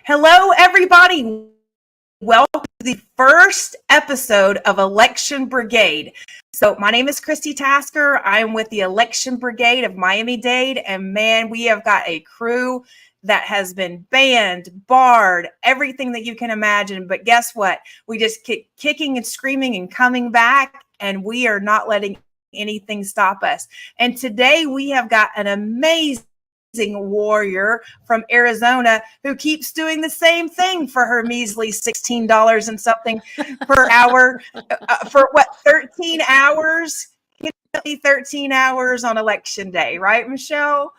Hello, everybody. Welcome to the first episode of Election Brigade. So my name is Christi Tasker. I'm with the Election Brigade of Miami-Dade. And man, we have got a crew that has been banned, barred, everything that you can imagine. But guess what? We just keep kicking and screaming and coming back, and we are not letting anything stop us. And today we have got an amazing warrior from Arizona who keeps doing the same thing for her measly $16 and something per hour for 13 hours? 13 hours on election day, right, Michelle?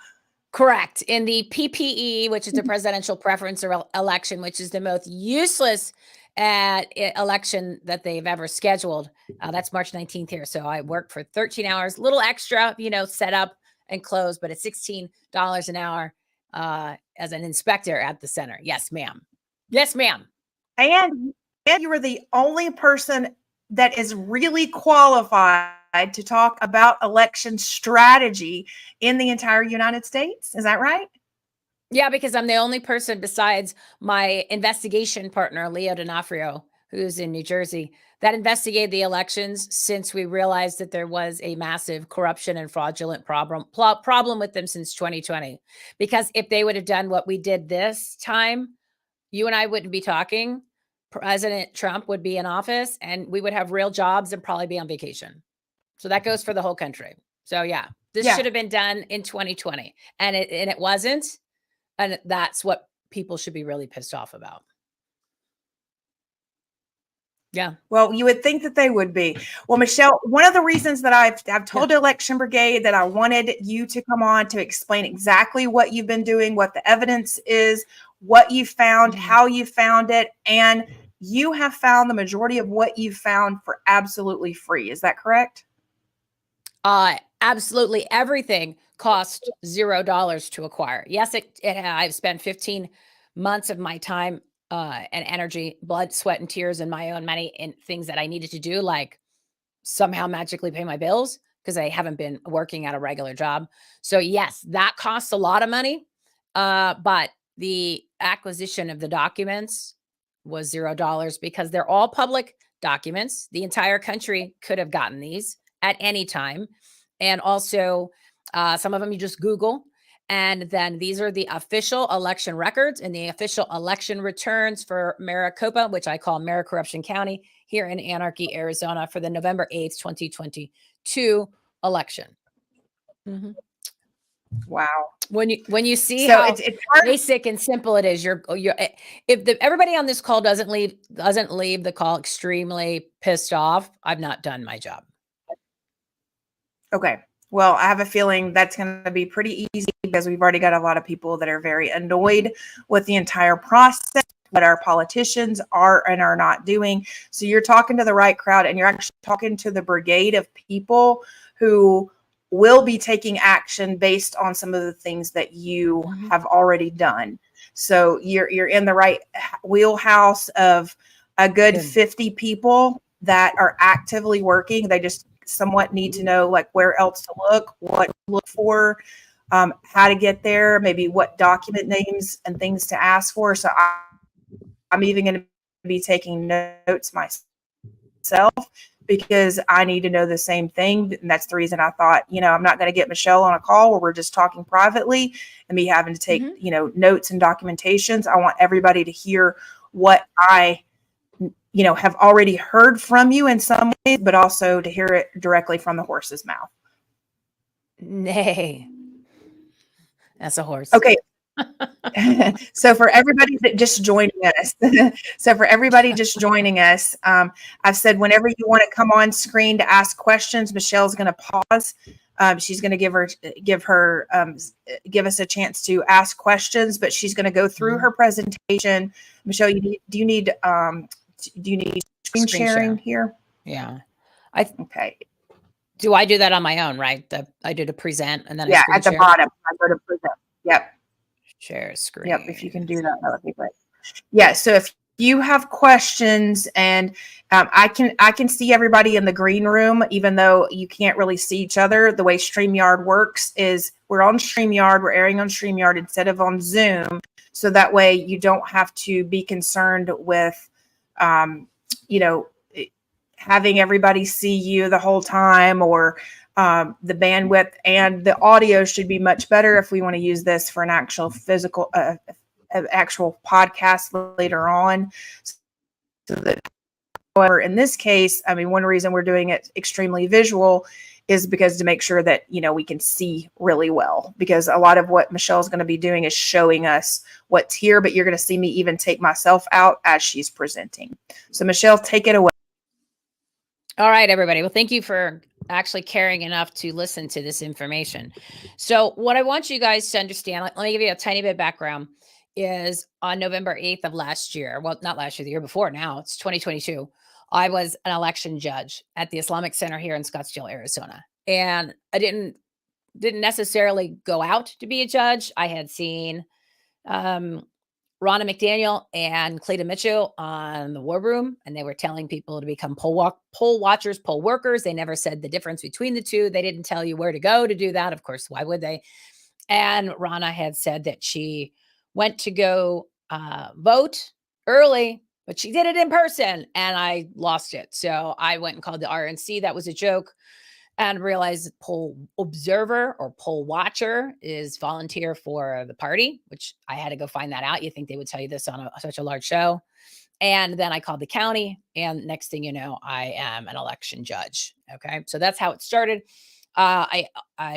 Correct. In the PPE, which is the presidential preference election, which is the most useless election that they've ever scheduled. That's March 19th here. So I worked for 13 hours, a little extra, set up and close, but it's $16 an hour as an inspector at the center. Yes, ma'am. Yes, ma'am. And you were the only person that is really qualified to talk about election strategy in the entire United States. Is that right? Yeah, because I'm the only person besides my investigation partner, Leo D'Onofrio, who's in New Jersey, that investigated the elections since we realized that there was a massive corruption and fraudulent problem with them since 2020. Because if they would have done what we did this time, you and I wouldn't be talking. President Trump would be in office and we would have real jobs and probably be on vacation. So that goes for the whole country. So yeah, this should have been done in 2020 and it wasn't. And that's what people should be really pissed off about. Yeah. Well, you would think that they would be. Well, Michelle, one of the reasons that I've told Election Brigade that I wanted you to come on to explain exactly what you've been doing, what the evidence is, what you found, how you found it, and you have found the majority of what you found for absolutely free. Is that correct? Absolutely. Everything cost $0 to acquire. Yes, I've spent 15 months of my time and energy, blood, sweat, and tears, and my own money in things that I needed to do, like somehow magically pay my bills because I haven't been working at a regular job. So yes, that costs a lot of money. But the acquisition of the documents was $0 because they're all public documents. The entire country could have gotten these at any time. And also some of them you just Google. And then these are the official election records and the official election returns for Maricopa, which I call Maricorruption County here in Anarchy, Arizona for the November 8th, 2022 election. Mm-hmm. Wow. When you see how it's basic and simple it is, everybody on this call doesn't leave the call extremely pissed off, I've not done my job. Okay. Well, I have a feeling that's going to be pretty easy because we've already got a lot of people that are very annoyed with the entire process, what our politicians are and are not doing. So you're talking to the right crowd and you're actually talking to the brigade of people who will be taking action based on some of the things that you have already done. So you're in the right wheelhouse of a good 50 people that are actively working. They just somewhat need to know like where else to look, what to look for, how to get there, maybe what document names and things to ask for. So I'm even going to be taking notes myself because I need to know the same thing. And that's the reason I thought, I'm not going to get Michelle on a call where we're just talking privately and me having to take, notes and documentations. I want everybody to hear what I have already heard from you in some ways, but also to hear it directly from the horse's mouth. Nay. That's a horse. Okay. So for everybody that just joining us, I've said whenever you want to come on screen to ask questions, Michelle's going to pause. She's going to give us a chance to ask questions, but she's going to go through her presentation. Michelle, do you need screen sharing here? Yeah. Okay. Do I do that on my own, right? I do to present and then at the bottom, I go to present. Yep. Share screen. Yep. If you can do that, that would be great. Yeah. So if you have questions and I can see everybody in the green room, even though you can't really see each other. The way StreamYard works is we're on StreamYard, we're airing on StreamYard instead of on Zoom. So that way you don't have to be concerned with, you know, having everybody see you the whole time, or the bandwidth, and the audio should be much better if we want to use this for an actual physical, actual podcast later on. So that, however, in this case, I mean, one reason we're doing it extremely visual is because to make sure that, you know, we can see really well, because a lot of what Michelle is going to be doing is showing us what's here, but you're going to see me even take myself out as she's presenting. So Michelle, take it away. All right, everybody. Well, thank you for actually caring enough to listen to this information. So what I want you guys to understand, let me give you a tiny bit of background, is on November 8th of last year, well, not last year, the year before now, it's 2022, I was an election judge at the Islamic Center here in Scottsdale, Arizona. And I didn't necessarily go out to be a judge. I had seen Ronna McDaniel and Clayton Mitchell on the War Room, and they were telling people to become poll watchers, poll workers. They never said the difference between the two. They didn't tell you where to go to do that. Of course, why would they? And Ronna had said that she went to go vote early, but she did it in person, and I lost it. So I went and called the RNC. That was a joke. And realized poll observer or poll watcher is volunteer for the party, which I had to go find that out. You think they would tell you this on such a large show. And then I called the county, and next thing you know, I am an election judge. Okay. So that's how it started. I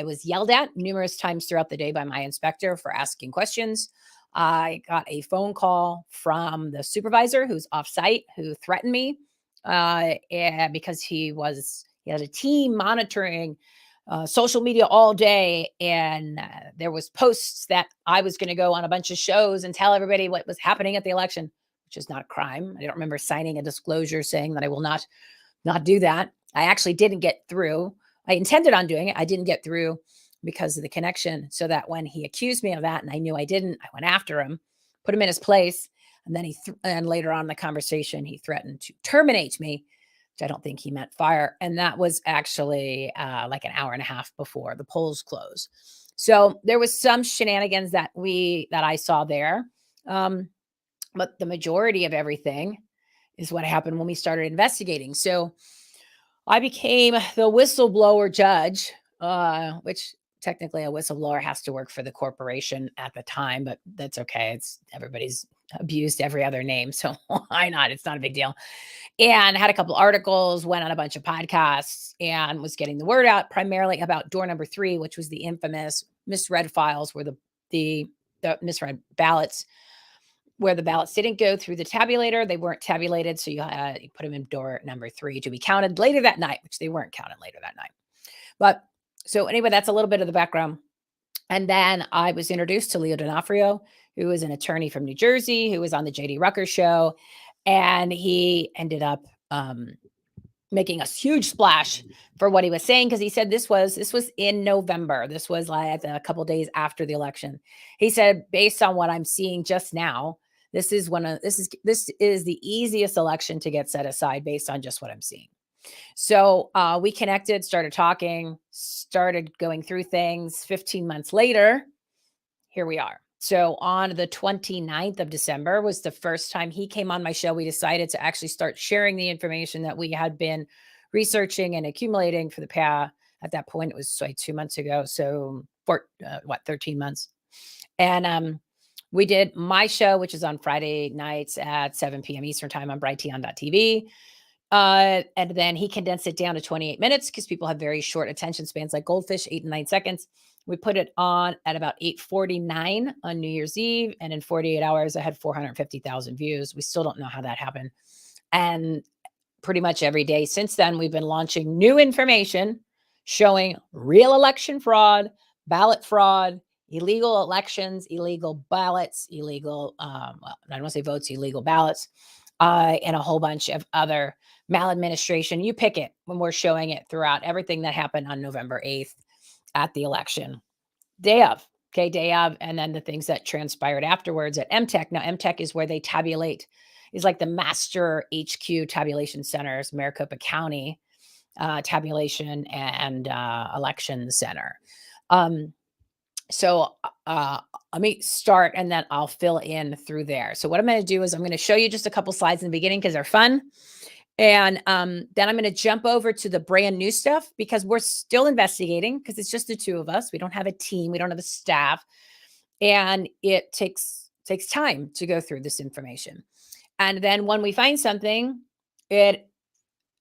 was yelled at numerous times throughout the day by my inspector for asking questions. I got a phone call from the supervisor who's off site, who threatened me and because he had a team monitoring social media all day. And there was posts that I was going to go on a bunch of shows and tell everybody what was happening at the election, which is not a crime. I don't remember signing a disclosure saying that I will not do that. I actually didn't get through. I intended on doing it. I didn't get through because of the connection. So that when he accused me of that and I knew I didn't, I went after him, put him in his place. And then and later on in the conversation, he threatened to terminate me, which I don't think he meant fire. And that was actually like an hour and a half before the polls closed. So there was some shenanigans that I saw there. But the majority of everything is what happened when we started investigating. So I became the whistleblower judge, which technically a whistleblower has to work for the corporation at the time, but that's okay. Everybody's abused every other name. So why not? It's not a big deal. And had a couple articles, went on a bunch of podcasts, and was getting the word out primarily about door number 3, which was the infamous misread files where the misread ballots, where the ballots didn't go through the tabulator. They weren't tabulated. So you put them in door number 3 to be counted later that night, which they weren't counted later that night. But so anyway, that's a little bit of the background. And then I was introduced to Leo D'Onofrio, who is an attorney from New Jersey, who was on the J.D. Rucker show. And he ended up making a huge splash for what he was saying, because he said this was in November. This was like a couple days after the election. He said, based on what I'm seeing just now, this is the easiest election to get set aside based on just what I'm seeing. So we connected, started talking, started going through things. 15 months later, here we are. So on the 29th of December was the first time he came on my show. We decided to actually start sharing the information that we had been researching and accumulating for the past, at that point, it was like 2 months ago. So 13 months. And we did my show, which is on Friday nights at 7 p.m. Eastern time on brighteon.tv. And then he condensed it down to 28 minutes because people have very short attention spans like goldfish, 8 and 9 seconds. We put it on at about 8:49 on New Year's Eve. And in 48 hours, I had 450,000 views. We still don't know how that happened. And pretty much every day since then, we've been launching new information showing real election fraud, ballot fraud, illegal elections, illegal ballots, illegal, I don't want to say votes, illegal ballots, and a whole bunch of other maladministration. You pick it when we're showing it throughout everything that happened on November 8th at the election. Day of, and then the things that transpired afterwards at MTech. Now, MTech is where they tabulate, is like the master HQ tabulation centers, Maricopa County tabulation and election center. So let me start and then I'll fill in through there. So what I'm going to do is I'm going to show you just a couple slides in the beginning because they're fun. And then I'm going to jump over to the brand new stuff because we're still investigating because it's just the two of us. We don't have a team. We don't have a staff. And it takes time to go through this information. And then when we find something, it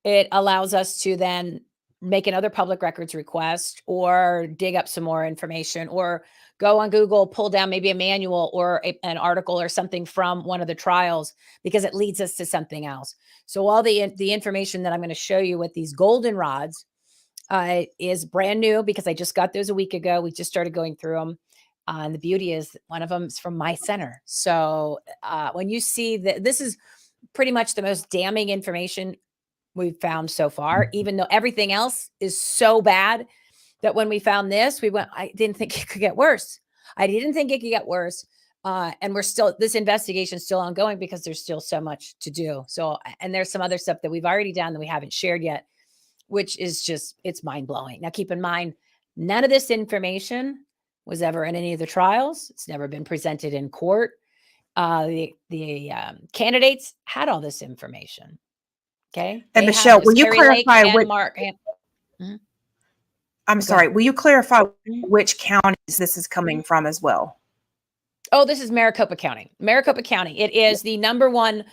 allows us to then make another public records request or dig up some more information or go on Google, pull down maybe a manual or an article or something from one of the trials because it leads us to something else. So all the information that I'm going to show you with these golden rods is brand new because I just got those a week ago. We just started going through them. And the beauty is one of them is from my center. So when you see that, this is pretty much the most damning information we've found so far, even though everything else is so bad that when we found this, I didn't think it could get worse. I didn't think it could get worse. And this investigation is still ongoing because there's still so much to do. So, and there's some other stuff that we've already done that we haven't shared yet, which is it's mind blowing. Now, keep in mind, none of this information was ever in any of the trials. It's never been presented in court. The candidates had all this information. Okay. And Michele, will you clarify I'm sorry, will you clarify which counties this is coming from as well? Oh, this is Maricopa County. Maricopa County. It is the number one.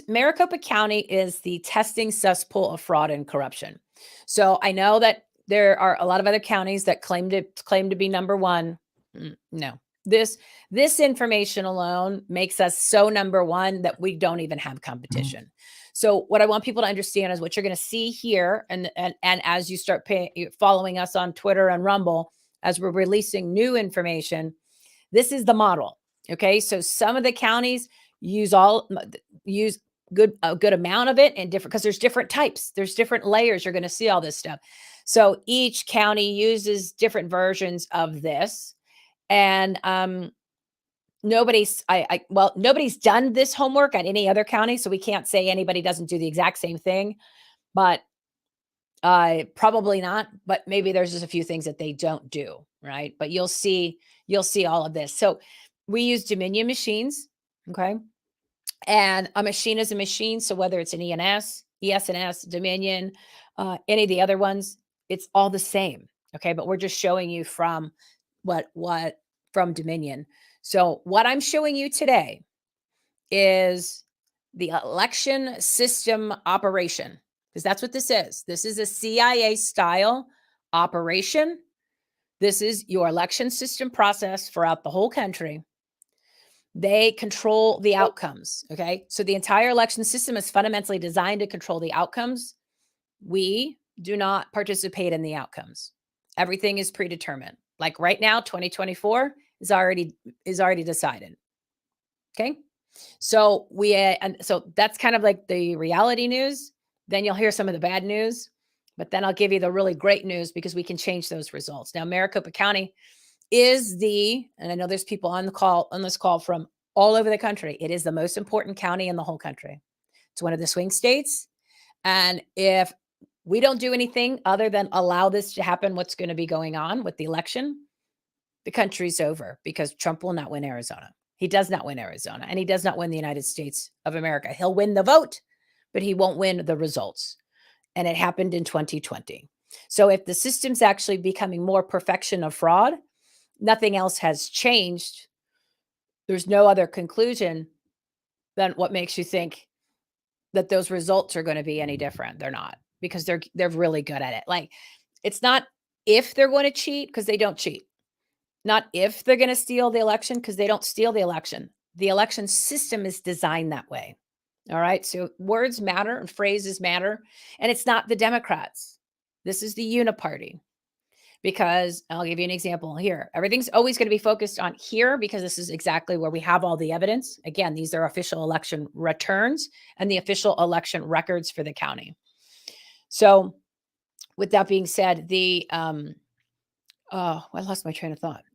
Maricopa County is the testing cesspool of fraud and corruption. So I know that there are a lot of other counties that claim to be number one. No, this information alone makes us so number one that we don't even have competition. So what I want people to understand is what you're going to see here. And as you start following us on Twitter and Rumble, as we're releasing new information, this is the model. Okay. So some of the counties use a good amount of it and different, because there's different types, there's different layers. You're going to see all this stuff. So each county uses different versions of this. And nobody's done this homework at any other county. So we can't say anybody doesn't do the exact same thing, but probably not, but maybe there's just a few things that they don't do. Right. But you'll see all of this. So we use Dominion machines. Okay. And a machine is a machine. So whether it's an ES&S, Dominion, any of the other ones, it's all the same. Okay. But we're just showing you from from Dominion. So what I'm showing you today is the election system operation, because that's what this is. This is a CIA style operation. This is your election system process throughout the whole country. They control the outcomes. Okay. So the entire election system is fundamentally designed to control the outcomes. We do not participate in the outcomes. Everything is predetermined. Like right now, 2024 is already decided. Okay. So so that's kind of like the reality news. Then you'll hear some of the bad news, but then I'll give you the really great news because we can change those results. Now, Maricopa County is and I know there's people on this call from all over the country. It is the most important county in the whole country. It's one of the swing states. And if we don't do anything other than allow this to happen, what's going to be going on with the election, the country's over, because Trump will not win Arizona. He does not win Arizona, and he does not win the United States of America. He'll win the vote, but he won't win the results. And it happened in 2020. So if the system's actually becoming more perfection of fraud, nothing else has changed. There's no other conclusion than what makes you think that those results are going to be any different. They're not, because they're really good at it. Like, it's not if they're going to cheat, because they don't cheat. Not if they're going to steal the election, because they don't steal the election. The election system is designed that way. All right. So words matter and phrases matter. And it's not the Democrats. This is the uniparty. Because I'll give you an example here. Everything's always going to be focused on here because this is exactly where we have all the evidence. Again, these are official election returns and the official election records for the county. So with that being said, I lost my train of thought.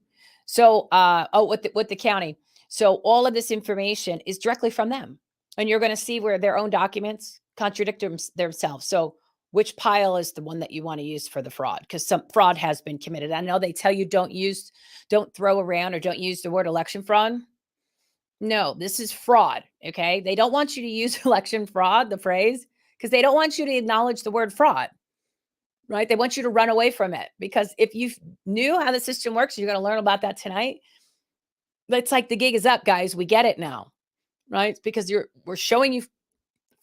So, with the county. So all of this information is directly from them. And you're going to see where their own documents contradict themselves. So which pile is the one that you want to use for the fraud, because some fraud has been committed. I know they tell you don't throw around or don't use the word election fraud. No, this is fraud. Okay. They don't want you to use election fraud, the phrase, because they don't want you to acknowledge the word fraud, right? They want you to run away from it, because if you knew how the system works, you're going to learn about that tonight. It's like the gig is up, guys. We get it now, right? It's because we're showing you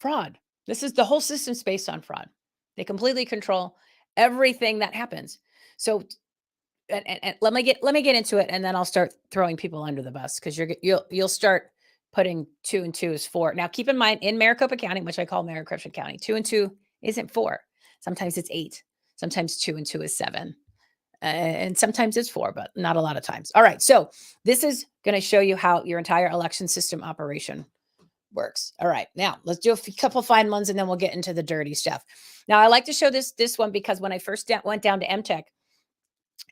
fraud. This is the whole system's based on fraud. They completely control everything that happens. So, and let me get into it, and then I'll start throwing people under the bus, because you'll start putting 2 and 2 is 4. Now, keep in mind, in Maricopa County, which I call Maricopa County, 2 and 2 isn't 4. Sometimes it's 8. Sometimes 2 and 2 is 7. And sometimes it's 4, but not a lot of times. All right. So this is going to show you how your entire election system operation works. All right. Now let's do a couple fine ones, and then we'll get into the dirty stuff. Now, I like to show this one because when I first went down to MTech,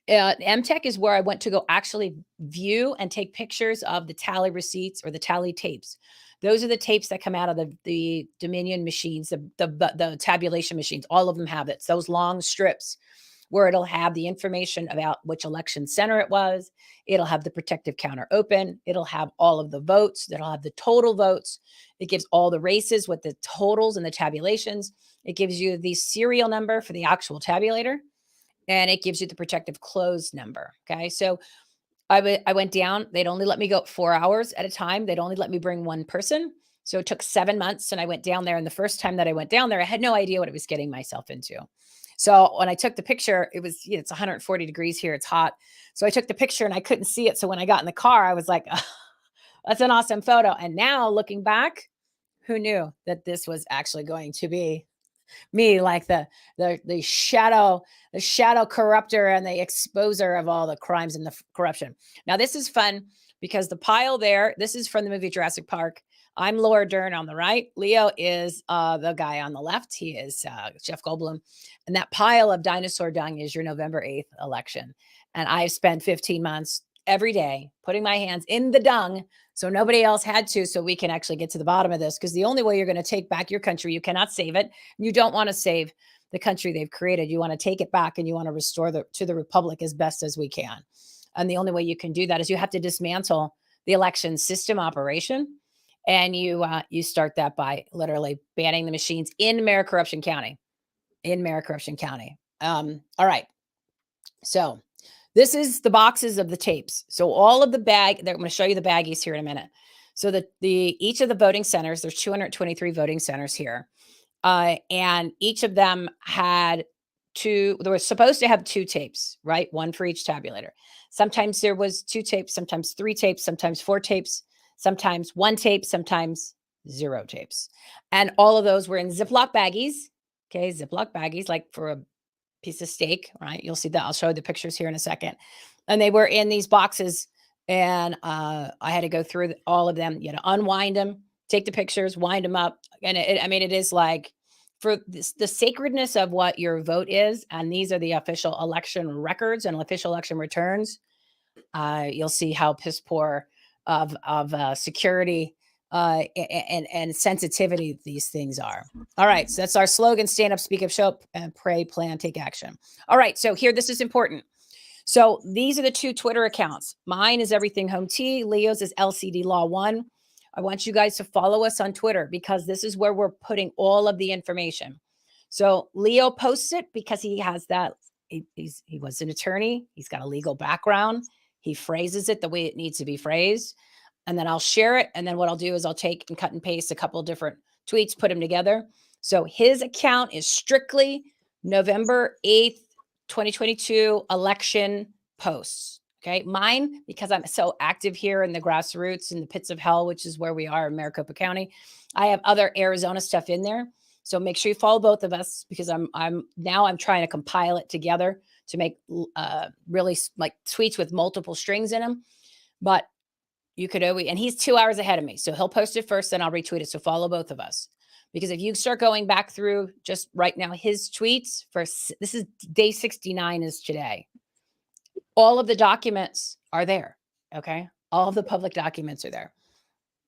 MTech is where I went to go actually view and take pictures of the tally receipts or the tally tapes. Those are the tapes that come out of the Dominion machines, the tabulation machines. All of them have it. It's those long strips where it'll have the information about which election center it was. It'll have the protective counter open. It'll have all of the votes. It'll have the total votes. It gives all the races with the totals and the tabulations. It gives you the serial number for the actual tabulator, and it gives you the protective close number. Okay. So I went down. They'd only let me go 4 hours at a time. They'd only let me bring one person. So it took 7 months, and I went down there. And the first time that I went down there, I had no idea what I was getting myself into. So when I took the picture, it was, it's 140 degrees here. It's hot. So I took the picture and I couldn't see it. So when I got in the car, I was like, oh, that's an awesome photo. And now looking back, who knew that this was actually going to be me, like the shadow corrupter and the exposer of all the crimes and the corruption. Now this is fun because the pile there, this is from the movie Jurassic Park. I'm Laura Dern on the right. Leo is the guy on the left. He is Jeff Goldblum. And that pile of dinosaur dung is your November 8th election. And I've spent 15 months every day putting my hands in the dung so nobody else had to, so we can actually get to the bottom of this. Because the only way you're going to take back your country, you cannot save it. You don't want to save the country they've created. You want to take it back, and you want to restore to the republic as best as we can. And the only way you can do that is you have to dismantle the election system operation. And you start that by literally banning the machines in Maricopa County. All right. So this is the boxes of the tapes. So all of the I'm going to show you the baggies here in a minute. So each of the voting centers, there's 223 voting centers here. And each of them they were supposed to have 2 tapes, right? One for each tabulator. Sometimes there was 2 tapes, sometimes 3 tapes, sometimes 4 tapes. Sometimes 1 tape, sometimes 0 tapes. And all of those were in Ziploc baggies. Okay, Ziploc baggies, like for a piece of steak, right? You'll see that. I'll show you the pictures here in a second. And they were in these boxes, and I had to go through all of them. You had to unwind them, take the pictures, wind them up. And it is like, for the sacredness of what your vote is, and these are the official election records and official election returns. You'll see how piss poor of security and sensitivity these things are. All right. So that's our slogan: stand up, speak up, show up, and pray, plan, take action. All right. So here, this is important. So these are the 2 Twitter accounts. Mine is Everything Home Tea. Leo's is LCD Law 1. I want you guys to follow us on Twitter, because this is where we're putting all of the information. So Leo posts it because he has that. He was an attorney. He's got a legal background. He phrases it the way it needs to be phrased. And then I'll share it. And then what I'll do is I'll take and cut and paste a couple of different tweets, put them together. So his account is strictly November 8th, 2022 election posts. Okay. Mine, because I'm so active here in the grassroots in the pits of hell, which is where we are in Maricopa County. I have other Arizona stuff in there. So make sure you follow both of us, because I'm trying to compile it together to make really like tweets with multiple strings in them. But you could always, and he's 2 hours ahead of me. So he'll post it first, then I'll retweet it. So follow both of us. Because if you start going back through just right now, his tweets this is day 69 is today. All of the documents are there. Okay. All of the public documents are there.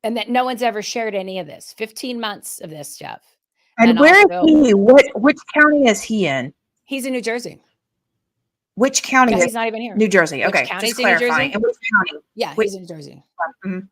And that no one's ever shared any of this. 15 months of this stuff. And where is he? Which county is he in? He's in New Jersey. Which county? Yeah, he's not even here. New Jersey. Which Okay, county's just clarifying. in New Jersey? And which county? Yeah, he's in New Jersey. Mhm.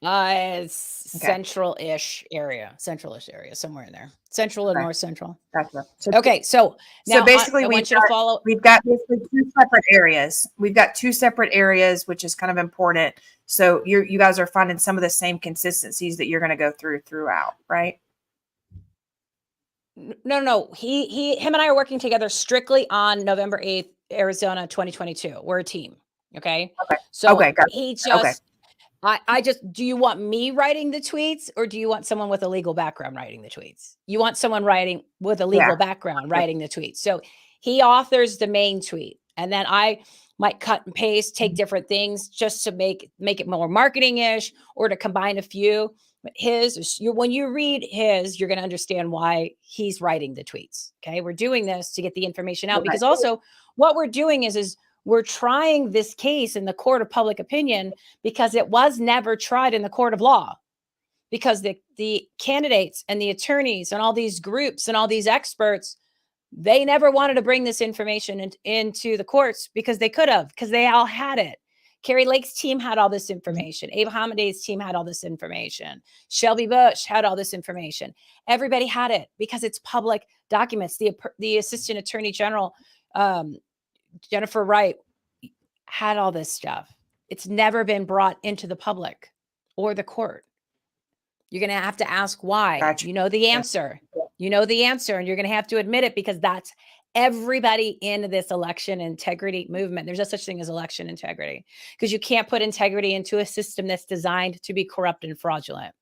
It's central-ish area, somewhere in there. Central and north central. Gotcha. Okay, so now basically I want you to follow. We've got basically two separate areas. We've got two separate areas, which is kind of important. So you guys are finding some of the same consistencies that you're going to go throughout, right? No. Him and I are working together strictly on November 8th, Arizona 2022. We're a team. Okay. So gotcha. he just, I just, do you want me writing the tweets or do you want someone with a legal background writing the tweets? You want someone writing with a legal background writing the tweets. So he authors the main tweet and then I might cut and paste, take different things just to make it more marketing-ish or to combine a few. But when you read his, you're going to understand why he's writing the tweets. Okay. We're doing this to get the information out because also what we're doing is we're trying this case in the court of public opinion because it was never tried in the court of law because the candidates and the attorneys and all these groups and all these experts, they never wanted to bring this information into the courts because they could have, because they all had it. Carrie Lake's team had all this information. Abe Hamadeh's team had all this information. Shelby Bush had all this information. Everybody had it because it's public documents. The Assistant Attorney General, Jennifer Wright, had all this stuff. It's never been brought into the public or the court. You're going to have to ask why. Gotcha. You know the answer. You know the answer, and you're going to have to admit it because that's everybody in this election integrity movement. There's no such thing as election integrity because you can't put integrity into a system that's designed to be corrupt and fraudulent.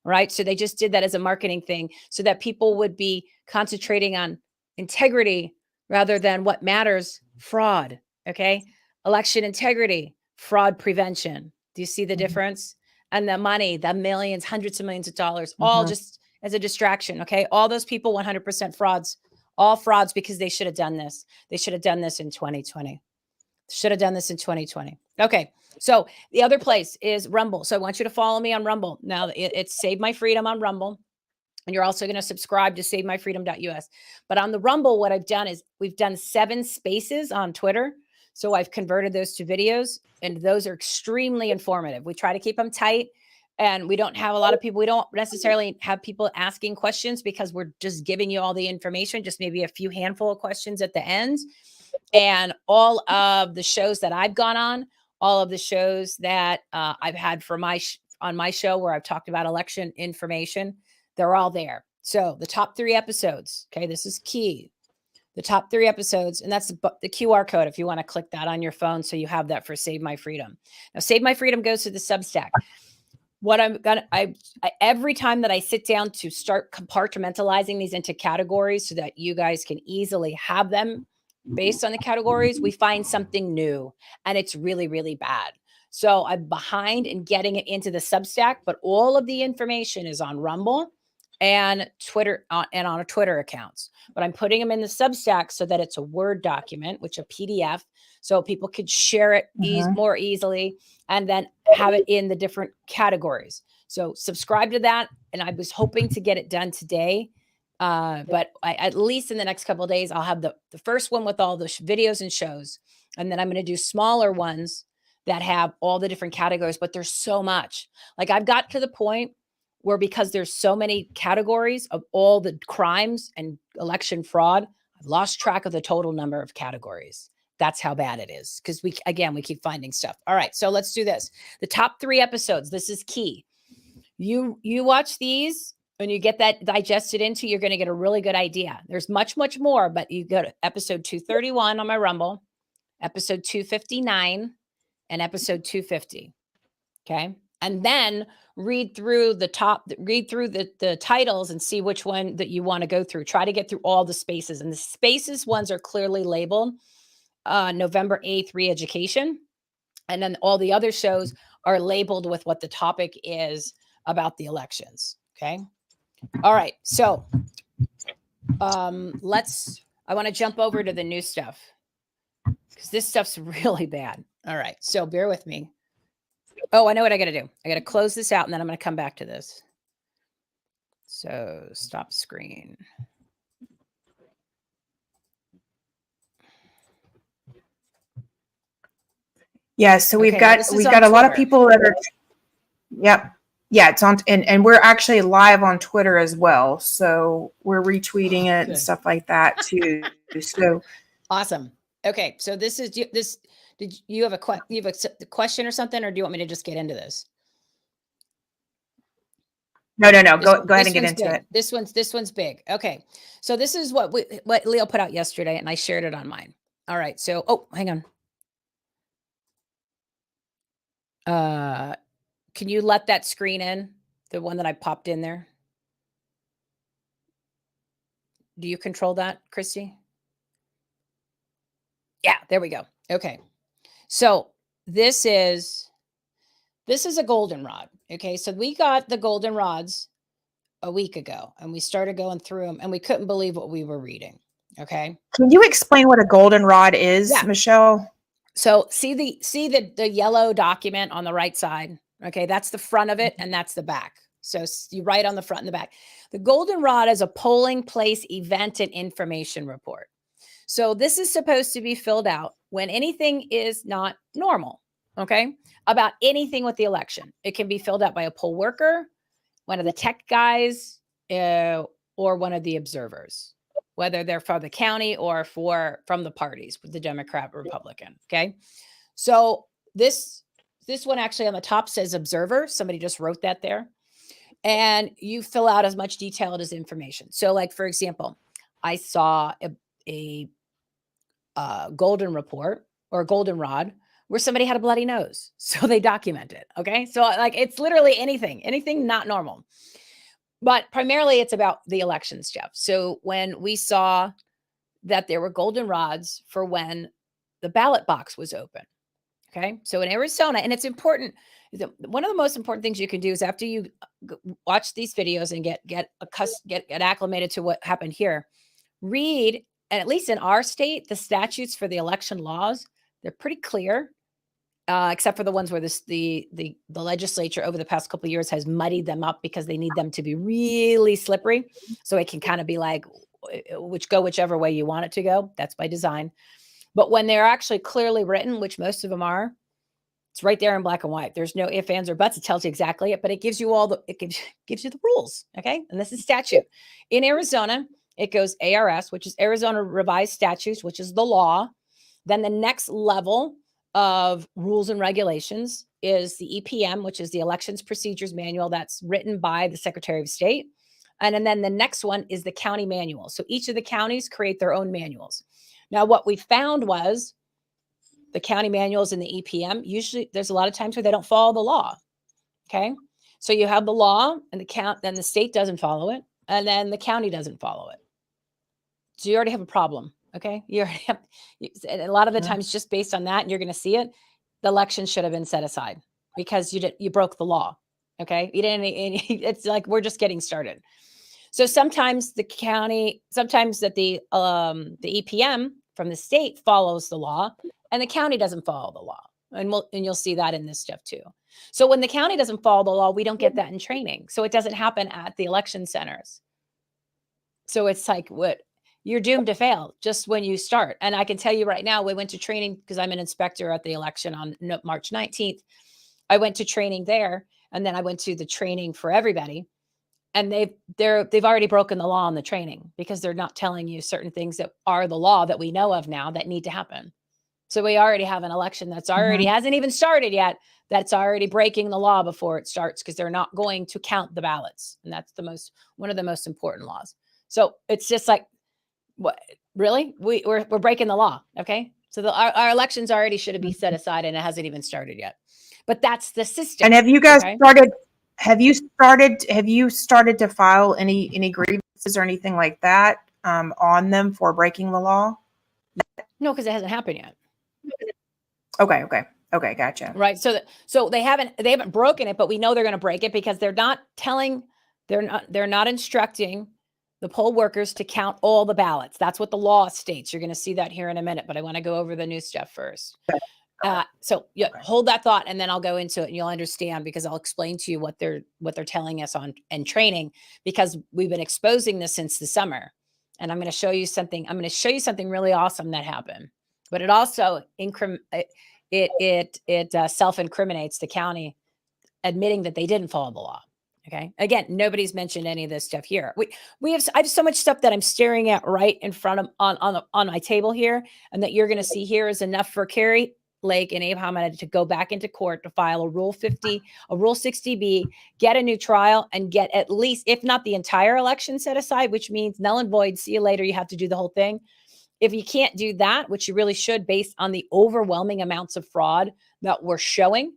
Right. So they just did that as a marketing thing so that people would be concentrating on integrity rather than what matters, fraud. Okay. Election integrity, fraud prevention. Do you see the difference? And the money, the millions, hundreds of millions of dollars, all just as a distraction. Okay. All those people, 100% frauds, all frauds because they should have done this. They should have done this in 2020. Should have done this in 2020. Okay. So the other place is Rumble. So I want you to follow me on Rumble. Now it's Save My Freedom on Rumble. And you're also going to subscribe to savemyfreedom.us. But on the Rumble, what I've done is we've done 7 spaces on Twitter. So I've converted those to videos and those are extremely informative. We try to keep them tight and we don't have a lot of people. We don't necessarily have people asking questions because we're just giving you all the information, just maybe a few handful of questions at the end. And all of the shows that I've gone on, all of the shows that I've had for on my show where I've talked about election information, they're all there. So the top 3 episodes, okay, this is key. The top 3 episodes, and that's the QR code if you want to click that on your phone so you have that for Save My Freedom. Now, Save My Freedom goes to the Substack. What every time that I sit down to start compartmentalizing these into categories so that you guys can easily have them based on the categories, we find something new and it's really, really bad. So I'm behind in getting it into the Substack, but all of the information is on Rumble and Twitter and on our Twitter accounts, but I'm putting them in the Substack so that it's a Word document, which a PDF, so people could share it more easily and then have it in the different categories. So subscribe to that. And I was hoping to get it done today. But at least in the next couple of days, I'll have the first one with all the videos and shows. And then I'm going to do smaller ones that have all the different categories, but there's so much. Like I've got to the point where because there's so many categories of all the crimes and election fraud, I've lost track of the total number of categories. That's how bad it is. Because we keep finding stuff. All right. So let's do this. The top 3 episodes. This is key. You watch these and you get that digested into, you're going to get a really good idea. There's much, much more, but you go to episode 231 on my Rumble, episode 259 and episode 250. Okay. And then read through the titles and see which one that you want to go through. Try to get through all the spaces, and the spaces ones are clearly labeled November 8th re-education. And then all the other shows are labeled with what the topic is about the elections. Okay. All right. So I want to jump over to the new stuff because this stuff's really bad. All right. So bear with me. Oh, I know what I got to do. I got to close this out and then I'm going to come back to this. So stop screen. Yeah, so we've Okay, got this is we've on got a lot of Twitter. people that are. Yep. Yeah, it's on, and we're actually live on Twitter as well. So we're retweeting it and Good. stuff like that too. So Awesome. Okay, so this is this. Did you have a question or something, or do you want me to just get into this? no. Go ahead and get into it. This one's big. Okay, so this is what Leo put out yesterday, and I shared it on mine. All right, so hang on. Can you let that screen in? The one that I popped in there. Do you control that, Christy? Yeah, there we go. Okay. So this is a goldenrod. Okay. So we got the goldenrods a week ago and we started going through them and we couldn't believe what we were reading. Okay. Can you explain what a goldenrod is, Yeah. Michelle? So see the yellow document on the right side. Okay. That's the front of it and that's the back. So you write on the front and the back. The goldenrod is a polling place event and information report. So this is supposed to be filled out when anything is not normal, okay? About anything with the election. It can be filled out by a poll worker, one of the tech guys, or one of the observers, whether they're from the county or from the parties, the Democrat or Republican, okay? So this one actually on the top says observer. Somebody just wrote that there. And you fill out as much detailed as information. So like, for example, I saw a golden report or goldenrod where somebody had a bloody nose. So they document it. Okay. So like it's literally anything not normal. But primarily it's about the elections, Jeff. So when we saw that there were goldenrods for when the ballot box was open. Okay. So in Arizona, and it's important. One of the most important things you can do is after you watch these videos and get acclimated to what happened here, read, and at least in our state, the statutes for the election laws, they're pretty clear, except for the ones where the legislature over the past couple of years has muddied them up because they need them to be really slippery. So it can kind of be like, whichever way you want it to go. That's by design. But when they're actually clearly written, which most of them are, it's right there in black and white. There's no ifs, ands, or buts. It tells you exactly it, but it gives you gives you the rules. Okay. And this is statute. In Arizona, it goes ARS, which is Arizona Revised Statutes, which is the law. Then the next level of rules and regulations is the EPM, which is the Elections Procedures Manual. That's written by the Secretary of State. And then the next one is the county manual. So each of the counties create their own manuals. Now, what we found was the county manuals and the EPM, usually there's a lot of times where they don't follow the law. Okay. So you have the law and then the state doesn't follow it. And then the county doesn't follow it. So you already have a problem. Okay. You already have, and a lot of the times just based on that, and you're going to see it, the election should have been set aside because you broke the law. Okay. You didn't, it's like, we're just getting started. So sometimes the EPM from the state follows the law and the county doesn't follow the law. And you'll see that in this stuff too. So when the county doesn't follow the law, we don't get that in training. So it doesn't happen at the election centers. So it's like, you're doomed to fail just when you start. And I can tell you right now, we went to training because I'm an inspector at the election on March 19th. I went to training there, and then I went to the training for everybody. And they've already broken the law on the training because they're not telling you certain things that are the law that we know of now that need to happen. So we already have an election that's already hasn't even started yet. That's already breaking the law before it starts because they're not going to count the ballots. And that's one of the most important laws. So it's just like, what, really? We're breaking the law. Okay. So our elections already should have been set aside and it hasn't even started yet. But that's the system. And have you guys started? Have you started to file any grievances or anything like that on them for breaking the law? No, because it hasn't happened yet. Okay, gotcha. Right. So they haven't broken it, but we know they're going to break it because they're not instructing the poll workers to count all the ballots. That's what the law states. You're going to see that here in a minute, but I want to go over the new stuff first. So yeah, Okay. hold that thought, and then I'll go into it, and you'll understand, because I'll explain to you what they're telling us on and training, because we've been exposing this since the summer. And I'm going to show you something. I'm going to show you something really awesome that happened. But it also self-incriminates the county, admitting that they didn't follow the law. Okay. Again, nobody's mentioned any of this stuff here. I have so much stuff that I'm staring at right in front of on my table here, and that you're going to see here is enough for Carrie Lake and Abe Hamada to go back into court to file a Rule 60B, get a new trial, and get at least, if not the entire election set aside, which means null and void. See you later. You have to do the whole thing. If you can't do that, which you really should, based on the overwhelming amounts of fraud that we're showing,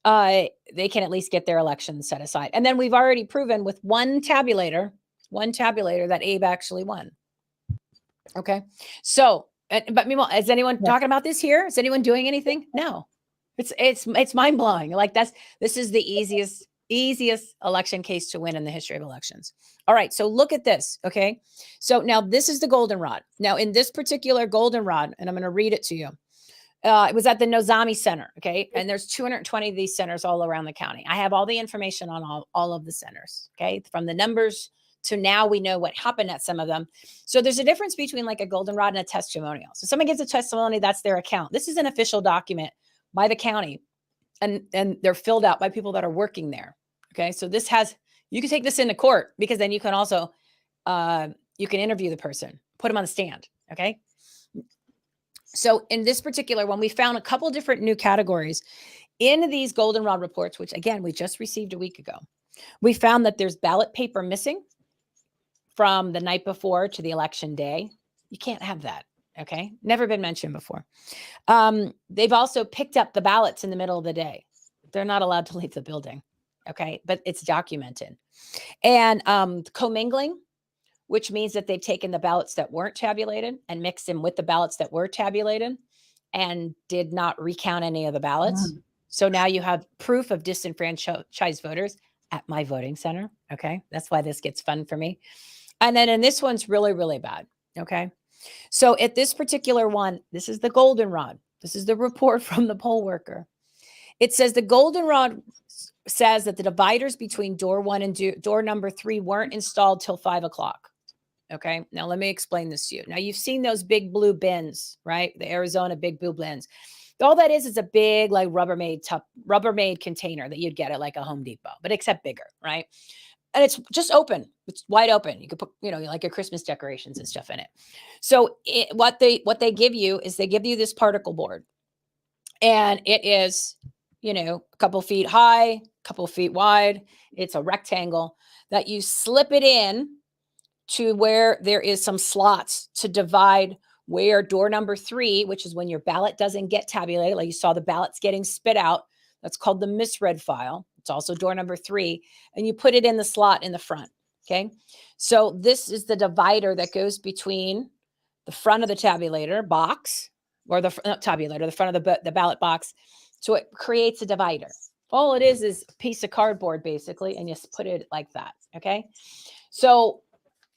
they can at least get their election set aside. And then we've already proven with one tabulator that Abe actually won. Okay. So, but meanwhile, is anyone talking about this here? Is anyone doing anything? No. It's mind blowing. Like this is the easiest election case to win in the history of elections. All right. So look at this. Okay. So now this is the goldenrod. Now in this particular goldenrod, and I'm going to read it to you. It was at the Nozami Center. Okay. And there's 220 of these centers all around the county. I have all the information on all of the centers. Okay. From the numbers to now we know what happened at some of them. So there's a difference between like a goldenrod and a testimonial. So someone gives a testimony, that's their account. This is an official document by the county, and they're filled out by people that are working there. Okay. So you can take this into court, because then you can also, you can interview the person, put them on the stand. Okay. So in this particular one, we found a couple different new categories in these goldenrod reports, which again, we just received a week ago. We found that there's ballot paper missing from the night before to the election day. You can't have that. Okay. Never been mentioned before. They've also picked up the ballots in the middle of the day. They're not allowed to leave the building. Okay. But it's documented. And commingling, which means that they've taken the ballots that weren't tabulated and mixed them with the ballots that were tabulated and did not recount any of the ballots. Mm. So now you have proof of disenfranchised voters at my voting center. Okay. That's why this gets fun for me. And then, and this one's really, really bad. Okay. So at this particular one, this is the goldenrod. This is the report from the poll worker. It says the goldenrod says that the dividers between door 1 and door number 3 weren't installed till 5 o'clock. Okay. Now let me explain this to you. Now you've seen those big blue bins, right? The Arizona big blue bins. All that is a big, like Rubbermaid container that you'd get at like a Home Depot, but except bigger, right? And it's just open. It's wide open. You could put, like your Christmas decorations and stuff in it. So what they give you is they give you this particle board, and it is, a couple feet high, a couple feet wide. It's a rectangle that you slip it in to where there is some slots to divide where door number 3, which is when your ballot doesn't get tabulated, like you saw the ballots getting spit out. That's called the misread file. It's also door number 3, and you put it in the slot in the front. Okay. So this is the divider that goes between the front of the tabulator box, or the front of the ballot box. So it creates a divider. All it is a piece of cardboard basically, and you just put it like that. Okay. So,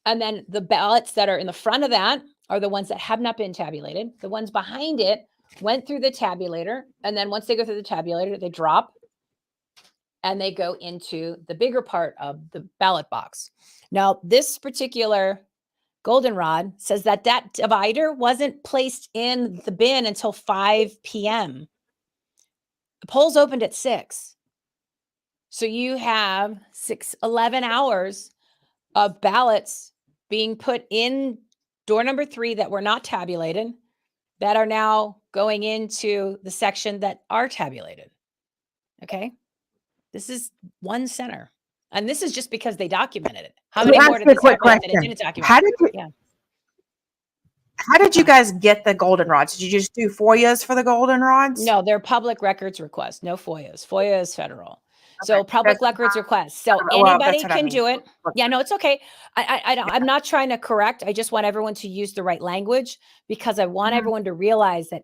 and then the ballots that are in the front of that are the ones that have not been tabulated. The ones behind it went through the tabulator. And then once they go through the tabulator, they drop and they go into the bigger part of the ballot box. Now, this particular goldenrod says that divider wasn't placed in the bin until 5 p.m. The polls opened at 6. So you have 11 hours of ballots being put in door number 3 that were not tabulated, that are now going into the section that are tabulated. Okay. This is one center. And this is just because they documented it. How many more did they document that it didn't document? How did you guys get the goldenrods? Did you just do FOIAs for the goldenrods? No, they're public records requests. No FOIAs. FOIA is federal. So public records requests. So anybody can do it. Yeah, no, it's okay. I'm not trying to correct. I just want everyone to use the right language, because I want everyone to realize that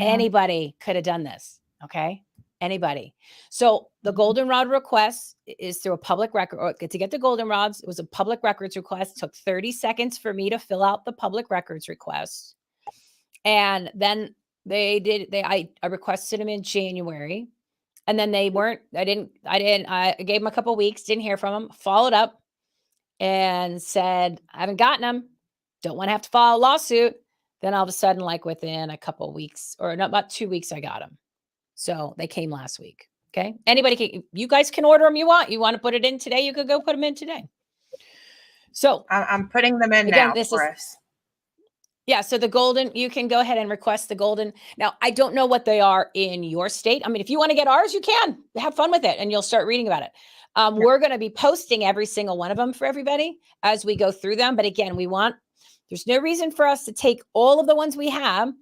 anybody could have done this. Okay. Anybody. So the goldenrod request is through a public record, or to get the goldenrods, it was a public records request. It took 30 seconds for me to fill out the public records request. And then I requested them in January, and then they weren't, I gave them a couple weeks, didn't hear from them, followed up and said, I haven't gotten them. Don't want to have to file a lawsuit. Then all of a sudden, like within a couple weeks, or not about 2 weeks, I got them. So they came last week. Okay. You guys can order them. You want to put it in today, you could go put them in today. So I'm putting them in again, now for us. Yeah. So the golden, you can go ahead and request the golden. Now, I don't know what they are in your state. I mean, if you want to get ours, you can have fun with it and you'll start reading about it. We're going to be posting every single one of them for everybody as we go through them. But again, there's no reason for us to take all of the ones we have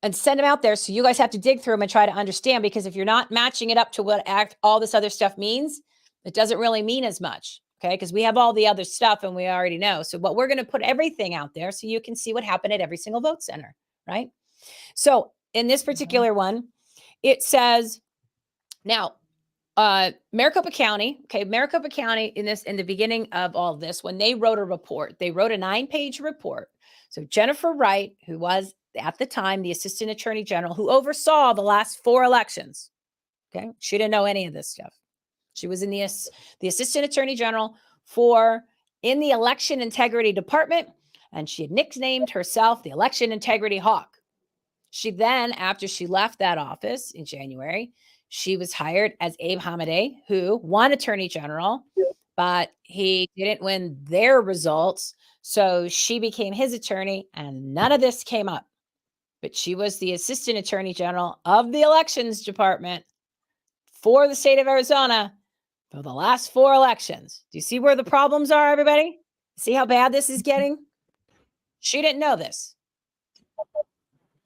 and send them out there. So you guys have to dig through them and try to understand, because if you're not matching it up to what all this other stuff means, it doesn't really mean as much. Okay. Because we have all the other stuff and we already know. So, but we're going to put everything out there so you can see what happened at every single vote center. Right. So in this particular one, it says now, Maricopa County, Maricopa County in the beginning of all of this, when they wrote a 9-page report. So Jennifer Wright, who was at the time the Assistant Attorney General, who oversaw the last 4 elections. Okay. She didn't know any of this stuff. She was in the Assistant Attorney General in the Election Integrity Department, and she had nicknamed herself the Election Integrity Hawk. She then, after she left that office in January, she was hired as Abe Hamadeh, who won Attorney General, but he didn't win their results. So she became his attorney, and none of this came up. But she was the Assistant Attorney General of the Elections Department for the state of Arizona for the last 4 elections. Do you see where the problems are, everybody? See how bad this is getting? She didn't know this.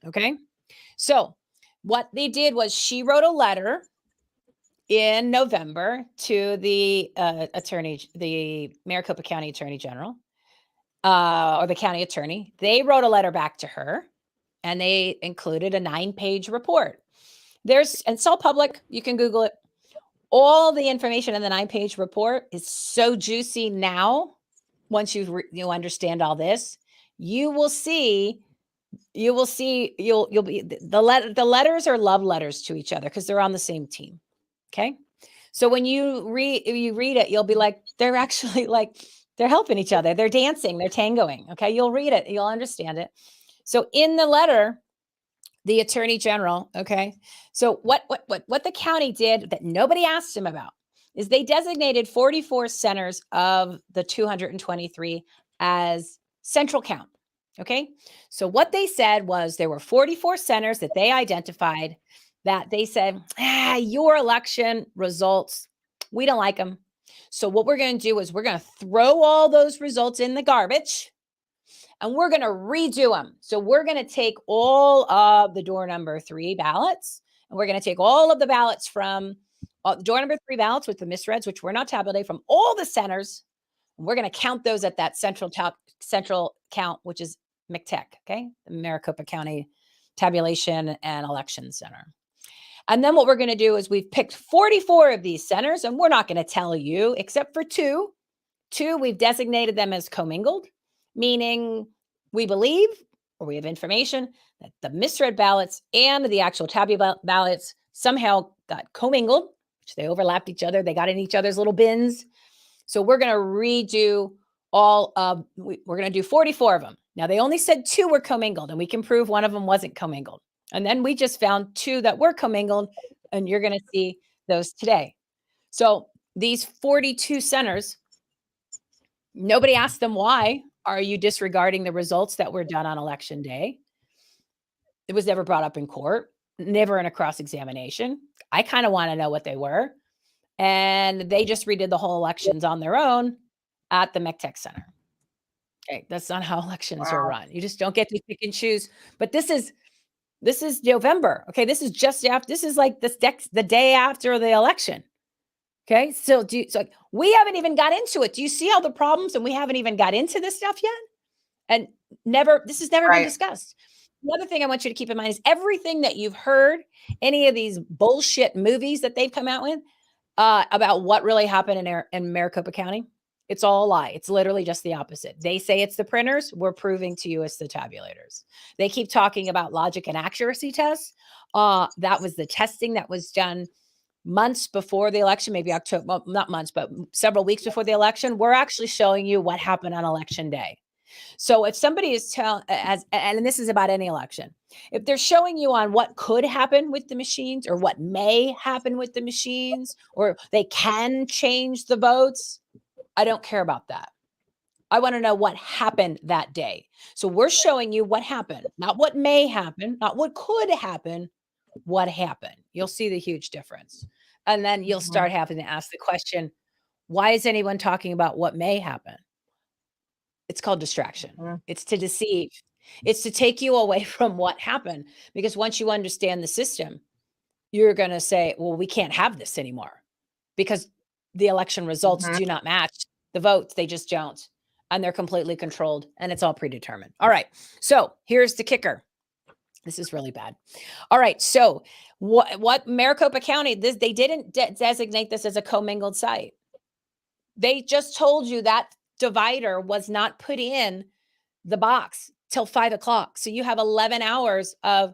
Okay. So what they did was she wrote a letter in November to the the Maricopa County Attorney General, or the county attorney. They wrote a letter back to her, and they included a 9-page report. And it's all public. You can Google it. All the information in the 9-page report is so juicy now. Once you understand all this, you'll be the letters are love letters to each other because they're on the same team. Okay. So when you read it, you'll be like, they're actually they're helping each other. They're dancing, they're tangoing. Okay. You'll read it. You'll understand it. So in the letter, the Attorney General, okay. So what the county did that nobody asked him about is they designated 44 centers of the 223 as central count. Okay. So what they said was there were 44 centers that they identified that they said, your election results, we don't like them. So what we're going to do is we're going to throw all those results in the garbage, and we're going to redo them. So we're going to take all of the door number 3 ballots, and we're going to take all of the ballots from door number 3 ballots with the misreads, which were not tabulated, from all the centers. And we're going to count those at that central count, which is MCTEC, okay? The Maricopa County Tabulation and Election Center. And then what we're going to do is we've picked 44 of these centers, and we're not going to tell you except for 2. 2, we've designated them as commingled, meaning we believe, or we have information, that the misread ballots and the actual tabular ballots somehow got commingled, which they overlapped each other. They got in each other's little bins. So we're going to redo we're going to do 44 of them. Now, they only said 2 were commingled, and we can prove one of them wasn't commingled. And then we just found 2 that were commingled, and you're going to see those today. So these 42 centers, nobody asked them, why are you disregarding the results that were done on election day? It was never brought up in court, never in a cross-examination. I kind of want to know what they were. And they just redid the whole elections on their own at the MCTEC Center. Okay, that's not how elections are run. You just don't get to pick and choose. But this is November. Okay, this is just after. This is like the day after the election. Okay, so we haven't even got into it. Do you see all the problems? And we haven't even got into this stuff yet. And this has never been discussed. The other thing I want you to keep in mind is everything that you've heard, any of these bullshit movies that they've come out with about what really happened in Maricopa County, It's all a lie. It's literally just the opposite. They say it's the printers. We're proving to you it's the tabulators. They keep talking about logic and accuracy tests. That was the testing that was done months before the election, maybe October, well, not months, but several weeks before the election. We're actually showing you what happened on election day. So if somebody is and this is about any election, if they're showing you on what could happen with the machines or what may happen with the machines, or they can change the votes, I don't care about that. I want to know what happened that day. So we're showing you what happened, not what may happen, not what could happen, what happened. You'll see the huge difference. And then you'll start having to ask the question, why is anyone talking about what may happen? It's called distraction. It's to deceive. It's to take you away from what happened. Because once you understand the system, you're going to say, well, we can't have this anymore because the election results do not match the votes. They just don't. And they're completely controlled and it's all predetermined. All right. So here's the kicker. This is really bad. All right. So what Maricopa County, they didn't designate this as a commingled site. They just told you that divider was not put in the box till 5 o'clock. So you have 11 hours of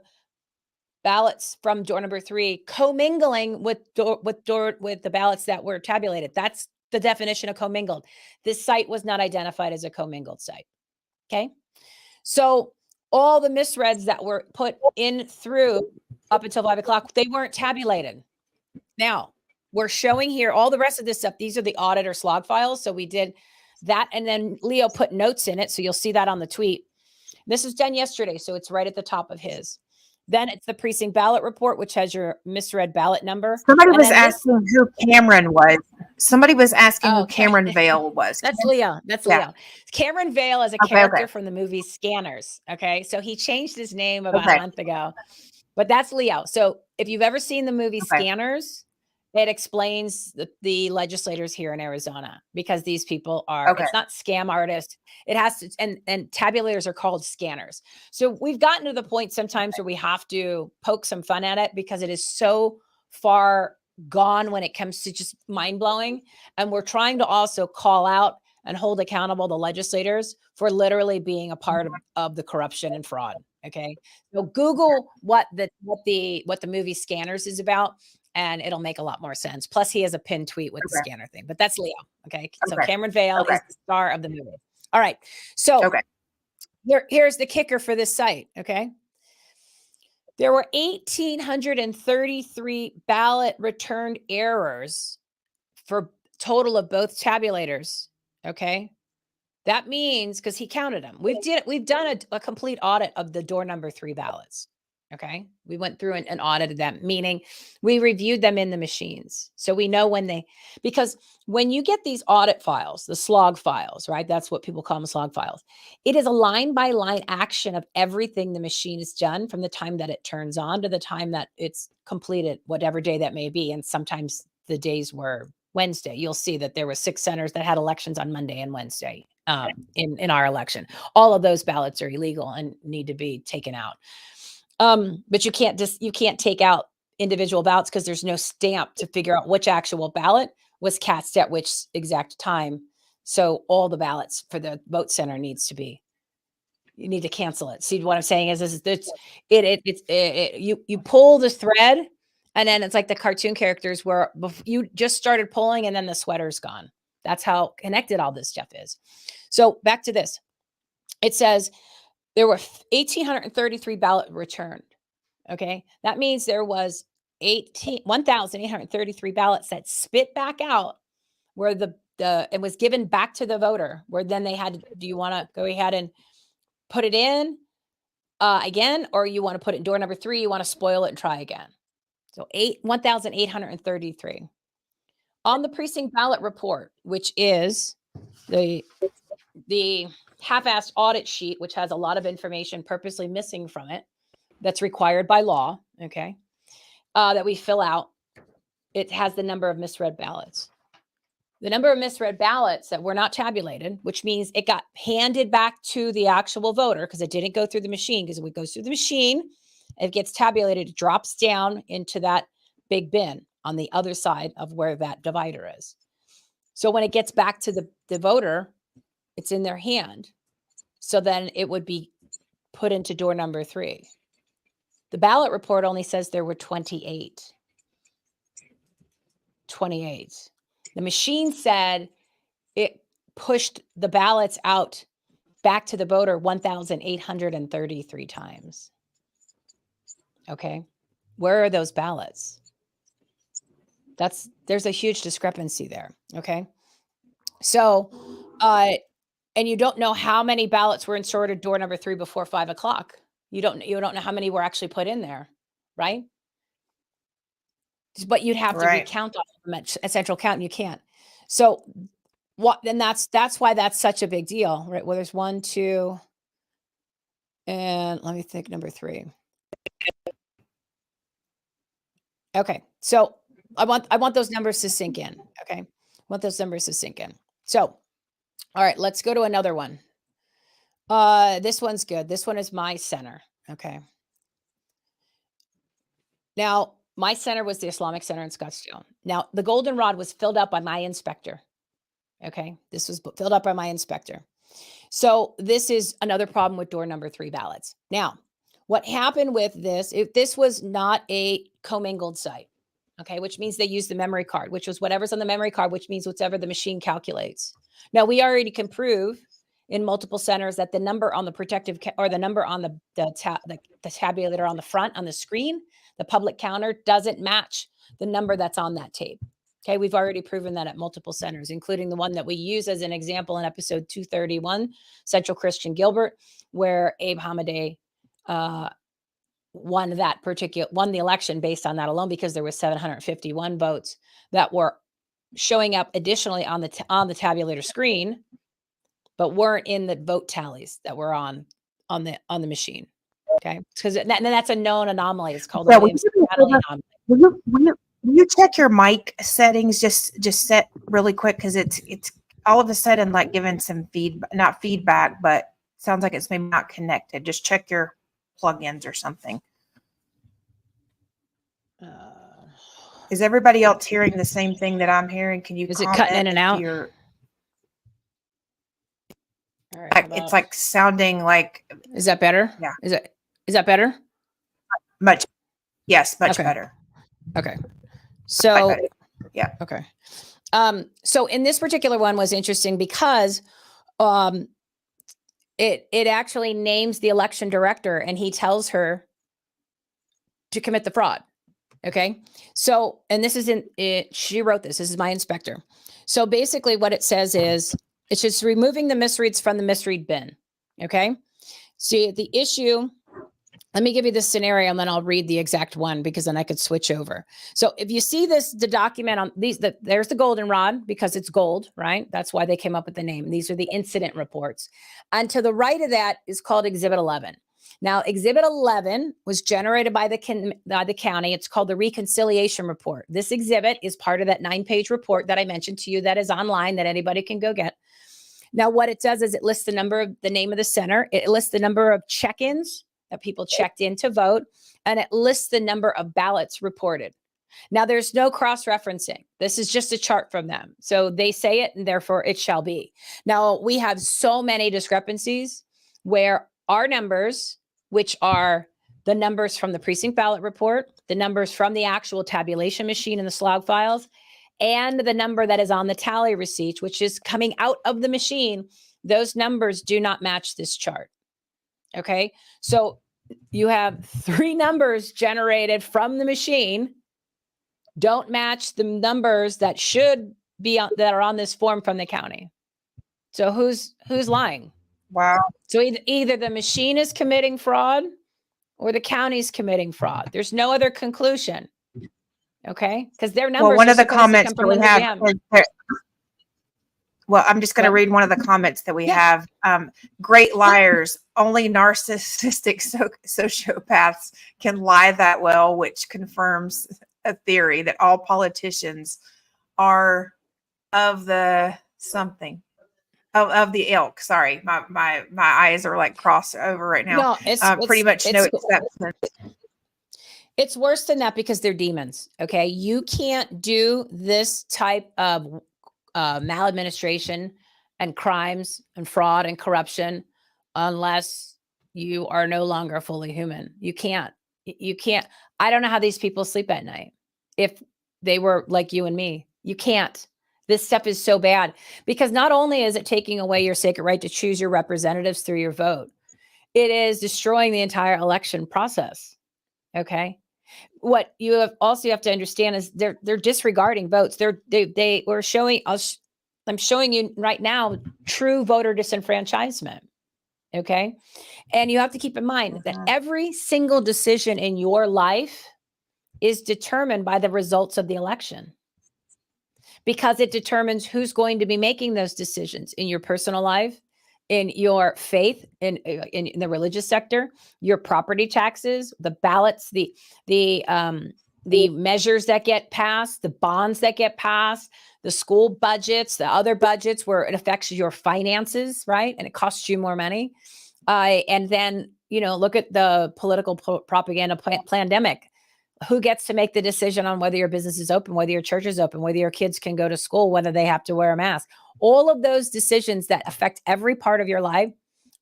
ballots from door number 3 commingling with the ballots that were tabulated. That's the definition of commingled. This site was not identified as a commingled site. Okay. So all the misreads that were put in through up until 5 o'clock, they weren't tabulated. Now we're showing here all the rest of this stuff. These are the audit or slog files. So we did that. And then Leo put notes in it. So you'll see that on the tweet. This was done yesterday. So it's right at the top of his. Then it's the precinct ballot report, which has your misread ballot number. Somebody was asking who Cameron was. Somebody was asking who Cameron Vale was. That's Leo. That's Leo. Cameron Vale is a character from the movie Scanners. Okay. So he changed his name about a month ago, but that's Leo. So if you've ever seen the movie Scanners, it explains the legislators here in Arizona, because these people are, it's not scam artists. It has to, and tabulators are called scanners. So we've gotten to the point sometimes where we have to poke some fun at it because it is so far gone when it comes to just mind blowing. And we're trying to also call out and hold accountable the legislators for literally being a part of the corruption and fraud. Okay. So Google what the movie Scanners is about, and it'll make a lot more sense. Plus, he has a pinned tweet with the scanner thing, but that's Leo. Okay. So Cameron Vale is the star of the movie. All right. So here's the kicker for this site. Okay. There were 1,833 ballot returned errors for total of both tabulators. Okay. That means, because he counted them, we've done a complete audit of the door number 3 ballots. Okay. We went through and audited them, meaning we reviewed them in the machines. So we know because when you get these audit files, the slog files, right? That's what people call them, slog files. It is a line by line action of everything the machine has done from the time that it turns on to the time that it's completed, whatever day that may be. And sometimes the days were Wednesday. You'll see that there were 6 centers that had elections on Monday and Wednesday in our election. All of those ballots are illegal and need to be taken out. But you can't take out individual ballots because there's no stamp to figure out which actual ballot was cast at which exact time. So all the ballots for the vote center you need to cancel it. See what I'm saying is you pull the thread, and then it's like the cartoon characters where you just started pulling and then the sweater's gone. That's how connected all this stuff is. So back to this. It says there were 1,833 ballots returned. Okay. That means there was 1,833 ballots that spit back out where it was given back to the voter, where then they had to, do you want to go ahead and put it in again, or you want to put it in door number 3, you want to spoil it and try again. So 1,833 on the precinct ballot report, which is the half-assed audit sheet, which has a lot of information purposely missing from it that's required by law, okay, that we fill out. It has the number of misread ballots. The number of misread ballots that were not tabulated, which means it got handed back to the actual voter because it didn't go through the machine, because if it goes through the machine, it gets tabulated, it drops down into that big bin on the other side of where that divider is. So when it gets back to the voter, it's in their hand. So then it would be put into door number 3. The ballot report only says there were 28. 28. The machine said it pushed the ballots out back to the voter 1,833 times. Okay. Where are those ballots? There's a huge discrepancy there. Okay. So, and you don't know how many ballots were inserted door number 3 before 5 o'clock. You don't know how many were actually put in there, right? But you'd have to recount off of them at central count, and you can't. So then that's why that's such a big deal, right? Well, there's 1, 2, and let me think, number 3. Okay. So I want those numbers to sink in. Okay. I want those numbers to sink in. So, all right, let's go to another one. This one's good. This one is my center. Okay. Now, my center was the Islamic Center in Scottsdale. Now, the goldenrod was filled up by my inspector. Okay. This was filled up by my inspector. So this is another problem with door number 3 ballots. Now, what happened with this, if this was not a commingled site, okay, which means they use the memory card, which was whatever's on the memory card, which means whatever the machine calculates. Now, we already can prove in multiple centers that the number on the protective or the number on the tabulator on the front on the screen, the public counter, doesn't match the number that's on that tape. Okay, we've already proven that at multiple centers, including the one that we use as an example in episode 231, Central Christian Gilbert, where Abe Hamadeh won the election based on that alone, because there was 751 votes that were showing up additionally on the tabulator screen, but weren't in the vote tallies that were on the machine. Okay, because that's a known anomaly. It's called the Williams-Hadley anomaly. Will you check your mic settings just set really quick, because it's all of a sudden like giving some not feedback, but sounds like it's maybe not connected. Just check your plugins or something. Is everybody else hearing the same thing that I'm hearing? Can you? Is it cutting in and out? All right, it's like sounding like. Is that better? Yeah. Is that better? Much better. Okay. So, yeah. Okay. So in this particular one was interesting because it actually names the election director, and he tells her to commit the fraud. Okay. So, and this is she wrote this. This is my inspector. So basically what it says is it's just removing the misreads from the misread bin. Okay. See the issue. Let me give you this scenario, and then I'll read the exact one, because then I could switch over. So if you see the document on these, there's the goldenrod, because it's gold, right? That's why they came up with the name. These are the incident reports. And to the right of that is called Exhibit 11. Now, Exhibit 11 was generated by the county. It's called the Reconciliation Report. This exhibit is part of that 9-page report that I mentioned to you that is online that anybody can go get. Now, what it does is it lists the name of the center. It lists the number of check-ins that people checked in to vote, and it lists the number of ballots reported. Now, there's no cross-referencing. This is just a chart from them. So they say it, and therefore it shall be. Now, we have so many discrepancies where our numbers, which are the numbers from the precinct ballot report, the numbers from the actual tabulation machine in the slog files, and the number that is on the tally receipt, which is coming out of the machine, those numbers do not match this chart. Okay, so you have 3 numbers generated from the machine, don't match the numbers that should be that are on this form from the county. So who's lying? Wow. So either the machine is committing fraud or the county's committing fraud. There's no other conclusion. Okay, because their numbers. Well, one of the comments that we have. Well, I'm just going to read one of the comments that we have. Great liars. Only narcissistic sociopaths can lie that well, which confirms a theory that all politicians are of the something. Of the ilk. Sorry, my eyes are like crossed over right now. No, it's pretty much no exception. It's worse than that because they're demons. Okay, you can't do this type of maladministration and crimes and fraud and corruption unless you are no longer fully human. You can't. I don't know how these people sleep at night if they were like you and me. You can't. This stuff is so bad because not only is it taking away your sacred right to choose your representatives through your vote, it is destroying the entire election process. Okay. What you have to understand is they're disregarding votes. They were showing us. I'm showing you right now true voter disenfranchisement. Okay. And you have to keep in mind that every single decision in your life is determined by the results of the election, because it determines who's going to be making those decisions in your personal life, in your faith, in the religious sector, your property taxes, the ballots, the measures that get passed, the bonds that get passed, the school budgets, the other budgets where it affects your finances, right? And it costs you more money. And then, look at the political propaganda pandemic. Who gets to make the decision on whether your business is open, whether your church is open, whether your kids can go to school, whether they have to wear a mask? All of those decisions that affect every part of your life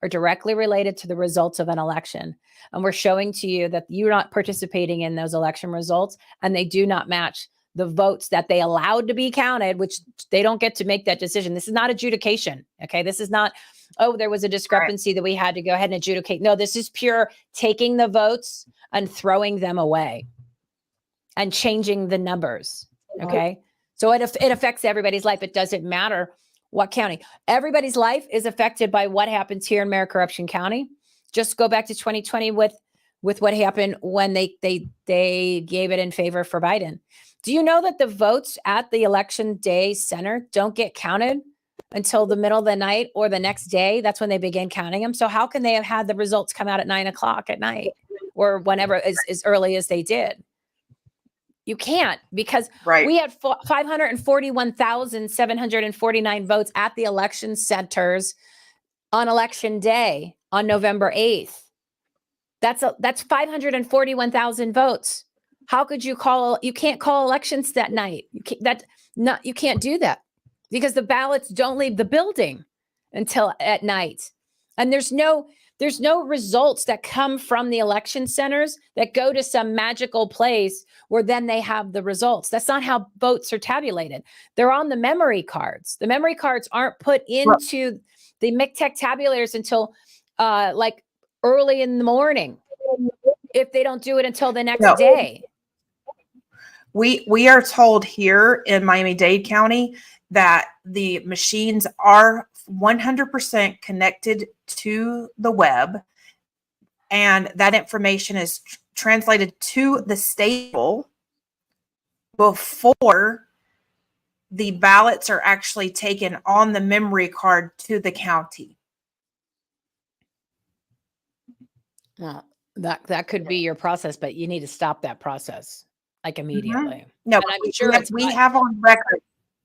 are directly related to the results of an election. And we're showing to you that you're not participating in those election results, and they do not match the votes that they allowed to be counted, which they don't get to make that decision. This is not adjudication. Okay. This is not, oh, there was a discrepancy that we had to go ahead and adjudicate. No, this is pure taking the votes and throwing them away and changing the numbers. Okay. So it affects everybody's life. It doesn't matter what county. Everybody's life is affected by what happens here in Mayor Corruption County. Just go back to 2020 with what happened when they gave it in favor for Biden. Do you know that the votes at the election day center don't get counted until the middle of the night or the next day? That's when they begin counting them. So how can they have had the results come out at 9:00 at night or whenever as early as they did? You can't, because we had 541,749 votes at the election centers on election day on November 8th. That's 541,000 votes. How could you can't call elections that night. You can't do that because the ballots don't leave the building until at night. And there's no results that come from the election centers that go to some magical place where then they have the results. That's not how votes are tabulated. They're on the memory cards. The memory cards aren't put into the MCTEC tabulators until like early in the morning, if they don't do it until the next day. We are told here in Miami-Dade County that the machines are 100% connected to the web, and that information is translated to the stable before the ballots are actually taken on the memory card to the county. Well, that could be your process, but you need to stop that process like immediately. No, we have on record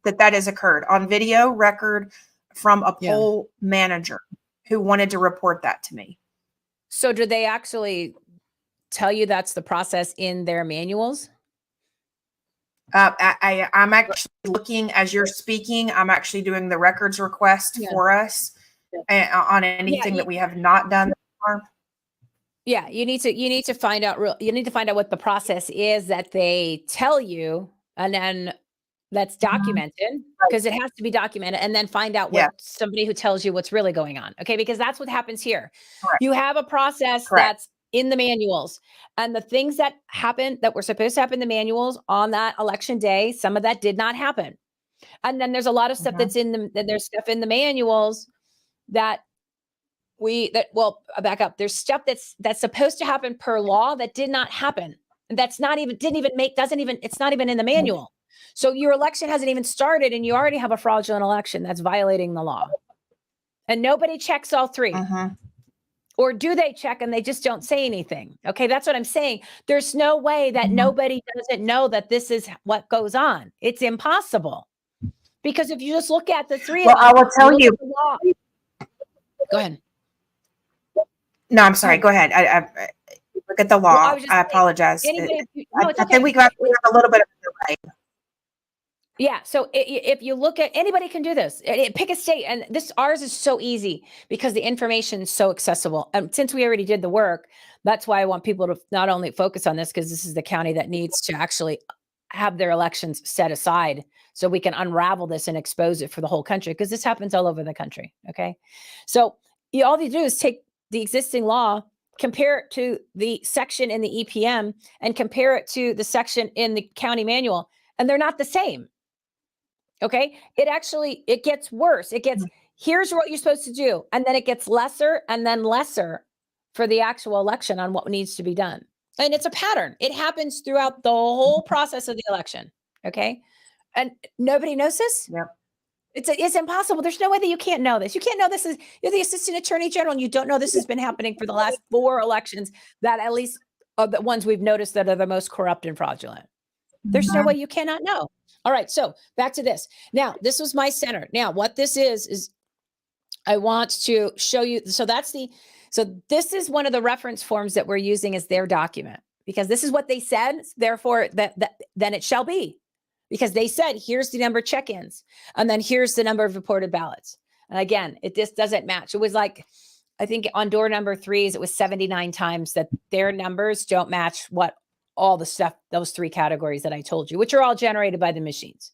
that has occurred on video record from a poll manager who wanted to report that to me. So do they actually tell you that's the process in their manuals? I'm actually looking as you're speaking. I'm actually doing the records request for us on anything that we have not done before. Yeah, you need to find out what the process is that they tell you, and then that's documented, because it has to be documented, and then find out what somebody who tells you what's really going on. Okay, because that's what happens here. Correct. You have a process that's in the manuals, and the things that happen that were supposed to happen in the manuals on that election day, some of that did not happen. And then there's a lot of stuff that's there's stuff in the manuals that back up. There's stuff that's supposed to happen per law that did not happen. And it's not even in the manual. So your election hasn't even started and you already have a fraudulent election that's violating the law. And nobody checks all three. Or do they check and they just don't say anything? Okay, that's what I'm saying. There's no way that nobody doesn't know that this is what goes on. It's impossible. Because if you just look at the three of them, I will tell you. Go ahead. No, I'm sorry. Go ahead. I look at the law. I apologize. I think we have a little bit of a delay. Yeah. So if you look at, anybody can do this. Pick a state, and ours is so easy because the information is so accessible. And since we already did the work, that's why I want people to not only focus on this, because this is the county that needs to actually have their elections set aside so we can unravel this and expose it for the whole country, because this happens all over the country. Okay. So all you do is take the existing law, compare it to the section in the EPM, and compare it to the section in the county manual, and they're not the same. Okay. It gets worse. It gets, here's what you're supposed to do. And then it gets lesser and then lesser for the actual election on what needs to be done. And it's a pattern. It happens throughout the whole process of the election. Okay. And nobody knows this. Yep. It's impossible. There's no way that you can't know this. You can't know this. You're the assistant attorney general and you don't know this has been happening for the last 4 elections, that at least are the ones we've noticed that are the most corrupt and fraudulent. There's no way you cannot know. All right. So back to this. Now, this was my center. Now, what this is I want to show you. So this is one of the reference forms that we're using as their document, because this is what they said. Therefore, then it shall be, because they said, here's the number of check-ins, and then here's the number of reported ballots. And again, it just doesn't match. It was like, I think on door number 3s, it was 79 times that their numbers don't match what all the stuff, those 3 categories that I told you, which are all generated by the machines.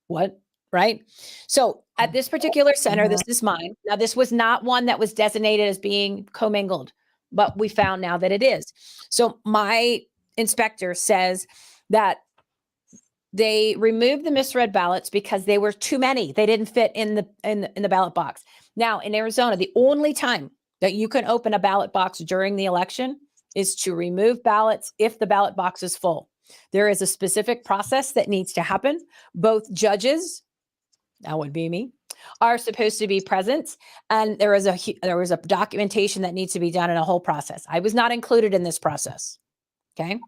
What? Right? So at this particular center, this is mine. Now, this was not one that was designated as being commingled, but we found now that it is. So my inspector says that they removed the misread ballots because they were too many. They didn't fit in the ballot box. Now, in Arizona, the only time that you can open a ballot box during the election is to remove ballots if the ballot box is full. There is a specific process that needs to happen. Both judges, that would be me, are supposed to be present, and there was a documentation that needs to be done in a whole process. I was not included in this process. Okay,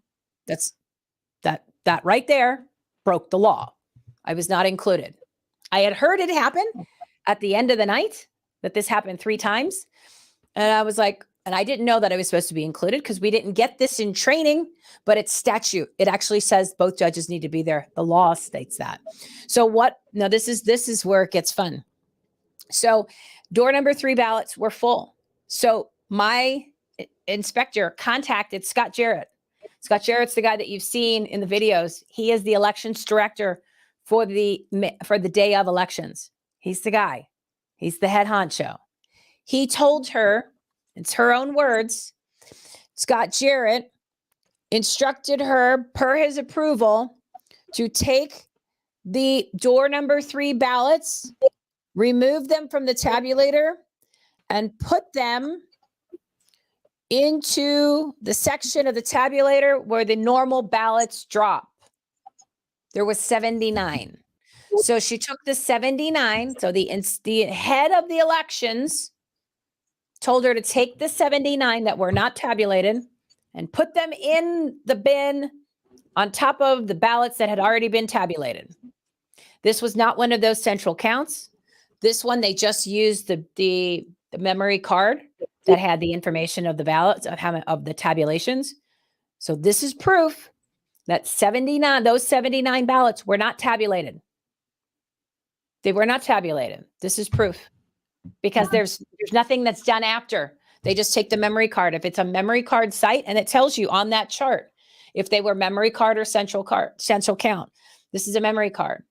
that right there broke the law. I was not included. I had heard it happen at the end of the night, that this happened 3 times, and I was like, and I didn't know that I was supposed to be included because we didn't get this in training, but it's statute. It actually says both judges need to be there. The law states that. So now this is where it gets fun. So door number 3 ballots were full. So my inspector contacted Scott Jarrett. Scott Jarrett's the guy that you've seen in the videos. He is the elections director for the day of elections. He's the guy. He's the head honcho. He told her, it's her own words, Scott Jarrett instructed her, per his approval, to take the door number 3 ballots, remove them from the tabulator, and put them into the section of the tabulator where the normal ballots drop. There was 79. So she took the 79. So the head of the elections told her to take the 79 that were not tabulated and put them in the bin on top of the ballots that had already been tabulated. This was not one of those central counts. This one, they just used the memory card that had the information of the ballots, of the tabulations. So this is proof that those 79 ballots were not tabulated. They were not tabulated. This is proof. Because there's nothing that's done after. They just take the memory card. If it's a memory card site, and it tells you on that chart if they were memory card or central count. This is a memory card.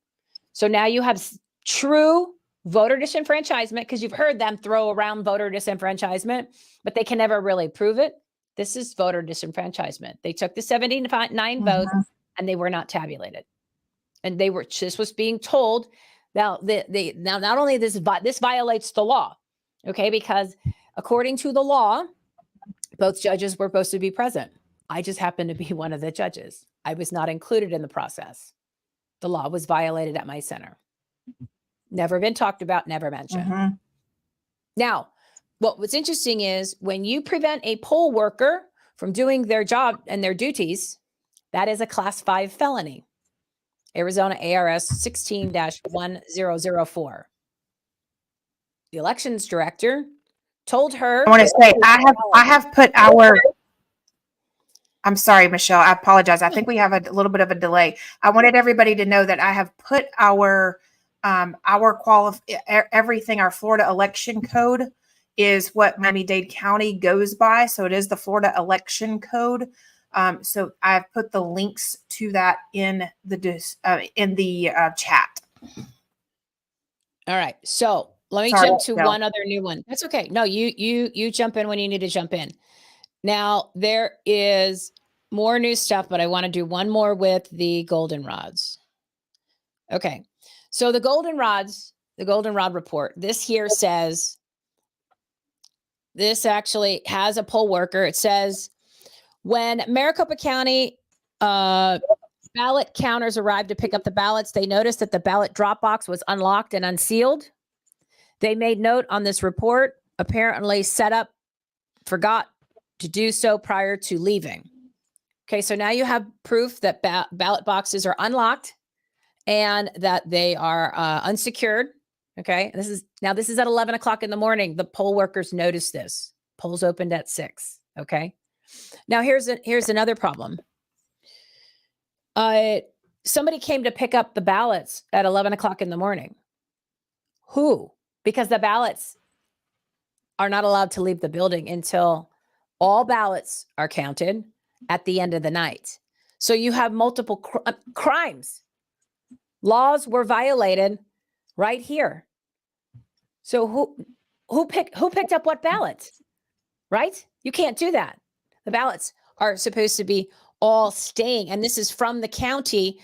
So now you have true voter disenfranchisement, because you've heard them throw around voter disenfranchisement, but they can never really prove it. This is voter disenfranchisement. They took the 79 votes and they were not tabulated. And this was being told. Now, not only this violates the law, okay, because according to the law, both judges were supposed to be present. I just happened to be one of the judges. I was not included in the process. The law was violated at my center. Never been talked about, never mentioned. Now, what was interesting is when you prevent a poll worker from doing their job and their duties, that is a class 5 felony. Arizona ARS 16-1004. The elections director told her. I want to say I have put our I'm sorry, Michelle. I apologize. I think we have a little bit of a delay. I wanted everybody to know that I have put our everything, our Florida election code is what Miami-Dade County goes by. So it is the Florida election code. So I've put the links to that in the chat. All right. So let me jump to one other new one. That's okay. No, you jump in when you need to jump in. Now there is more new stuff, but I want to do one more with the goldenrods. Okay. So the goldenrod report, this here says, this actually has a poll worker. It says, when Maricopa County ballot counters arrived to pick up the ballots, they noticed that the ballot drop box was unlocked and unsealed. They made note on this report, apparently forgot to do so prior to leaving. Okay, so now you have proof that ballot boxes are unlocked and that they are unsecured. Okay, this is at 11 o'clock in the morning. The poll workers noticed this. Polls opened at 6. Okay, now here's another problem. Somebody came to pick up the ballots at 11 o'clock in the morning. Who? Because the ballots are not allowed to leave the building until all ballots are counted at the end of the night. So you have multiple crimes. Laws were violated right here. So who picked up what ballots? Right? You can't do that. The ballots are supposed to be all staying, and this is from the county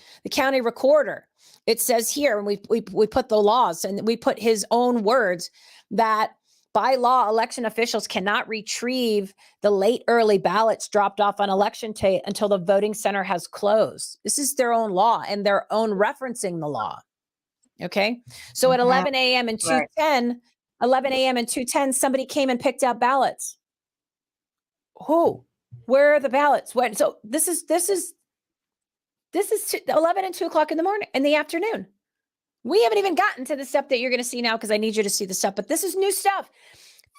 recorder. It says here, and we put the laws, and we put his own words, that by law, election officials cannot retrieve the late early ballots dropped off on election day until the voting center has closed. This is their own law and their own referencing the law. Okay. So at 11 a.m. and 2:10, somebody came and picked up ballots. Who? Where are the ballots? When? So this is 11 and 2 o'clock in the morning, in the afternoon. We haven't even gotten to the stuff that you're going to see now, because I need you to see the stuff, but this is new stuff.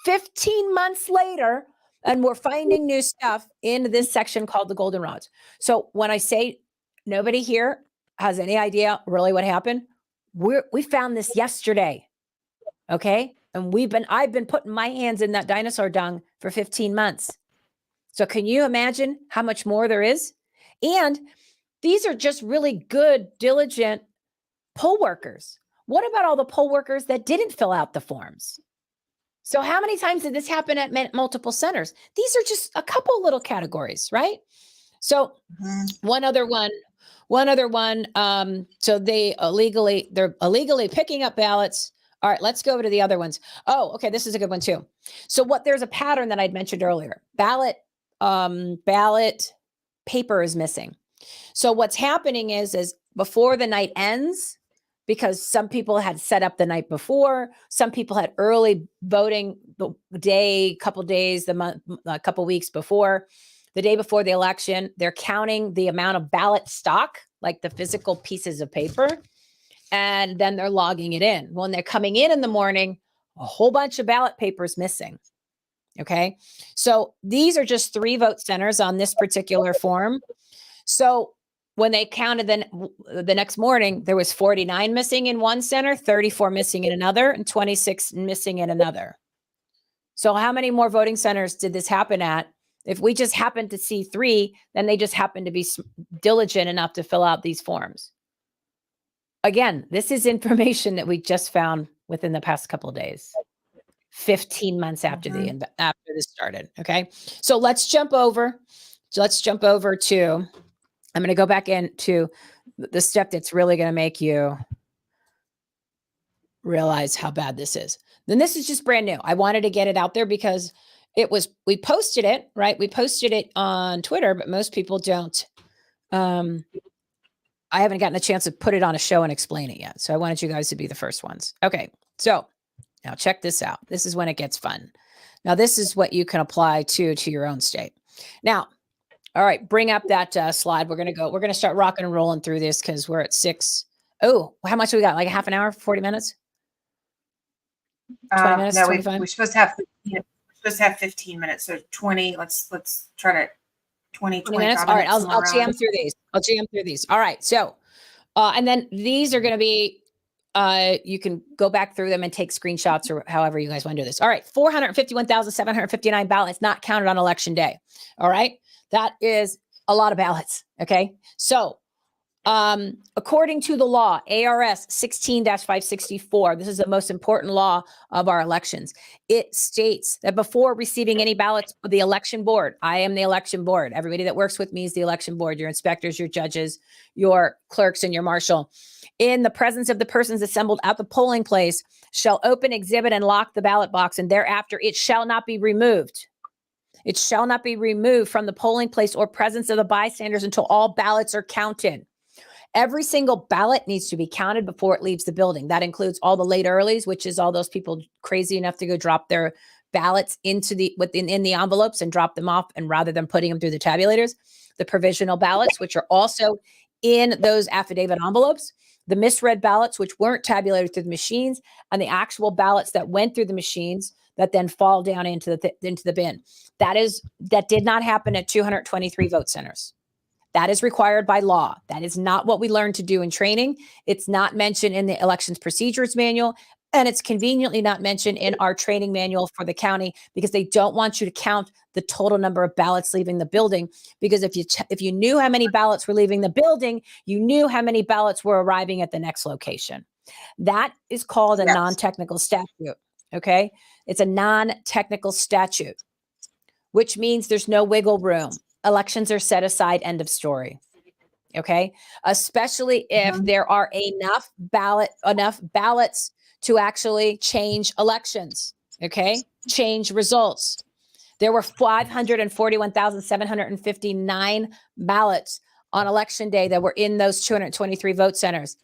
15 months later, and we're finding new stuff in this section called the goldenrods. So when I say nobody here has any idea really what happened, we found this yesterday. Okay. And I've been putting my hands in that dinosaur dung for 15 months. So can you imagine how much more there is? And these are just really good, diligent poll workers. What about all the poll workers that didn't fill out the forms? So how many times did this happen at multiple centers? These are just a couple little categories, right? So one other one. So they're illegally picking up ballots. All right, let's go over to the other ones. Oh, okay, this is a good one too. So there's a pattern that I'd mentioned earlier. Ballot paper is missing. So what's happening is before the night ends, because some people had set up the night before, some people had early voting the day, couple days, the month, a couple weeks before, the day before the election. They're counting the amount of ballot stock, like the physical pieces of paper, and then they're logging it in. When they're coming in the morning, a whole bunch of ballot papers missing. Okay, so these are just 3 vote centers on this particular form. So when they counted the next morning, there was 49 missing in one center, 34 missing in another, and 26 missing in another. So how many more voting centers did this happen at? If we just happened to see 3, then they just happened to be diligent enough to fill out these forms. Again, this is information that we just found within the past couple of days, 15 months after after this started. Okay, so let's jump over. To. I'm going to go back into the step that's really going to make you realize how bad this is. Then this is just brand new. I wanted to get it out there because we posted it, right? We posted it on Twitter, but most people don't. I haven't gotten a chance to put it on a show and explain it yet. So I wanted you guys to be the first ones. Okay. So now check this out. This is when it gets fun. Now, this is what you can apply to your own state. Now, all right, bring up that slide. We're going to start rocking and rolling through this because we're at 6. Oh, how much we got? Like a half an hour, 40 minutes? 20 minutes, no, we're supposed to have 15 minutes. So 20, let's try to 20, 20 minutes. 25 All right. minutes. I'll jam through these. All right. So, and then these are going to be, you can go back through them and take screenshots or however you guys want to do this. All right. 451,759 ballots not counted on election day. All right. That is a lot of ballots. Okay. So, according to the law, ARS 16-564, this is the most important law of our elections. It states that before receiving any ballots for the election board, I am the election board. Everybody that works with me is the election board, your inspectors, your judges, your clerks, and your marshal. In the presence of the persons assembled at the polling place, shall open, exhibit, and lock the ballot box, and thereafter it shall not be removed. It shall not be removed from the polling place or presence of the bystanders until all ballots are counted. Every single ballot needs to be counted before it leaves the building. That includes all the late earlies, which is all those people crazy enough to go drop their ballots into in the envelopes and drop them off, and rather than putting them through the tabulators, the provisional ballots, which are also in those affidavit envelopes, the misread ballots, which weren't tabulated through the machines, and the actual ballots that went through the machines that then fall down into the bin. That did not happen at 223 vote centers. That is required by law. That is not what we learned to do in training. It's not mentioned in the elections procedures manual, and it's conveniently not mentioned in our training manual for the county because they don't want you to count the total number of ballots leaving the building. Because if you knew how many ballots were leaving the building, you knew how many ballots were arriving at the next location. That is called a non-technical statute. Okay, it's a non-technical statute, which means there's no wiggle room. Elections are set aside, end of story. Okay. Especially if there are enough ballots to actually change elections. Okay. Change results. There were 541,759 ballots on election day that were in those 223 vote centers.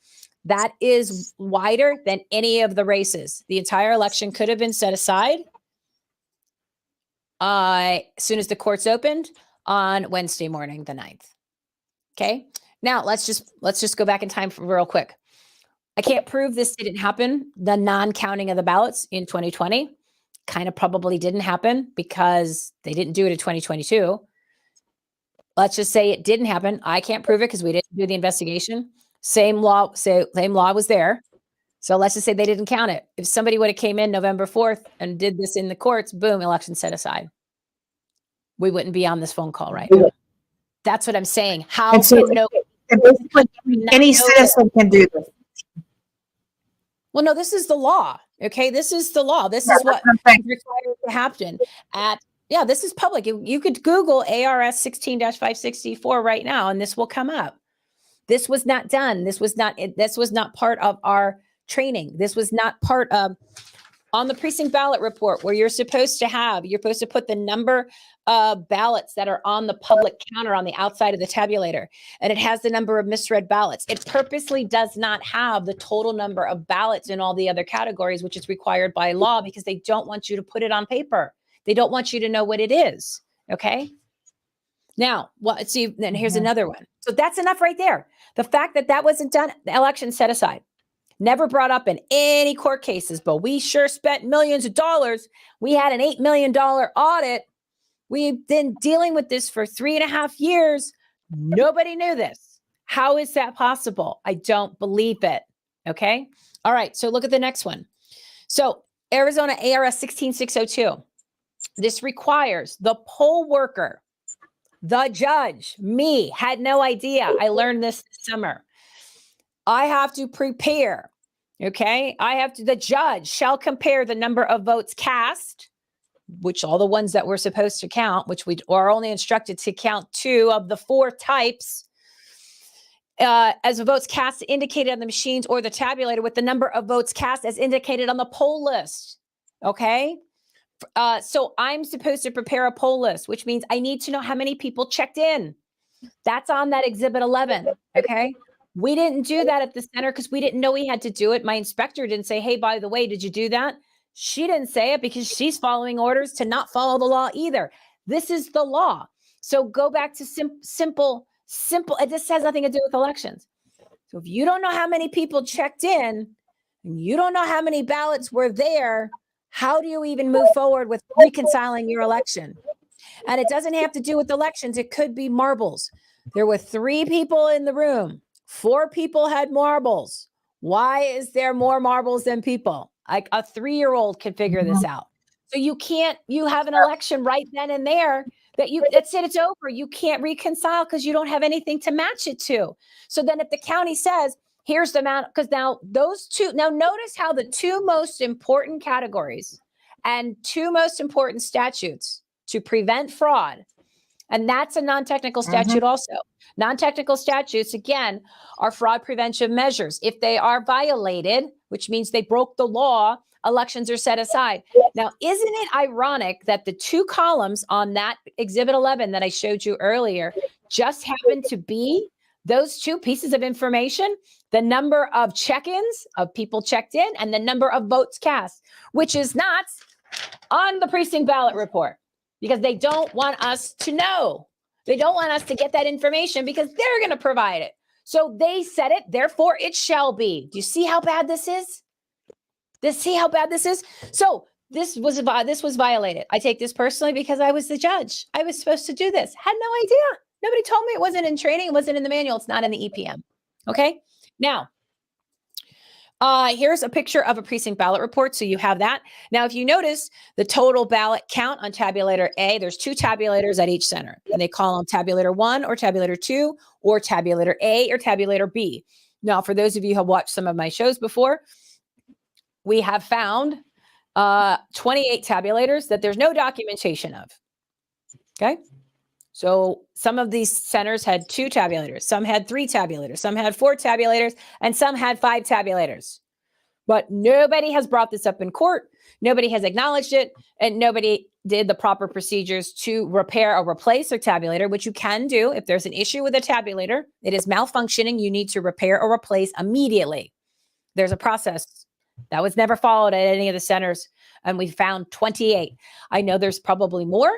That is wider than any of the races. The entire election could have been set aside as soon as the courts opened on Wednesday morning, the 9th. Okay. Now let's just go back in time for real quick. I can't prove this didn't happen. The non-counting of the ballots in 2020 kind of probably didn't happen because they didn't do it in 2022. Let's just say it didn't happen. I can't prove it because we didn't do the investigation. Same law was there. So let's just say they didn't count it. If somebody would have came in November 4th and did this in the courts, boom, election set aside. We wouldn't be on this phone call right now. That's what I'm saying. How can any citizen can do this? Well, no, this is the law. Okay, this is the law. This is what is required to happen. This is public. You could Google ARS 16-564 right now, and this will come up. This was not done. This was not part of our training. This was not part of on the precinct ballot report where you're supposed to put the number of ballots that are on the public counter on the outside of the tabulator. And it has the number of misread ballots. It purposely does not have the total number of ballots in all the other categories, which is required by law because they don't want you to put it on paper. They don't want you to know what it is. Okay. Now, then here's another one. So that's enough right there. The fact that wasn't done, the election set aside. Never brought up in any court cases, but we sure spent millions of dollars. We had an $8 million audit. We've been dealing with this for 3.5 years. Nobody knew this. How is that possible? I don't believe it. Okay. All right. So look at the next one. So Arizona ARS 16602. This requires the poll worker, the judge, me, had no idea. I learned this summer. I have to prepare. Okay. The judge shall compare the number of votes cast, which all the ones that we're supposed to count, which we are only instructed to count 2 of the 4 types, as votes cast indicated on the machines or the tabulator with the number of votes cast as indicated on the poll list. Okay. So I'm supposed to prepare a poll list, which means I need to know how many people checked in. That's on that Exhibit 11. Okay. We didn't do that at the center because we didn't know we had to do it. My inspector didn't say, hey, by the way, did you do that? She didn't say it because she's following orders to not follow the law either. This is the law. So go back to simple. This has nothing to do with elections. So if you don't know how many people checked in and you don't know how many ballots were there, how do you even move forward with reconciling your election? And it doesn't have to do with elections. It could be marbles. There were 3 people in the room. 4 people had marbles. Why is there more marbles than people? Like a 3-year-old can figure this out. So you have an election right then and there that's it, it's over. You can't reconcile because you don't have anything to match it to. So then if the county says, here's the amount, because now notice how the 2 most important categories and 2 most important statutes to prevent fraud, and that's a non-technical statute also. Non-technical statutes, again, are fraud prevention measures. If they are violated, which means they broke the law, elections are set aside. Now, isn't it ironic that the 2 columns on that Exhibit 11 that I showed you earlier just happen to be those 2 pieces of information, the number of check-ins of people checked in and the number of votes cast, which is not on the precinct ballot report because they don't want us to know. They don't want us to get that information because they're going to provide it. So they said it, therefore it shall be. Do you see how bad this is? See how bad this is? So this was violated. I take this personally because I was the judge. I was supposed to do this. Had no idea. Nobody told me. It wasn't in training. It wasn't in the manual. It's not in the EPM. Okay. Now, here's a picture of a precinct ballot report. So you have that. Now, if you notice the total ballot count on tabulator A, there's 2 tabulators at each center, and they call them tabulator 1 or tabulator 2 or tabulator A or tabulator B. Now, for those of you who have watched some of my shows before, we have found 28 tabulators that there's no documentation of. Okay. So some of these centers had 2 tabulators, some had 3 tabulators, some had 4 tabulators, and some had 5 tabulators. But nobody has brought this up in court. Nobody has acknowledged it, and nobody did the proper procedures to repair or replace a tabulator, which you can do. If there's an issue with a tabulator, it is malfunctioning, you need to repair or replace immediately. There's a process that was never followed at any of the centers, and we found 28. I know there's probably more,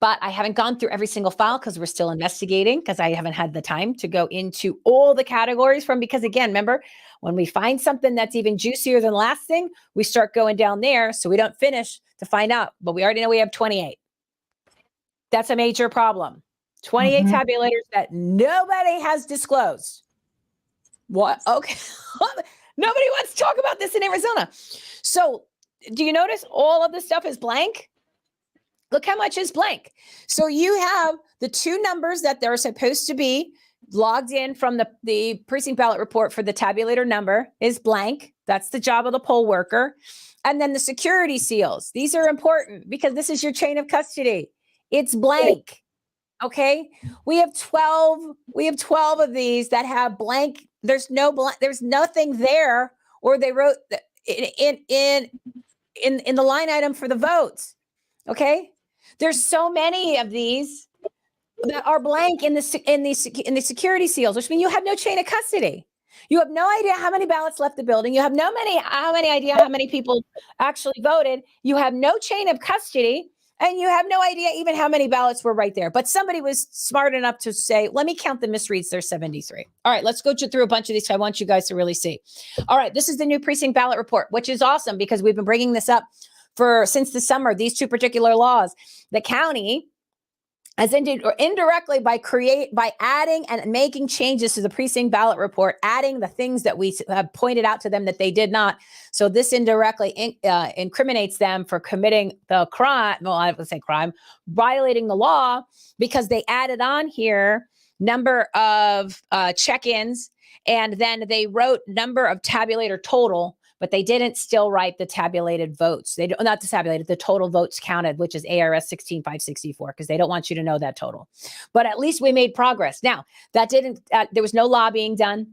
but I haven't gone through every single file because we're still investigating, because I haven't had the time to go into all the categories because again, remember, when we find something that's even juicier than the last thing, we start going down there so we don't finish to find out. But we already know we have 28. That's a major problem. 28 tabulators that nobody has disclosed. What? Okay. Nobody wants to talk about this in Arizona. So do you notice all of this stuff is blank? Look how much is blank. So you have the 2 numbers that they're supposed to be logged in from the precinct ballot report for the tabulator number is blank. That's the job of the poll worker. And then the security seals. These are important because this is your chain of custody. It's blank. Okay. We have 12 of these that have blank. There's nothing there, or they wrote in the line item for the votes. Okay. There's so many of these that are blank in the security seals, which means you have no chain of custody. You have no idea how many ballots left the building. You have no idea how many people actually voted. You have no chain of custody, and you have no idea even how many ballots were right there. But somebody was smart enough to say, let me count the misreads. There's 73. All right, let's go through a bunch of these. I want you guys to really see. All right, this is the new precinct ballot report, which is awesome because we've been bringing this up since the summer, these 2 particular laws. The county as indirectly by adding and making changes to the precinct ballot report, adding the things that we have pointed out to them that they did not. So this indirectly incriminates them for committing the crime. Well, I would say crime, violating the law, because they added on here number of check-ins, and then they wrote number of tabulator total, but they didn't still write the tabulated votes. Not the tabulated, the total votes counted, which is ARS 16564, because they don't want you to know that total. But at least we made progress. Now, there was no lobbying done.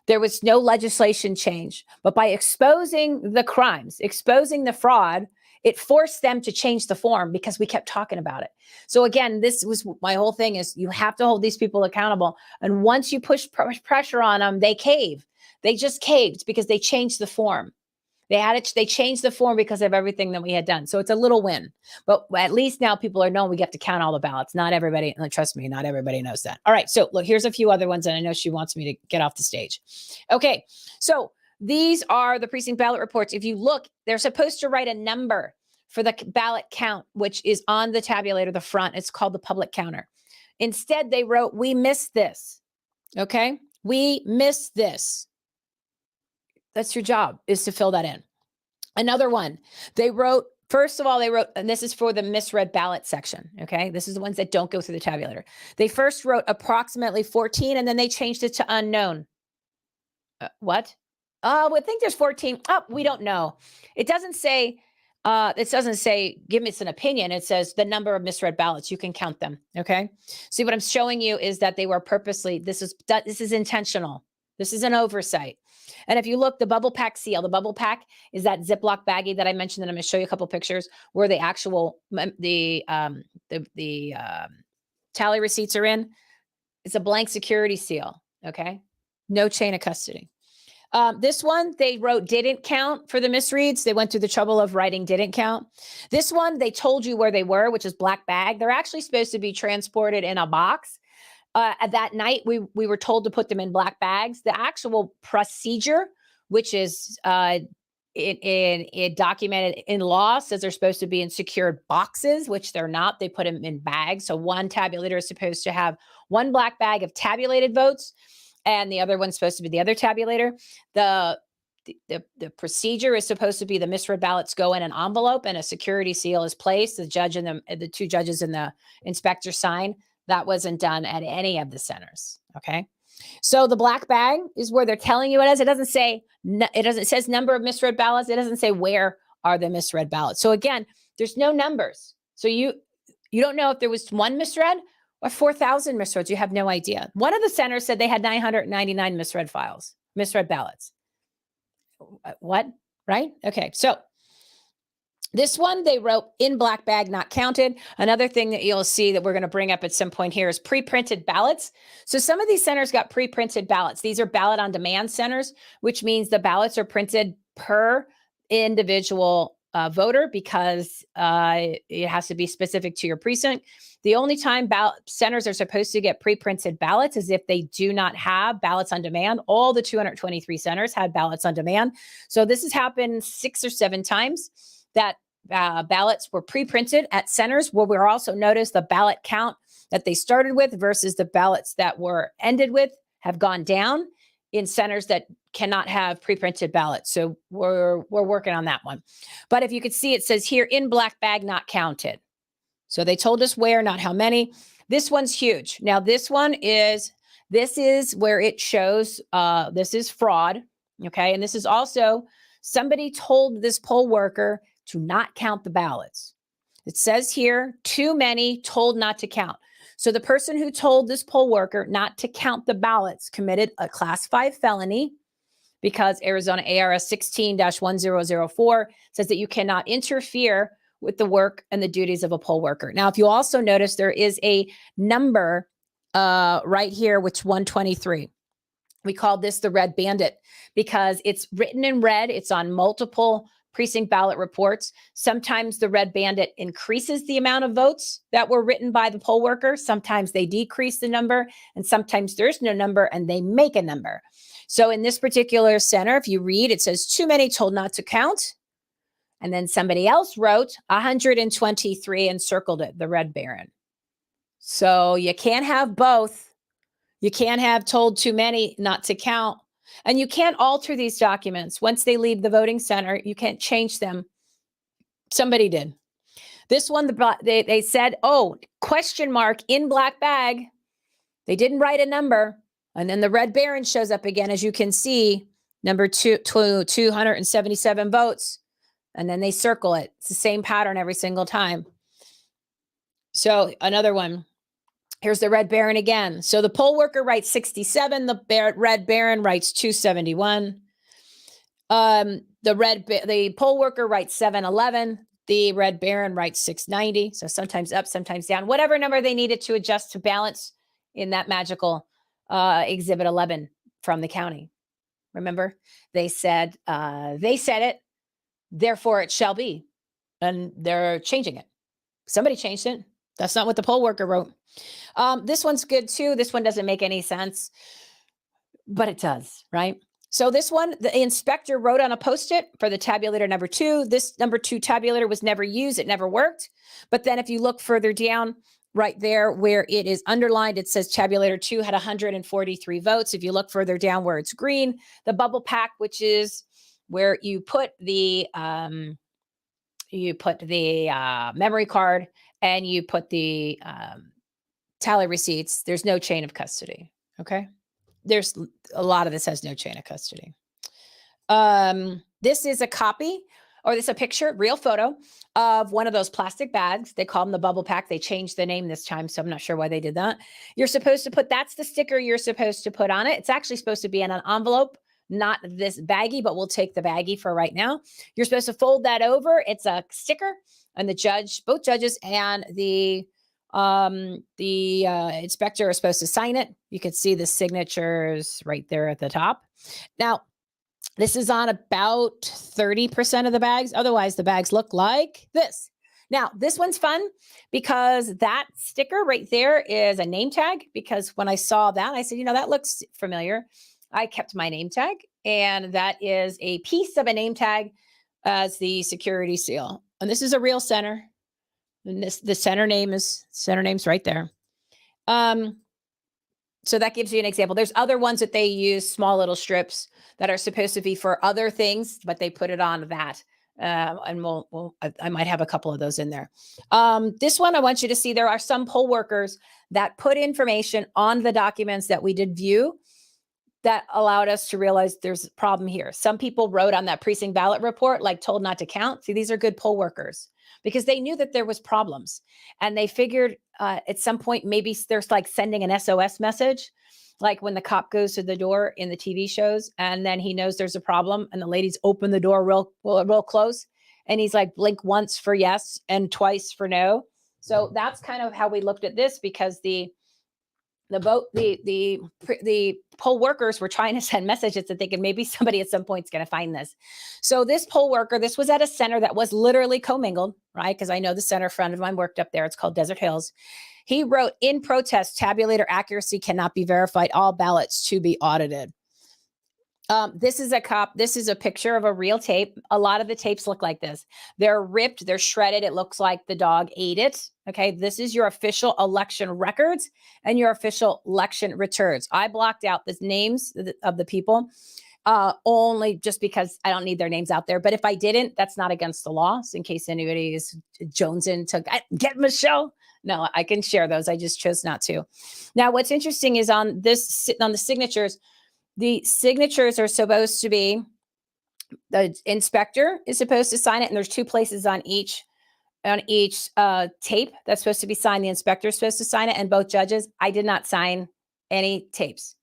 There was no legislation change. But by exposing the crimes, exposing the fraud, it forced them to change the form because we kept talking about it. So again, this was my whole thing is you have to hold these people accountable. And once you push pressure on them, they cave. They just caved because they changed the form. They changed the form because of everything that we had done. So it's a little win, but at least now people are knowing we get to count all the ballots. Not everybody, and trust me, not everybody knows that. All right. So look, here's a few other ones. And I know she wants me to get off the stage. Okay. So these are the precinct ballot reports. If you look, they're supposed to write a number for the ballot count, which is on the tabulator, the front. It's called the public counter. Instead, they wrote, we missed this. Okay. We missed this. That's your job, is to fill that in. Another one, they wrote, first of all, they wrote, and this is for the misread ballot section. Okay. This is the ones that don't go through the tabulator. They first wrote approximately 14, and then they changed it to unknown. What? Oh, I think there's 14. Oh, we don't know. It doesn't say, give us an opinion. It says the number of misread ballots. You can count them. Okay. See, what I'm showing you is that they were purposely, this is intentional. This is an oversight. And if you look, the bubble pack seal, the bubble pack is that Ziploc baggie that I mentioned, that I'm going to show you a couple pictures where the actual, the tally receipts are in. It's a blank security seal. Okay. No chain of custody. This one, they wrote didn't count for the misreads. They went through the trouble of writing didn't count. This one, they told you where they were, which is black bag. They're actually supposed to be transported in a box. At that night, we were told to put them in black bags. The actual procedure, which is it documented in law, says they're supposed to be in secured boxes, which they're not. They put them in bags. So one tabulator is supposed to have one black bag of tabulated votes, and the other one's supposed to be the other tabulator. The procedure is supposed to be the misread ballots go in an envelope and a security seal is placed. The judge and the two judges and the inspector sign. That wasn't done at any of the centers. Okay. So the black bag is where they're telling you it is. It doesn't say, it says number of misread ballots. It doesn't say where are the misread ballots. So again, there's no numbers. So you don't know if there was one misread or 4,000 misreads. You have no idea. One of the centers said they had 999 misread ballots. What? Right? Okay. So this one, they wrote in black bag, not counted. Another thing that you'll see that we're going to bring up at some point here is pre-printed ballots. So some of these centers got pre-printed ballots. These are ballot on demand centers, which means the ballots are printed per individual voter because it has to be specific to your precinct. The only time centers are supposed to get pre-printed ballots is if they do not have ballots on demand. All the 223 centers had ballots on demand. So this has happened 6 or 7 times that ballots were pre-printed at centers where we also noticed the ballot count that they started with versus the ballots that were ended with have gone down in centers that cannot have pre-printed ballots. So we're working on that one. But if you could see, it says here in black bag, not counted. So they told us where, not how many. This one's huge. Now this is where it shows, this is fraud. Okay. And this is also, somebody told this poll worker to not count the ballots. It says here, too many, told not to count. So the person who told this poll worker not to count the ballots committed a class 5 felony because Arizona ARS 16-1004 says that you cannot interfere with the work and the duties of a poll worker. Now, if you also notice, there is a number right here, which 123. We call this the red bandit because it's written in red. It's on multiple precinct ballot reports. Sometimes the red bandit increases the amount of votes that were written by the poll worker. Sometimes they decrease the number, and sometimes there's no number and they make a number. So in this particular center, if you read, it says too many told not to count. And then somebody else wrote 123 and circled it, the Red Baron. So you can't have both. You can't have told too many not to count. And you can't alter these documents. Once they leave the voting center, you can't change them. Somebody did. This one, they said, oh, question mark in black bag. They didn't write a number. And then the Red Baron shows up again, as you can see, number 277 votes. And then they circle it. It's the same pattern every single time. So another one. Here's the Red Baron again. So the poll worker writes 67. The Red Baron writes 271. The poll worker writes 711. The Red Baron writes 690. So sometimes up, sometimes down. Whatever number they needed to adjust to balance in that magical Exhibit 11 from the county. Remember, they said it, therefore it shall be. And they're changing it. Somebody changed it. That's not what the poll worker wrote. This one's good too. This one doesn't make any sense, but it does, right? So this one, the inspector wrote on a Post-it for the tabulator number 2. This number 2 tabulator was never used. It never worked. But then if you look further down right there where it is underlined, it says tabulator 2 had 143 votes. If you look further down where it's green, the bubble pack, which is where you put the memory card and you put the tally receipts, there's no chain of custody. Okay. There's a lot of this has no chain of custody. This is a copy, or this is a picture, real photo of one of those plastic bags. They call them the bubble pack. They changed the name this time, so I'm not sure why they did that. You're supposed to put, that's the sticker you're supposed to put on it. It's actually supposed to be in an envelope, not this baggie, but we'll take the baggie for right now. You're supposed to fold that over. It's a sticker, and the judge, both judges and the inspector are supposed to sign it. You can see the signatures right there at the top. Now, this is on about 30% of the bags. Otherwise, the bags look like this. Now, this one's fun because that sticker right there is a name tag, because when I saw that, I said, you know, that looks familiar. I kept my name tag, and that is a piece of a name tag as the security seal. And this is a real center. And the center name's right there. So that gives you an example. There's other ones that they use, small little strips that are supposed to be for other things, but they put it on that. And I might have a couple of those in there. This one, I want you to see, there are some poll workers that put information on the documents that we did view that allowed us to realize there's a problem here. Some people wrote on that precinct ballot report, like told not to count. See, these are good poll workers because they knew that there was problems, and they figured at some point, maybe there's like sending an SOS message, like when the cop goes to the door in the TV shows, and then he knows there's a problem, and the ladies open the door real close, and he's like, blink once for yes and twice for no. So that's kind of how we looked at this, because the poll workers were trying to send messages that thinking maybe somebody at some point is going to find this. So this poll worker, this was at a center that was literally commingled, right? Because I know the center friend of mine worked up there. It's called Desert Hills. He wrote, in protest, tabulator accuracy cannot be verified. All ballots to be audited. This is a picture of a real tape. A lot of the tapes look like this. They're ripped, they're shredded. It looks like the dog ate it. Okay. This is your official election records and your official election returns. I blocked out the names of the people only just because I don't need their names out there. But if I didn't, that's not against the law. So in case anybody is jonesing to get Michelle, no, I can share those. I just chose not to. Now, what's interesting is on the signatures, the signatures are supposed to be, the inspector is supposed to sign it, and there's 2 places on each tape that's supposed to be signed. The inspector is supposed to sign it, and both judges. I did not sign any tapes,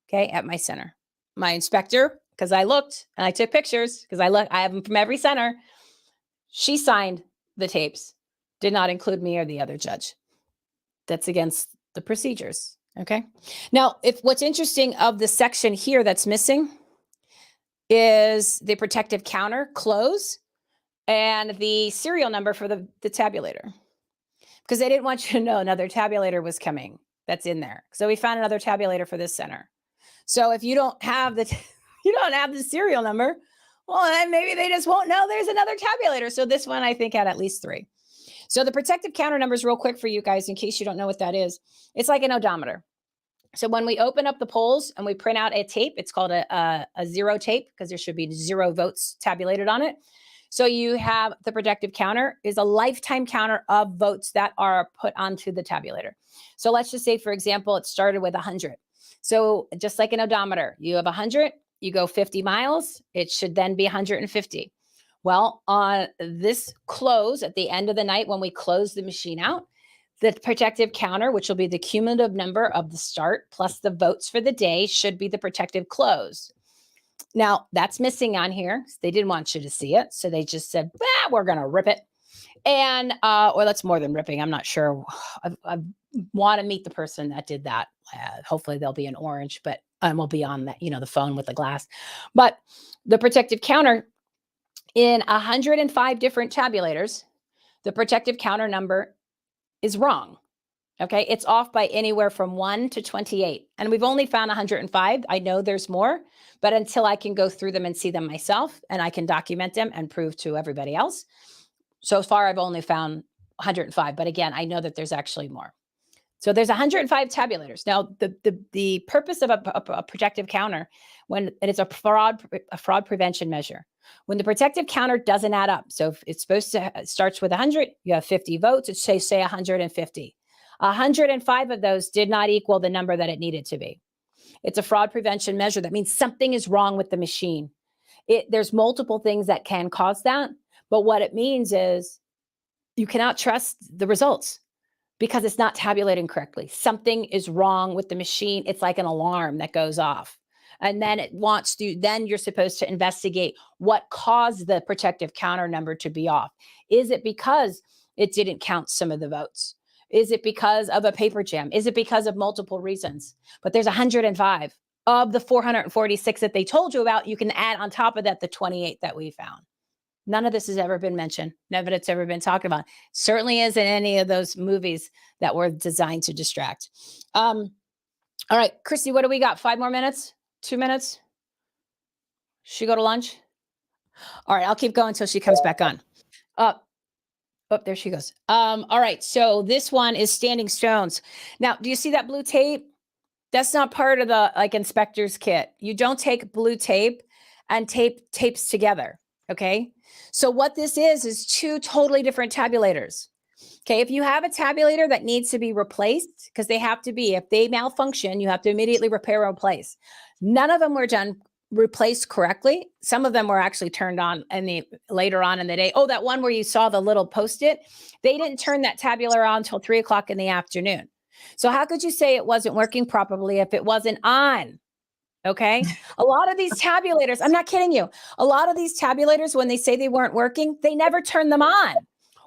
okay, at my center. My inspector, because I looked and I took pictures, because I have them from every center. She signed the tapes, did not include me or the other judge. That's against the procedures. Okay. Now, what's interesting of the section here that's missing is the protective counter close and the serial number for the tabulator, because they didn't want you to know another tabulator was coming. That's in there. So we found another tabulator for this center. So if you don't have the serial number, well, then maybe they just won't know there's another tabulator. So this one, I think, had at least 3. So the protective counter numbers, real quick for you guys, in case you don't know what that is, it's like an odometer. So when we open up the polls and we print out a tape, it's called a 0 tape, because there should be 0 votes tabulated on it. So you have the protective counter is a lifetime counter of votes that are put onto the tabulator. So let's just say, for example, it started with 100. So just like an odometer, you have 100, you go 50 miles, it should then be 150. Well, on this close at the end of the night, when we close the machine out, the protective counter, which will be the cumulative number of the start plus the votes for the day, should be the protective close. Now, that's missing on here. They didn't want you to see it. So they just said, we're going to rip it. And, or that's more than ripping. I'm not sure. I want to meet the person that did that. Hopefully they'll be in orange, but we'll be on that, the phone with the glass. But the protective counter, in 105 different tabulators, the protective counter number is wrong. Okay, it's off by anywhere from 1 to 28. And we've only found 105. I know there's more, but until I can go through them and see them myself and I can document them and prove to everybody else. So far, I've only found 105. But again, I know that there's actually more. So there's 105 tabulators. Now, the purpose of a protective counter, when it's a fraud prevention measure, when the protective counter doesn't add up. So if it's supposed to it starts with 100, you have 50 votes. It's say 150. 105 of those did not equal the number that it needed to be. It's a fraud prevention measure. That means something is wrong with the machine. There's multiple things that can cause that, but what it means is you cannot trust the results because it's not tabulating correctly. Something is wrong with the machine. It's like an alarm that goes off. And then then you're supposed to investigate what caused the protective counter number to be off. Is it because it didn't count some of the votes? Is it because of a paper jam? Is it because of multiple reasons? But there's 105 of the 446 that they told you about. You can add on top of that the 28 that we found. None of this has ever been mentioned. None of it's ever been talked about. Certainly isn't any of those movies that were designed to distract. All right, Christy, what do we got? 5 more minutes? 2 minutes? She go to lunch? All right, I'll keep going until she comes back on. Oh, there she goes. All right, so this one is standing stones. Now, do you see that blue tape? That's not part of the inspector's kit. You don't take blue tape and tape tapes together. Okay. So what this is 2 totally different tabulators. Okay. If you have a tabulator that needs to be replaced, because they have to be, if they malfunction, you have to immediately repair or replace. None of them were replaced correctly. Some of them were actually turned on later on in the day. Oh, that one where you saw the little Post-it, they didn't turn that tabulator on until 3 o'clock in the afternoon. So how could you say it wasn't working properly if it wasn't on? Okay. A lot of these tabulators, I'm not kidding you. A lot of these tabulators, when they say they weren't working, they never turned them on,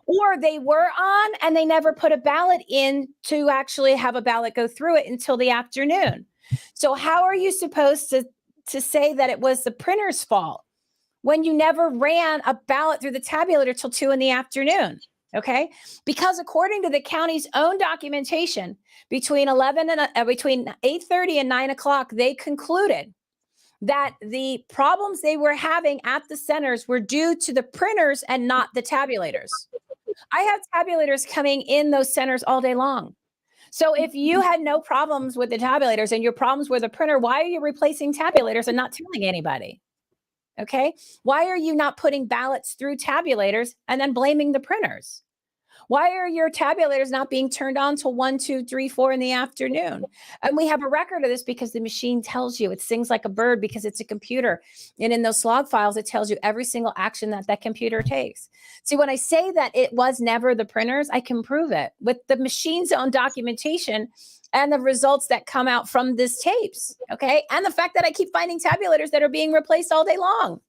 or they were on and they never put a ballot in to actually have a ballot go through it until the afternoon. So how are you supposed to say that it was the printer's fault when you never ran a ballot through the tabulator till 2 in the afternoon? Okay. Because according to the county's own documentation, between 8:30 and 9 o'clock, they concluded that the problems they were having at the centers were due to the printers and not the tabulators. I have tabulators coming in those centers all day long. So if you had no problems with the tabulators and your problems were the printer, why are you replacing tabulators and not telling anybody? Okay. Why are you not putting ballots through tabulators and then blaming the printers? Why are your tabulators not being turned on till 1, 2, 3, 4 in the afternoon? And we have a record of this because the machine tells you. It sings like a bird because it's a computer. And in those log files, it tells you every single action that computer takes. See, when I say that it was never the printers, I can prove it with the machine's own documentation and the results that come out from these tapes. Okay. And the fact that I keep finding tabulators that are being replaced all day long.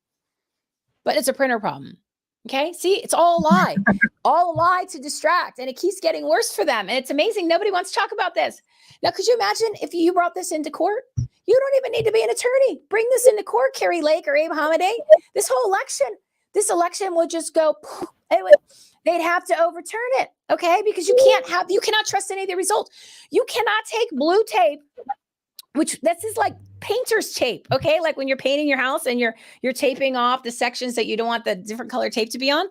But it's a printer problem. Okay. See, it's all a lie, all a lie to distract. And it keeps getting worse for them. And it's amazing. Nobody wants to talk about this. Now, could you imagine if you brought this into court? You don't even need to be an attorney. Bring this into court, Carrie Lake or Abe Hamadeh. This election would just go, they'd have to overturn it. Okay. Because you cannot trust any of the results. You cannot take blue tape, which this is like painter's tape. Okay. Like when you're painting your house and you're taping off the sections that you don't want the different color tape to be on.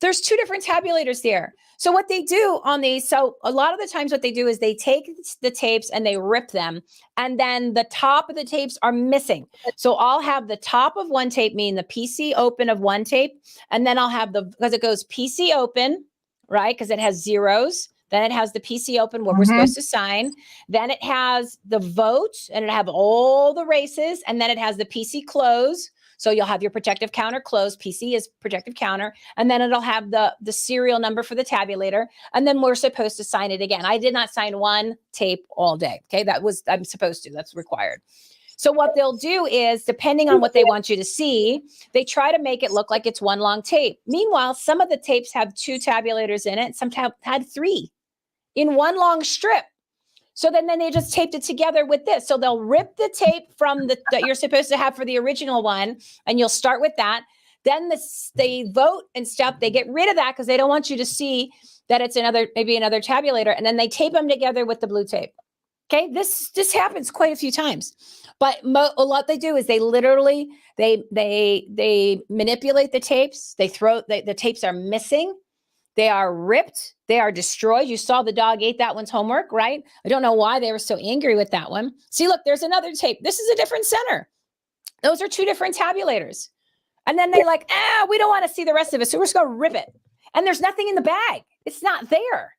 There's 2 different tabulators there. So what they do on these, so a lot of the times what they do is they take the tapes and they rip them, and then the top of the tapes are missing. So I'll have the top of one tape, meaning the PC open of one tape. And then I'll have because it goes PC open, right? Because it has zeros. Then it has the PC open where we're supposed to sign. Then it has the vote and it have all the races. And then it has the PC close. So you'll have your protective counter closed. PC is protective counter. And then it'll have the serial number for the tabulator. And then we're supposed to sign it again. I did not sign one tape all day. Okay. I'm supposed to, that's required. So what they'll do is, depending on what they want you to see, they try to make it look like it's one long tape. Meanwhile, some of the tapes have 2 tabulators in it. Some had 3 in one long strip. So then they just taped it together with this. So they'll rip the tape from that you're supposed to have for the original one, and you'll start with that. Then they vote and stuff. They get rid of that because they don't want you to see that it's maybe another tabulator. And then they tape them together with the blue tape. Okay. This happens quite a few times, but a lot they do is they literally, they manipulate the tapes. The tapes are missing. They are ripped. They are destroyed. You saw the dog ate that one's homework, right? I don't know why they were so angry with that one. See, look, there's another tape. This is a different center. Those are two different tabulators. And then they're like, we don't want to see the rest of it. So we're just going to rip it. And there's nothing in the bag. It's not there.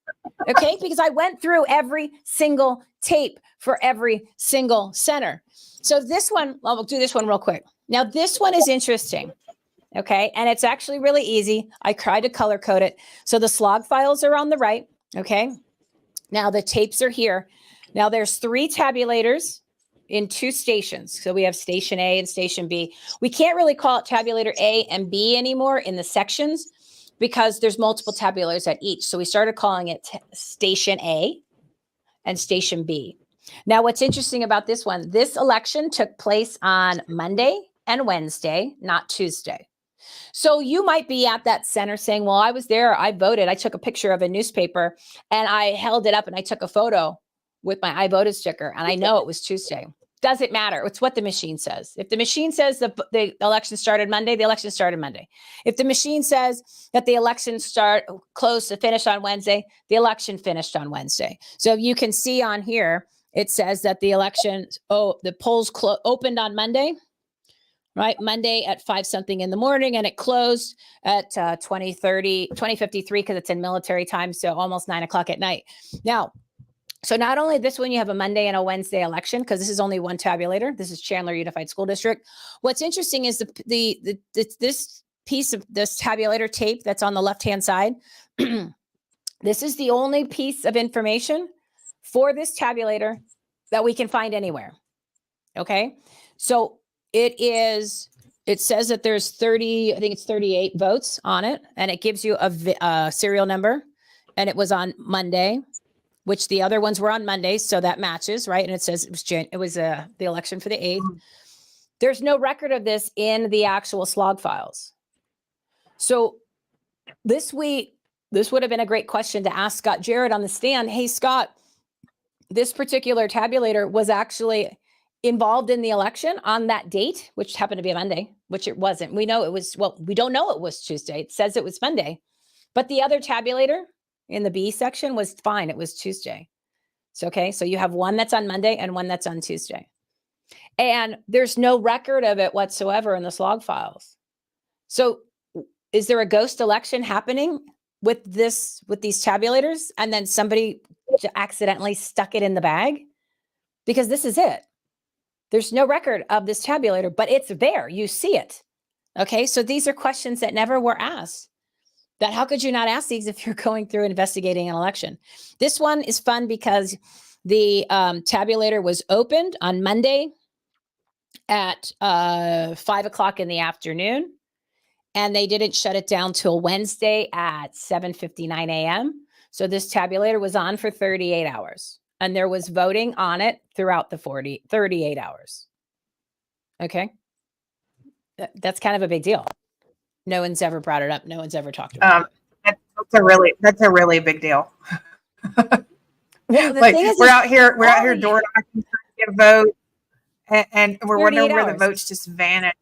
Okay. Because I went through every single tape for every single center. So this one, we'll do this one real quick. Now, this one is interesting. Okay. And it's actually really easy. I tried to color code it. So the slog files are on the right. Okay. Now the tapes are here. Now there's 3 tabulators in 2 stations. So we have station A and station B. We can't really call it tabulator A and B anymore in the sections because there's multiple tabulators at each. So we started calling it station A and station B. Now, what's interesting about this one, this election took place on Monday and Wednesday, not Tuesday. So you might be at that center saying, well, I was there, I voted, I took a picture of a newspaper and I held it up and I took a photo with my I voted sticker and I know it was Tuesday. Doesn't matter. It's what the machine says. If the machine says the election started Monday, the election started Monday. If the machine says that the election finished on Wednesday, the election finished on Wednesday. So you can see on here, it says that the election, the polls opened on Monday, right? Monday at 5 something in the morning, and it closed at 20:53 because it's in military time. So almost 9 o'clock at night. Now, so not only this one, you have a Monday and a Wednesday election because this is only one tabulator. This is Chandler Unified School District. What's interesting is this piece of this tabulator tape that's on the left-hand side. This is the only piece of information for this tabulator that we can find anywhere. Okay. So it says that there's 38 votes on it, and it gives you a serial number, and it was on Monday, which the other ones were on Monday. So that matches, right? And it says it was the election for the 8th. There's no record of this in the actual slog files. So this would have been a great question to ask Scott Jarrett on the stand. Hey, Scott, this particular tabulator was actually involved in the election on that date, which happened to be a Monday, which it wasn't. We know it was, we don't know it was Tuesday. It says it was Monday, but the other tabulator in the B section was fine. It was Tuesday. So, okay. So you have one that's on Monday and one that's on Tuesday. And there's no record of it whatsoever in the slog files. So is there a ghost election happening with these tabulators? And then somebody accidentally stuck it in the bag? Because this is it. There's no record of this tabulator, but it's there. You see it. Okay. So these are questions that never were asked. That how could you not ask these if you're going through investigating an election? This one is fun because the tabulator was opened on Monday at 5 o'clock in the afternoon, and they didn't shut it down till Wednesday at 7:59 a.m. So this tabulator was on for 38 hours, and there was voting on it throughout the 38 hours. Okay. That's kind of a big deal. No one's ever brought it up. No one's ever talked about it. That's a really big deal. Well, like we're out here door knocking to get a vote, and we're wondering where the votes just vanish.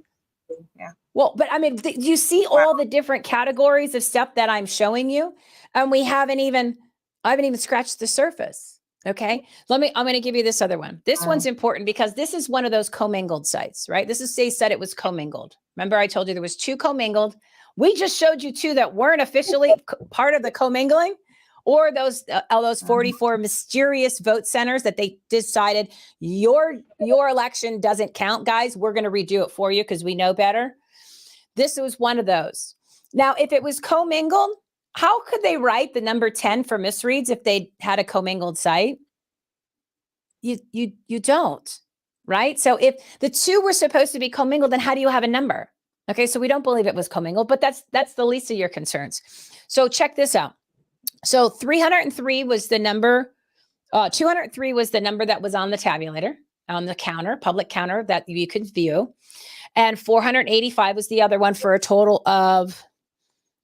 Yeah. Well, but I mean, you see all the different categories of stuff that I'm showing you, and I haven't even scratched the surface. Okay. I'm going to give you this other one. This one's important because this is one of those commingled sites, right? They said it was commingled. Remember, I told you there was 2 commingled. We just showed you 2 that weren't officially part of the commingling, or those 44 mysterious vote centers that they decided your election doesn't count, guys. We're going to redo it for you because we know better. This was one of those. Now, if it was commingled, how could they write the number 10 for misreads if they had a commingled site? You don't, right? So if the 2 were supposed to be commingled, then how do you have a number? Okay, so we don't believe it was commingled, but that's the least of your concerns. So check this out. So 303 was the number, 203 was the number that was on the tabulator, on the counter, public counter that you could view. And 485 was the other one for a total of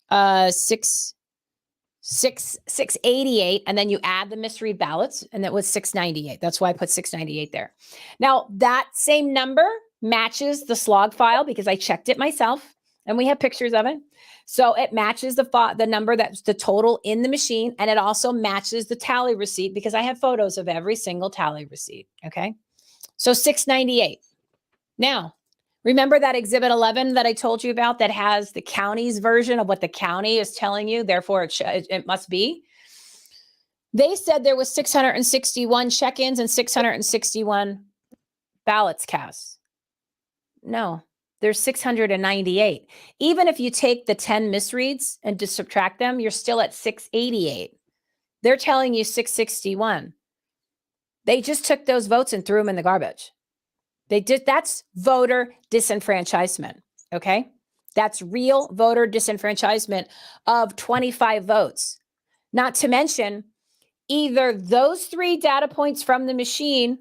688. And then you add the misread ballots, and that was 698. That's why I put 698 there. Now, that same number matches the slog file because I checked it myself and we have pictures of it. So it matches the number that's the total in the machine. And it also matches the tally receipt because I have photos of every single tally receipt. Okay. So 698. Now, remember that Exhibit 11 that I told you about that has the county's version of what the county is telling you, therefore it must be? They said there was 661 check-ins and 661 ballots cast. No, there's 698. Even if you take the 10 misreads and just subtract them, you're still at 688. They're telling you 661. They just took those votes and threw them in the garbage. That's voter disenfranchisement. Okay. That's real voter disenfranchisement of 25 votes. Not to mention either those 3 data points from the machine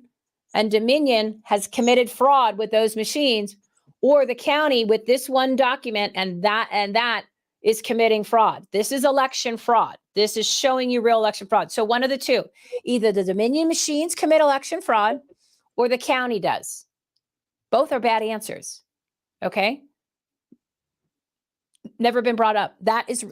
and Dominion has committed fraud with those machines, or the county with this one document and that is committing fraud. This is election fraud. This is showing you real election fraud. So one of the two, either the Dominion machines commit election fraud or the county does. Both are bad answers. Okay. Never been brought up. That is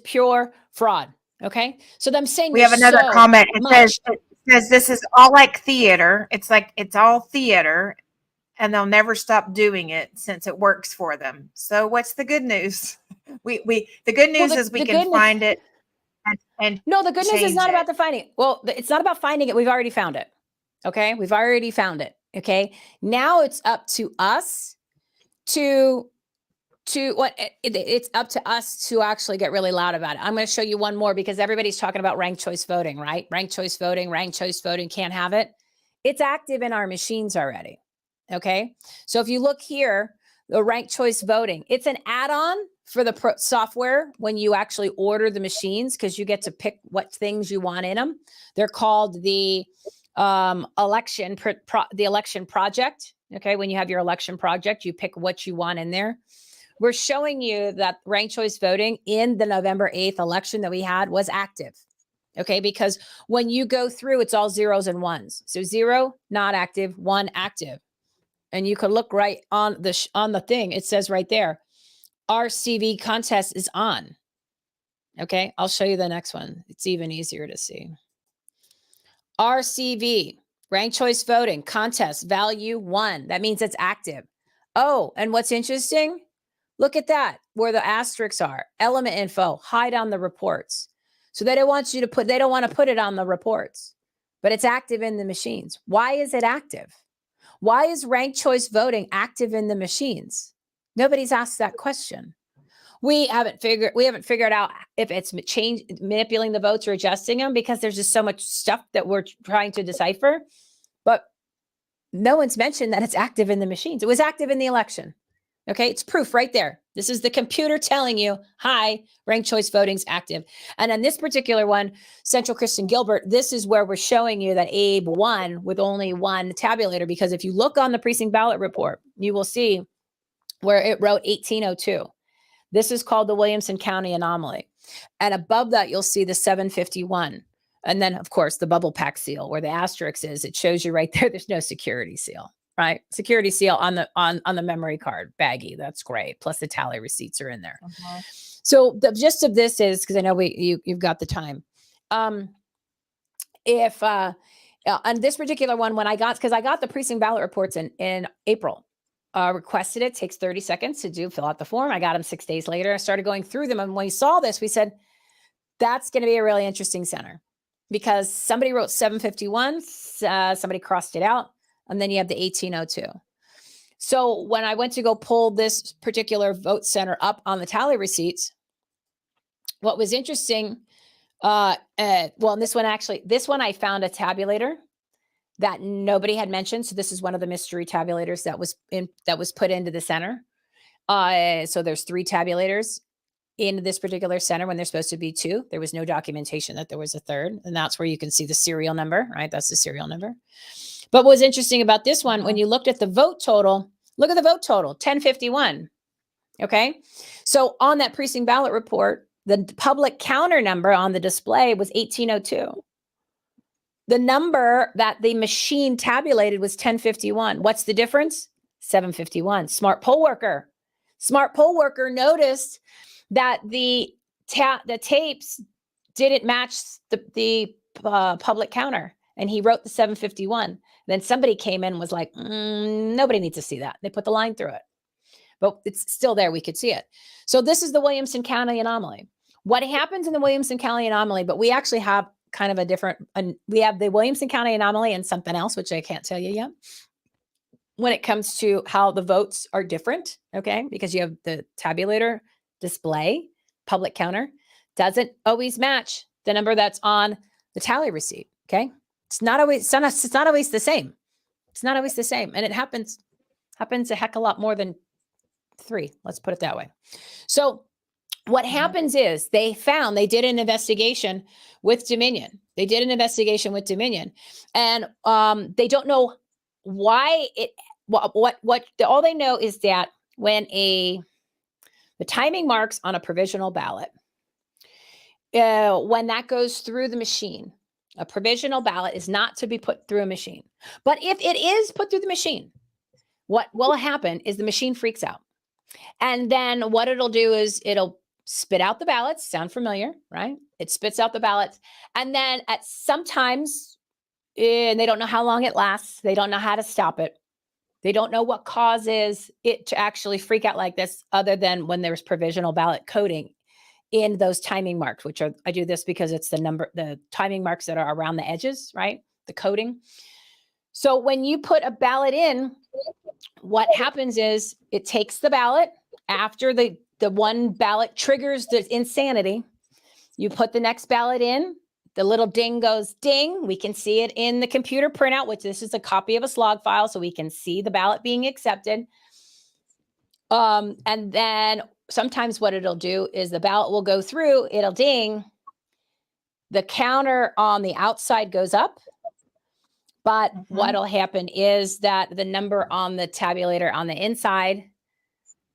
pure fraud. Okay. So I'm saying we have another comment. It says this is all like theater. It's like it's all theater, and they'll never stop doing it since it works for them. So what's the good news? The good news is we can find it. And no, the good news is not about the finding. Well, it's not about finding it. We've already found it. Okay. We've already found it. Okay. Now it's up to us it's up to us to actually get really loud about it. I'm going to show you one more because everybody's talking about ranked choice voting, right? Ranked choice voting, can't have it. It's active in our machines already. Okay. So if you look here, the ranked choice voting, it's an add-on for the software when you actually order the machines because you get to pick what things you want in them. They're called the election project. Okay. When you have your election project, you pick what you want in there. We're showing you that ranked choice voting in the November 8th election that we had was active. Okay. Because when you go through, it's all zeros and ones. So 0, not active, 1 active. And you could look right on the thing. It says right there, RCV contest is on. Okay. I'll show you the next one. It's even easier to see. RCV, ranked choice voting, contest, value 1. That means it's active. Oh, and what's interesting? Look at that, where the asterisks are. Element info, hide on the reports. So they don't want to put it on the reports, but it's active in the machines. Why is it active? Why is ranked choice voting active in the machines? Nobody's asked that question. We haven't figured out if it's manipulating the votes or adjusting them because there's just so much stuff that we're trying to decipher. But no one's mentioned that it's active in the machines. It was active in the election. Okay, it's proof right there. This is the computer telling you, hi, ranked choice voting's active. And on this particular one, Central Kristen Gilbert, this is where we're showing you that Abe won with only 1 tabulator, because if you look on the precinct ballot report, you will see where it wrote 1802. This is called the Williamson County anomaly. And above that, you'll see the 751. And then, of course, the bubble pack seal where the asterisk is. It shows you right there, there's no security seal. Right, security seal on the memory card baggie. That's great. Plus the tally receipts are in there. Uh-huh. So the gist of this is, because I know you've got the time. On this particular one, because I got the precinct ballot reports in April, requested it. Takes 30 seconds to fill out the form. I got them 6 days later. I started going through them, and when we saw this, we said that's going to be a really interesting center because somebody wrote 751, somebody crossed it out. And then you have the 1802. So when I went to go pull this particular vote center up on the tally receipts, what was interesting, in this one I found a tabulator that nobody had mentioned. So this is one of the mystery tabulators that was put into the center. So there's 3 tabulators in this particular center when there's supposed to be 2. There was no documentation that there was a 3rd. And that's where you can see the serial number, right? That's the serial number. But what was interesting about this one, when you looked at the vote total, Look at the vote total, 1051. Okay. So on that precinct ballot report, the public counter number on the display was 1802. The number that the machine tabulated was 1051. What's the difference? 751. Smart poll worker. Smart poll worker noticed that the tapes didn't match the public counter, and he wrote the 751. Then somebody came in and was like, nobody needs to see that. They put the line through it, but it's still there. We could see it. So this is the Williamson County anomaly. What happens in the Williamson County anomaly, but we actually have kind of a different, we have the Williamson County anomaly and something else, which I can't tell you yet, when it comes to how the votes are different, okay? Because you have the tabulator display, public counter, doesn't always match the number that's on the tally receipt, okay? It's not always the same. It's not always the same. And it happens a heck of a lot more than 3. Let's put it that way. So what happens is they did an investigation with Dominion. And they don't know why all they know is that when the timing marks on a provisional ballot, when that goes through the machine, a provisional ballot is not to be put through a machine. But if it is put through the machine, what will happen is the machine freaks out. And then what it'll do is it'll spit out the ballots. Sound familiar, right? It spits out the ballots. And then at sometimes, and they don't know how long it lasts. They don't know how to stop it. They don't know what causes it to actually freak out like this, other than when there's provisional ballot coding in those timing marks, which are, I do this because it's the timing marks that are around the edges, right? The coding. So when you put a ballot in, what happens is it takes the ballot after the one ballot triggers the insanity. You put the next ballot in, the little ding goes ding. We can see it in the computer printout, which this is a copy of a slog file, so we can see the ballot being accepted. And then sometimes what it'll do is the ballot will go through, it'll ding. The counter on the outside goes up. But what'll happen is that the number on the tabulator on the inside,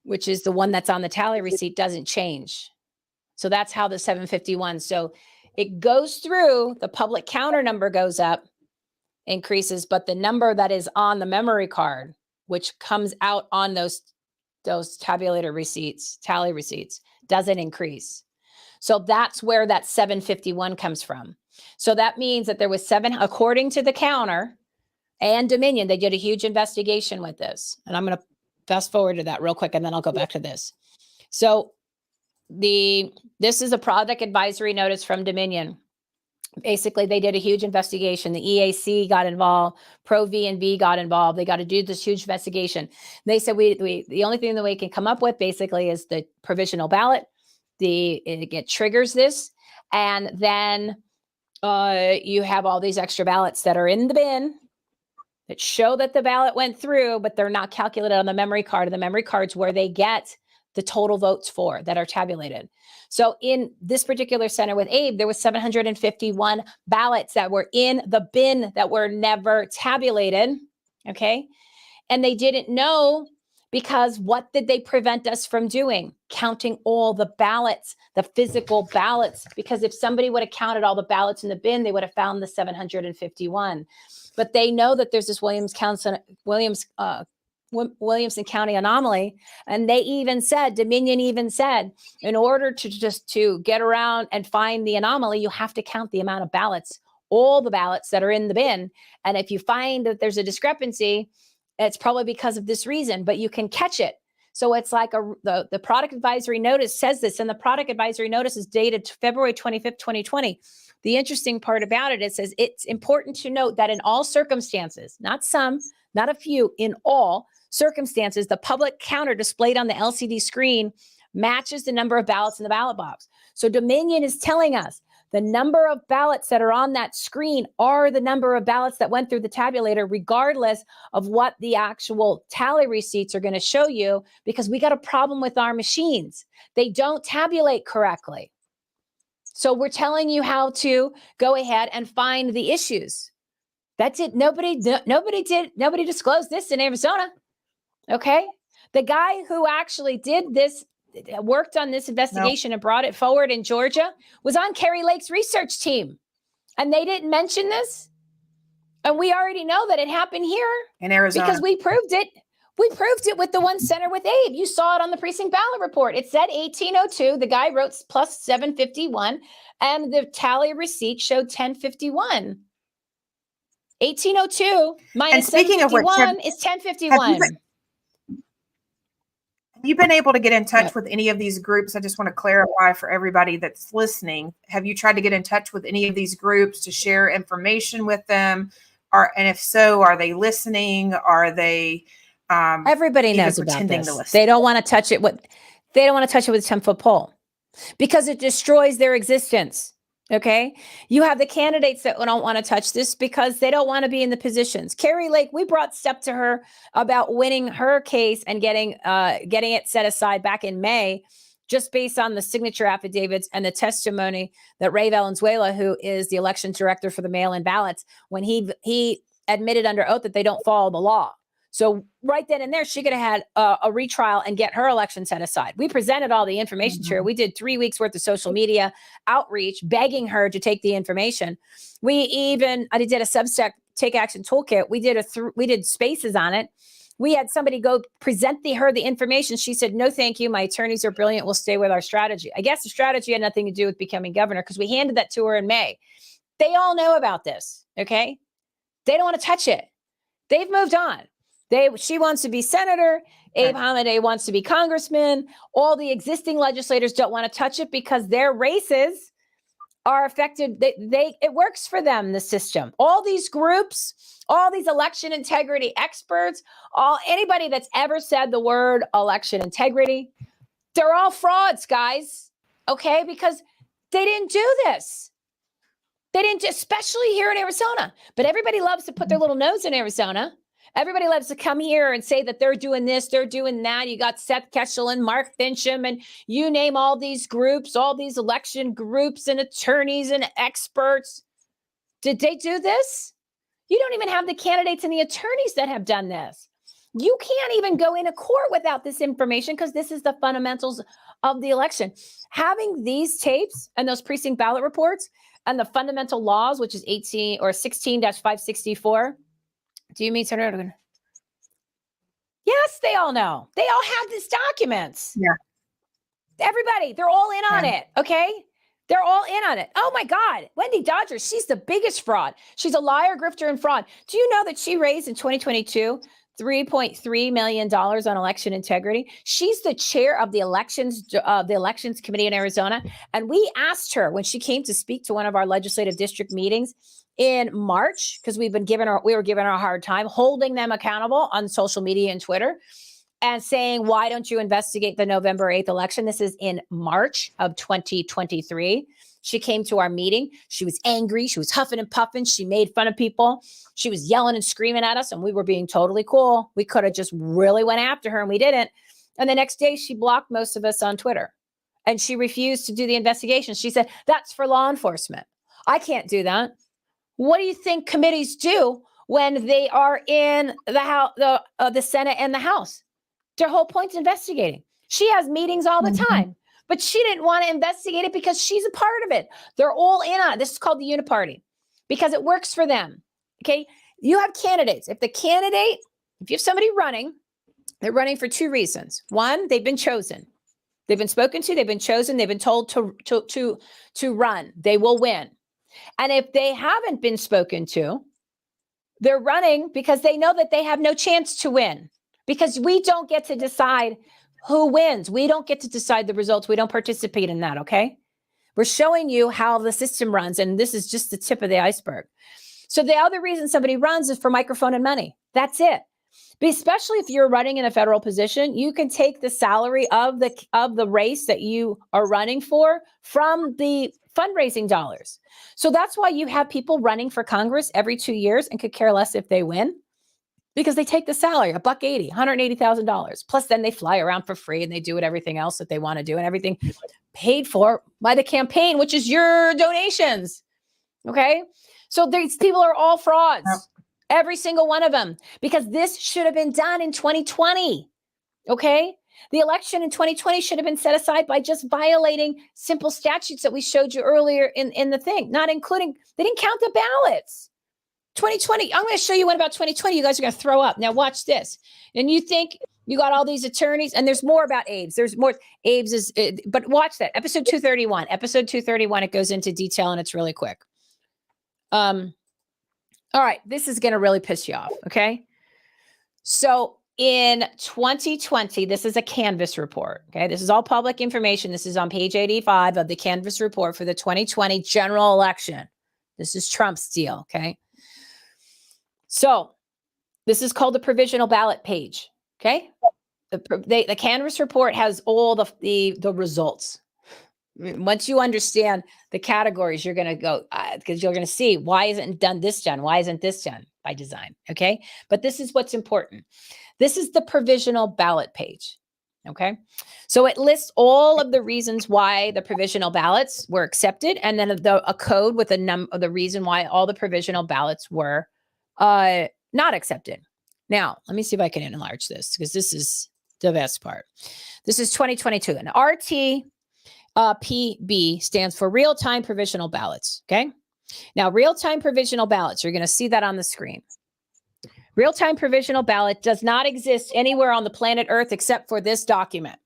which is the one that's on the tally receipt, doesn't change. So that's how the 751. So it goes through, the public counter number goes up, increases, but the number that is on the memory card, which comes out on those tabulator receipts, tally receipts, doesn't increase. So that's where that 751 comes from. So that means that there was according to the counter and Dominion, they did a huge investigation with this. And I'm going to fast forward to that real quick, and then I'll go back to this. So this is a product advisory notice from Dominion. Basically, they did a huge investigation. The EAC got involved. Pro V&V got involved. They got to do this huge investigation. They said the only thing that we can come up with basically is the provisional ballot. It triggers this, and then you have all these extra ballots that are in the bin that show that the ballot went through, but they're not calculated on the memory card. And the memory card's where they get the total votes for that are tabulated. So in this particular center with Abe, there was 751 ballots that were in the bin that were never tabulated. Okay. And they didn't know, because what did they prevent us from doing? Counting all the ballots, the physical ballots, because if somebody would have counted all the ballots in the bin, they would have found the 751. But they know that there's this Williamson County anomaly. And Dominion even said, in order to get around and find the anomaly, you have to count the amount of ballots, all the ballots that are in the bin. And if you find that there's a discrepancy, it's probably because of this reason, but you can catch it. So it's like the product advisory notice says this, and the product advisory notice is dated February 25th, 2020. The interesting part about it says it's important to note that in all circumstances, not some, not a few, in all circumstances, the public counter displayed on the LCD screen matches the number of ballots in the ballot box. So Dominion is telling us the number of ballots that are on that screen are the number of ballots that went through the tabulator, regardless of what the actual tally receipts are going to show you, because we got a problem with our machines. They don't tabulate correctly. So we're telling you how to go ahead and find the issues. That's it. Nobody disclosed this in Arizona. Okay. The guy who actually did this, worked on this investigation and brought it forward in Georgia, was on Kari Lake's research team. And they didn't mention this. And we already know that it happened here in Arizona because we proved it. We proved it with the one center with Abe. You saw it on the precinct ballot report. It said 1802. The guy wrote plus 751, and the tally receipt showed 1051. 1802 minus 751 is 1051. Have you been able to get in touch with any of these groups? I just want to clarify for everybody that's listening. Have you tried to get in touch with any of these groups to share information with them? And if so, are they listening? Are they everybody knows about this. They don't want to touch it with 10-foot pole because it destroys their existence. Okay. You have the candidates that don't want to touch this because they don't want to be in the positions. Kari Lake, we brought step to her about winning her case and getting it set aside back in May, just based on the signature affidavits and the testimony that Ray Valenzuela, who is the elections director for the mail-in ballots, when he admitted under oath that they don't follow the law. So right then and there, she could have had a retrial and get her election set aside. We presented all the information to her. We did 3 weeks worth of social media outreach, begging her to take the information. I did a Substack Take Action Toolkit. We did spaces on it. We had somebody go present her the information. She said, no, thank you. My attorneys are brilliant. We'll stay with our strategy. I guess the strategy had nothing to do with becoming governor because we handed that to her in May. They all know about this. Okay. They don't want to touch it. They've moved on. She wants to be senator. Abe Hamadeh wants to be congressman. All the existing legislators don't want to touch it because their races are affected. It works for them, the system. All these groups, all these election integrity experts, anybody that's ever said the word election integrity, they're all frauds, guys. Okay, because they didn't do this. They didn't, especially here in Arizona. But everybody loves to put their little nose in Arizona. Everybody loves to come here and say that they're doing this, they're doing that. You got Seth Keshel and Mark Fincham, and you name all these groups, all these election groups and attorneys and experts. Did they do this? You don't even have the candidates and the attorneys that have done this. You can't even go into court without this information because this is the fundamentals of the election. Having these tapes and those precinct ballot reports and the fundamental laws, which is 18 or 16-564. Do you mean Senator? Yes, they all know. They all have these documents. Yeah. Everybody, they're all in on it. Okay. They're all in on it. Oh my God. Wendy Dodger, she's the biggest fraud. She's a liar, grifter, and fraud. Do you know that she raised in 2022 $3.3 million on election integrity? She's the chair of the elections committee in Arizona. And we asked her when she came to speak to one of our legislative district meetings in March, because we were giving her a hard time, holding them accountable on social media and Twitter and saying, why don't you investigate the November 8th election? This is in March of 2023. She came to our meeting. She was angry. She was huffing and puffing. She made fun of people. She was yelling and screaming at us, and we were being totally cool. We could have just really went after her, and we didn't. And the next day, she blocked most of us on Twitter, and she refused to do the investigation. She said, that's for law enforcement. I can't do that. What do you think committees do when they are in the House, the Senate and the House? Their whole point's investigating. She has meetings all the time, but she didn't want to investigate it because she's a part of it. They're all in on it. This is called the Uniparty because it works for them. Okay. You have candidates. If you have somebody running, they're running for 2 reasons. One, they've been chosen. They've been spoken to. They've been chosen. They've been told to run. They will win. And if they haven't been spoken to, they're running because they know that they have no chance to win, because we don't get to decide who wins. We don't get to decide the results. We don't participate in that. Okay. We're showing you how the system runs. And this is just the tip of the iceberg. So the other reason somebody runs is for microphone and money. That's it. But especially if you're running in a federal position, you can take the salary of the race that you are running for from the fundraising dollars. So that's why you have people running for Congress every 2 years and could care less if they win, because they take the salary, $180,000, $180,000. Plus then they fly around for free and they do everything else that they want to do, and everything paid for by the campaign, which is your donations. Okay. So these people are all frauds. Every single one of them, because this should have been done in 2020. Okay. The election in 2020 should have been set aside by just violating simple statutes that we showed you earlier in the thing, not including, they didn't count the ballots. 2020, I'm going to show you one about 2020. You guys are going to throw up. Now watch this. And you think you got all these attorneys, and there's more about Abe's. There's more. Abe's is, but watch that. Episode 231. Episode 231, it goes into detail, and it's really quick. All right, this is going to really piss you off, okay? So in 2020, this is a Canvas report, okay? This is all public information. This is on page 85 of the Canvas report for the 2020 general election. This is Trump's deal, okay? So this is called the provisional ballot page, okay? The Canvas report has all the results. Once you understand the categories, you're going to go, because you're going to see, why isn't this done? Why isn't this done by design? Okay. But this is what's important. This is the provisional ballot page. Okay. So it lists all of the reasons why the provisional ballots were accepted. And then a code with the reason why all the provisional ballots were not accepted. Now, let me see if I can enlarge this, because this is the best part. This is 2022. And PB stands for real-time provisional ballots, okay? Now, real-time provisional ballots, you're going to see that on the screen. Real-time provisional ballot does not exist anywhere on the planet Earth except for this document.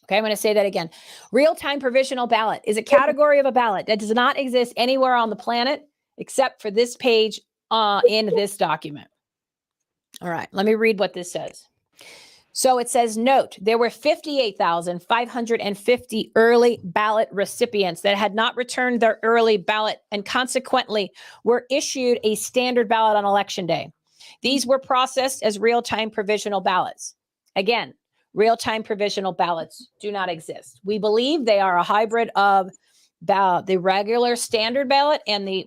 Okay, I'm going to say that again. Real-time provisional ballot is a category of a ballot that does not exist anywhere on the planet except for this page in this document. All right, let me read what this says. So it says, note, there were 58,550 early ballot recipients that had not returned their early ballot and consequently were issued a standard ballot on election day. These were processed as real-time provisional ballots. Again, real-time provisional ballots do not exist. We believe they are a hybrid of the regular standard ballot and a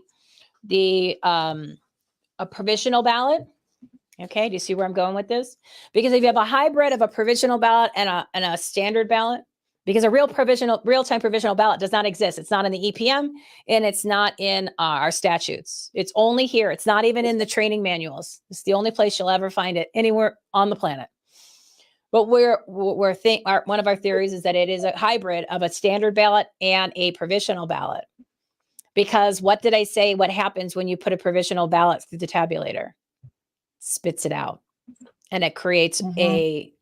provisional ballot. Okay, do you see where I'm going with this? Because if you have a hybrid of a provisional ballot and a standard ballot, because a real-time provisional ballot does not exist. It's not in the EPM and it's not in our statutes. It's only here. It's not even in the training manuals. It's the only place you'll ever find it anywhere on the planet. But one of our theories is that it is a hybrid of a standard ballot and a provisional ballot. Because what did I say? What happens when you put a provisional ballot through the tabulator? Spits it out, and it creates the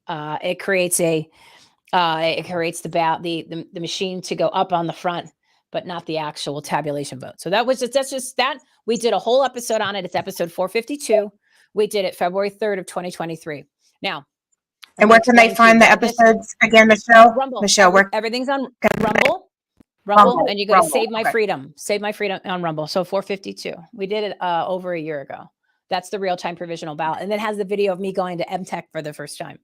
machine to go up on the front, but not the actual tabulation vote. So that's just that. We did a whole episode on it. It's episode 452. We did it February 3rd of 2023. Now, and where can they find the episodes again, Michelle? Rumble. Michelle, where everything's on Rumble, and you go to Save My Freedom on Rumble. So 452. We did it over a year ago. That's the real-time provisional ballot. And then it has the video of me going to MTech for the first time.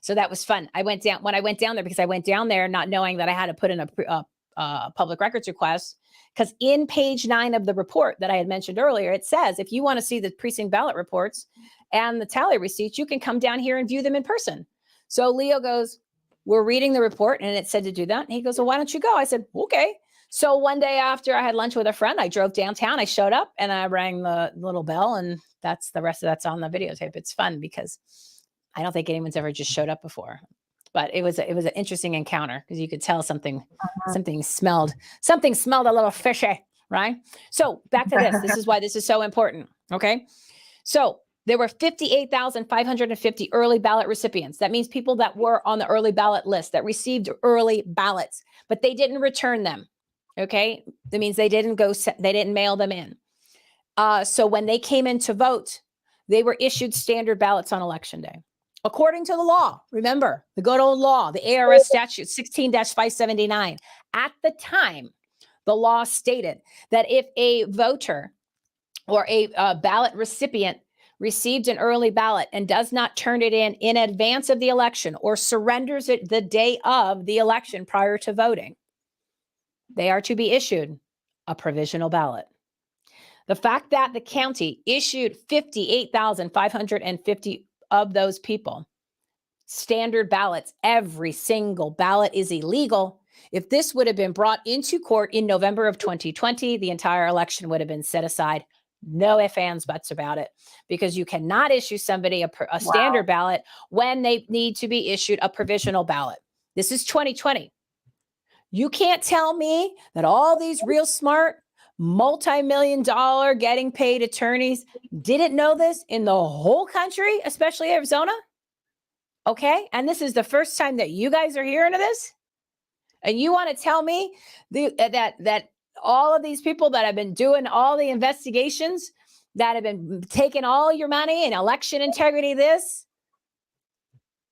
So that was fun. When I went down there, because I went down there not knowing that I had to put in a public records request, because in page 9 of the report that I had mentioned earlier, it says, if you want to see the precinct ballot reports and the tally receipts, you can come down here and view them in person. So Leo goes, we're reading the report, and it said to do that. And he goes, well, why don't you go? I said, okay. So one day after I had lunch with a friend, I drove downtown, I showed up, and I rang the little bell, and that's the rest of that's on the videotape. It's fun because I don't think anyone's ever just showed up before, but it was an interesting encounter because you could tell something smelled a little fishy, right? So back to this. This is why this is so important. Okay. So there were 58,550 early ballot recipients. That means people that were on the early ballot list that received early ballots, but they didn't return them. Okay. That means they didn't mail them in. So when they came in to vote, they were issued standard ballots on election day. According to the law, remember the good old law, the ARS statute 16-579. At the time, the law stated that if a voter or a ballot recipient received an early ballot and does not turn it in advance of the election or surrenders it the day of the election prior to voting, they are to be issued a provisional ballot. The fact that the county issued 58,550 of those people standard ballots, every single ballot is illegal. If this would have been brought into court in November of 2020, the entire election would have been set aside. No ifs, ands, buts about it, because you cannot issue somebody a standard ballot when they need to be issued a provisional ballot. This is 2020. You can't tell me that all these real smart, multi-million dollar getting paid attorneys didn't know this in the whole country, especially Arizona. Okay. And this is the first time that you guys are hearing of this. And you want to tell me that all of these people that have been doing all the investigations, that have been taking all your money and election integrity,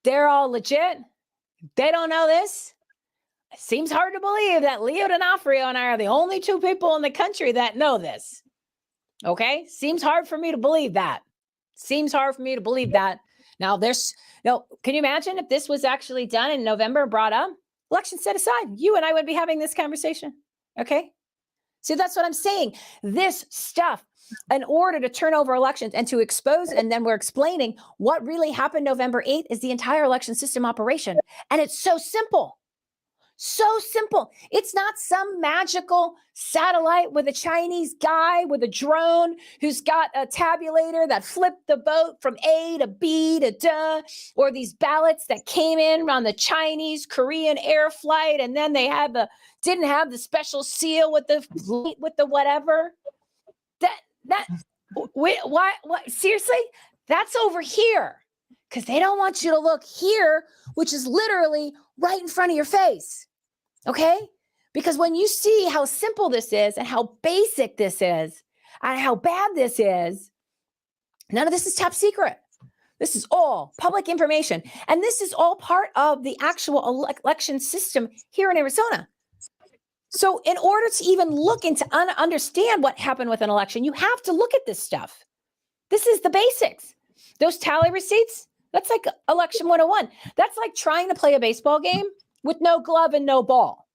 they're all legit. They don't know this. It seems hard to believe that Leo D'Onofrio and I are the only two people in the country that know this. Okay. Seems hard for me to believe that. Now can you imagine if this was actually done in November, brought up, election set aside, you and I would be having this conversation. Okay. See, that's what I'm saying. This stuff, in order to turn over elections and to expose, and then we're explaining what really happened November 8th is the entire election system operation. And it's so simple. So simple. It's not some magical satellite with a Chinese guy with a drone who's got a tabulator that flipped the vote from A to B to duh, or these ballots that came in on the Chinese Korean air flight, and then they didn't have the special seal with the whatever. What seriously? That's over here, because they don't want you to look here, which is literally right in front of your face. Okay? Because when you see how simple this is and how basic this is and how bad this is, none of this is top secret. This is all public information. And this is all part of the actual election system here in Arizona. So in order to even look into understand what happened with an election, you have to look at this stuff. This is the basics. Those tally receipts, that's like election 101. That's like trying to play a baseball game with no glove and no ball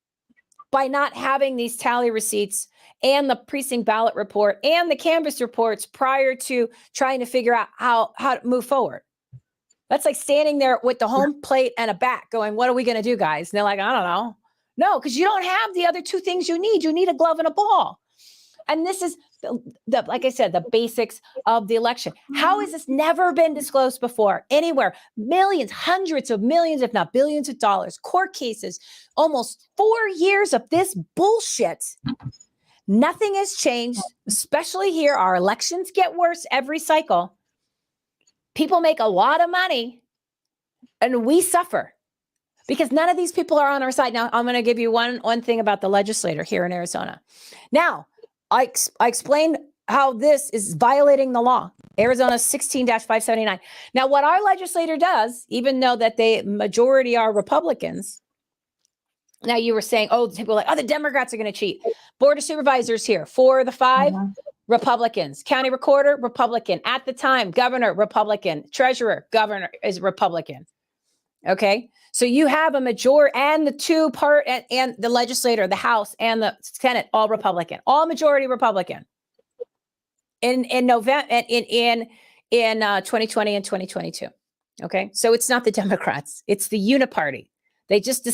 by not having these tally receipts and the precinct ballot report and the canvas reports prior to trying to figure out how to move forward. That's like standing there with the home plate and a bat going, what are we going to do, guys? And they're like, I don't know. No, because you don't have the other two things you need. You need a glove and a ball. And this is, like I said, the basics of the election. How has this never been disclosed before anywhere? Millions, hundreds of millions, if not billions of dollars, court cases, almost 4 years of this bullshit. Nothing has changed, especially here. Our elections get worse every cycle. People make a lot of money and we suffer because none of these people are on our side. Now, I'm going to give you one thing about the legislator here in Arizona. Now, I explained how this is violating the law. Arizona 16-579. Now, what our legislator does, even though that they majority are Republicans. Now you were saying, people are like, the Democrats are going to cheat. Board of Supervisors here, 4 of the 5, Republicans. County recorder, Republican. At the time, governor, Republican. Treasurer, governor is Republican. Okay. So you have a majority, and the and the legislator, the House and the Senate, all Republican, all majority Republican in November, in 2020 and 2022. Okay. So it's not the Democrats. It's the uniparty. They just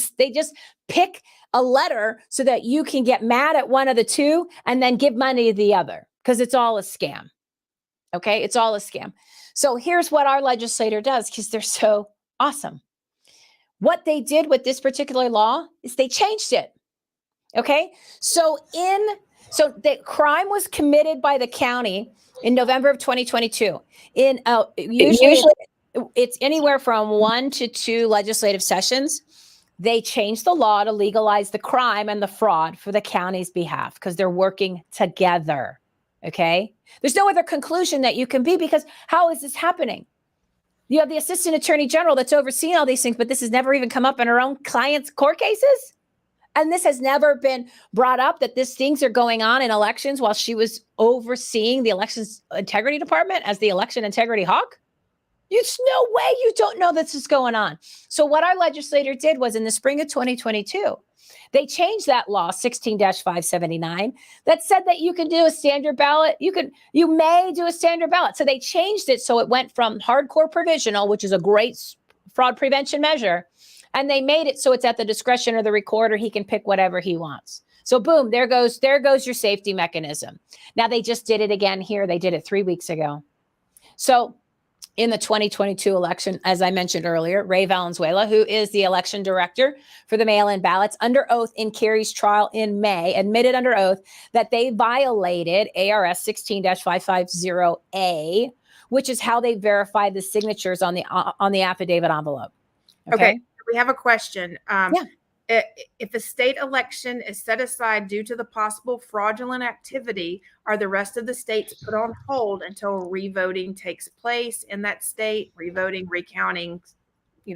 pick a letter so that you can get mad at one of the two and then give money to the other, because it's all a scam. Okay. It's all a scam. So here's what our legislator does, because they're so awesome. What they did with this particular law is they changed it. Okay. So the crime was committed by the county in November of 2022. Usually it's anywhere from 1 to 2 legislative sessions. They changed the law to legalize the crime and the fraud for the county's behalf, because they're working together. Okay. There's no other conclusion that you can be, because how is this happening? You have the assistant attorney general that's overseeing all these things, but this has never even come up in her own clients' court cases. And this has never been brought up, that these things are going on in elections while she was overseeing the elections integrity department as the election integrity hawk. There's no way you don't know this is going on. So what our legislator did was, in the spring of 2022, they changed that law 16-579 that said that you can do a standard ballot. You may do a standard ballot. So they changed it. So it went from hardcore provisional, which is a great fraud prevention measure. And they made it so it's at the discretion of the recorder. He can pick whatever he wants. So boom, there goes your safety mechanism. Now they just did it again here. They did it 3 weeks ago. So in the 2022 election, as I mentioned earlier, Ray Valenzuela, who is the election director for the mail-in ballots, under oath in Kerry's trial in May, admitted under oath that they violated ARS 16-550A, which is how they verify the signatures on the affidavit envelope. Okay. We have a question. Yeah. If a state election is set aside due to the possible fraudulent activity, are the rest of the states put on hold until revoting takes place in that state? Revoting, recounting,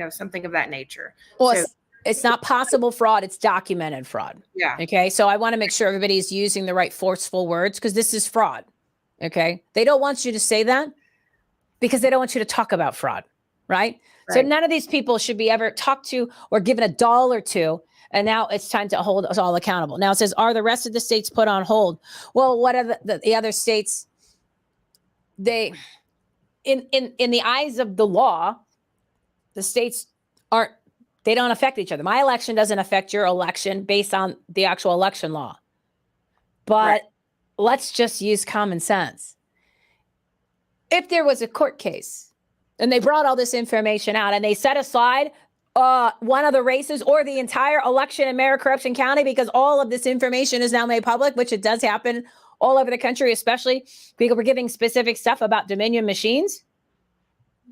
something of that nature. Well, So, it's not possible fraud. It's documented fraud. yeah. Okay. So I want to make sure everybody's using the right forceful words, because this is fraud. Okay. They don't want you to say that because they don't want you to talk about fraud. Right. So none of these people should be ever talked to or given $1 to. And now it's time to hold us all accountable. Now it says, are the rest of the states put on hold? Well, what are the other states? They, in the eyes of the law, the states they don't affect each other. My election doesn't affect your election based on the actual election law. But let's just use common sense. If there was a court case and they brought all this information out and they set aside one of the races or the entire election in Maricopa County because all of this information is now made public, which it does happen all over the country, especially because we're giving specific stuff about Dominion machines.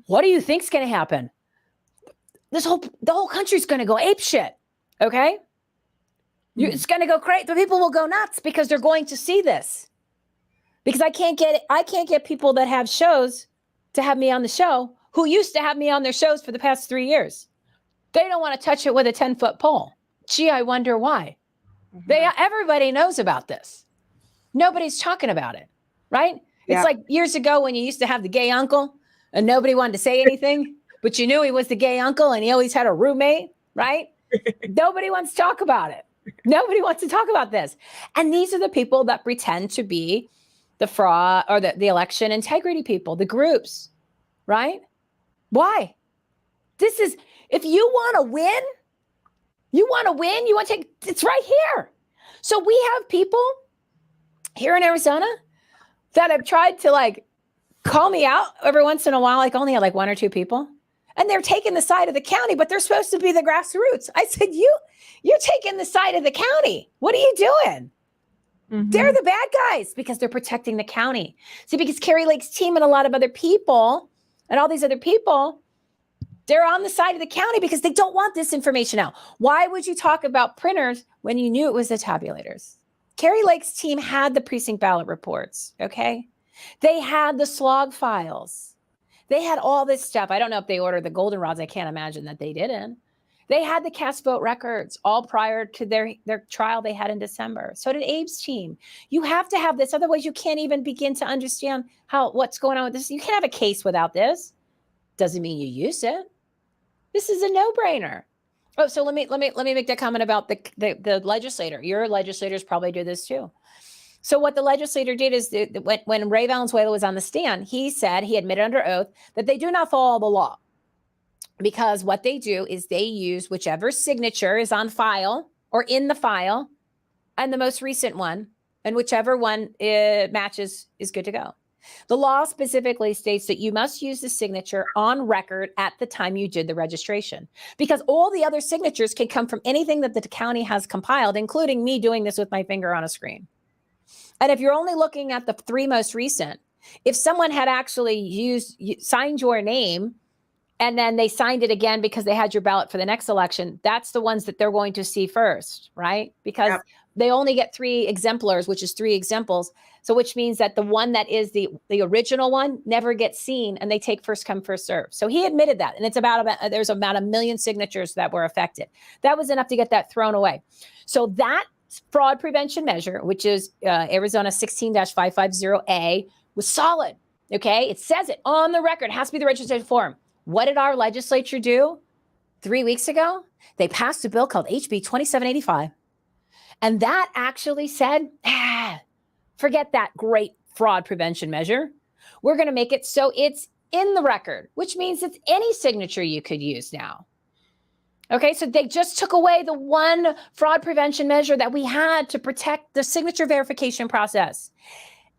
What do you think is going to happen? The whole country's going to go apeshit. Okay. It's going to go crazy. The people will go nuts because they're going to see this. Because I can't get people that have shows to have me on the show who used to have me on their shows for the past 3 years. They don't want to touch it with a 10-foot pole. Gee, I wonder why. Everybody knows about this. Nobody's talking about it, right? Yeah. It's like years ago when you used to have the gay uncle and nobody wanted to say anything, but you knew he was the gay uncle and he always had a roommate, right? Nobody wants to talk about it. Nobody wants to talk about this. And these are the people that pretend to be the fraud or the election integrity people, the groups, right? Why? This is, if you want to win, you want to take, it's right here. So we have people here in Arizona that have tried to call me out every once in a while, only like 1 or 2 people. And they're taking the side of the county, but they're supposed to be the grassroots. I said, you're taking the side of the county. What are you doing? Mm-hmm. They're the bad guys because they're protecting the county. See, because Kari Lake's team and a lot of other people and all these other people, they're on the side of the county because they don't want this information out. Why would you talk about printers when you knew it was the tabulators? Kari Lake's team had the precinct ballot reports, okay? They had the slog files. They had all this stuff. I don't know if they ordered the goldenrods. I can't imagine that they didn't. They had the cast vote records all prior to their trial they had in December. So did Abe's team. You have to have this. Otherwise, you can't even begin to understand what's going on with this. You can't have a case without this. Doesn't mean you use it. This is a no-brainer. Oh, so let me make that comment about the legislator. Your legislators probably do this too. So what the legislator did is when Ray Valenzuela was on the stand, he said, he admitted under oath that they do not follow the law. Because what they do is they use whichever signature is on file or in the file and the most recent one, and whichever one matches is good to go. The law specifically states that you must use the signature on record at the time you did the registration, because all the other signatures can come from anything that the county has compiled, including me doing this with my finger on a screen. And if you're only looking at the 3 most recent, if someone had actually signed your name and then they signed it again because they had your ballot for the next election, that's the ones that they're going to see first, right? Because they only get 3 exemplars, which is 3 examples. So which means that the one that is the original one never gets seen, and they take first come, first serve. So he admitted that. And it's there's about 1 million signatures that were affected. That was enough to get that thrown away. So that fraud prevention measure, which is Arizona 16-550A, was solid. Okay. It says it on the record. It has to be the registration form. What did our legislature do 3 weeks ago? They passed a bill called HB 2785. And that actually said, forget that great fraud prevention measure. We're going to make it so it's in the record, which means it's any signature you could use now. Okay, so they just took away the one fraud prevention measure that we had to protect the signature verification process.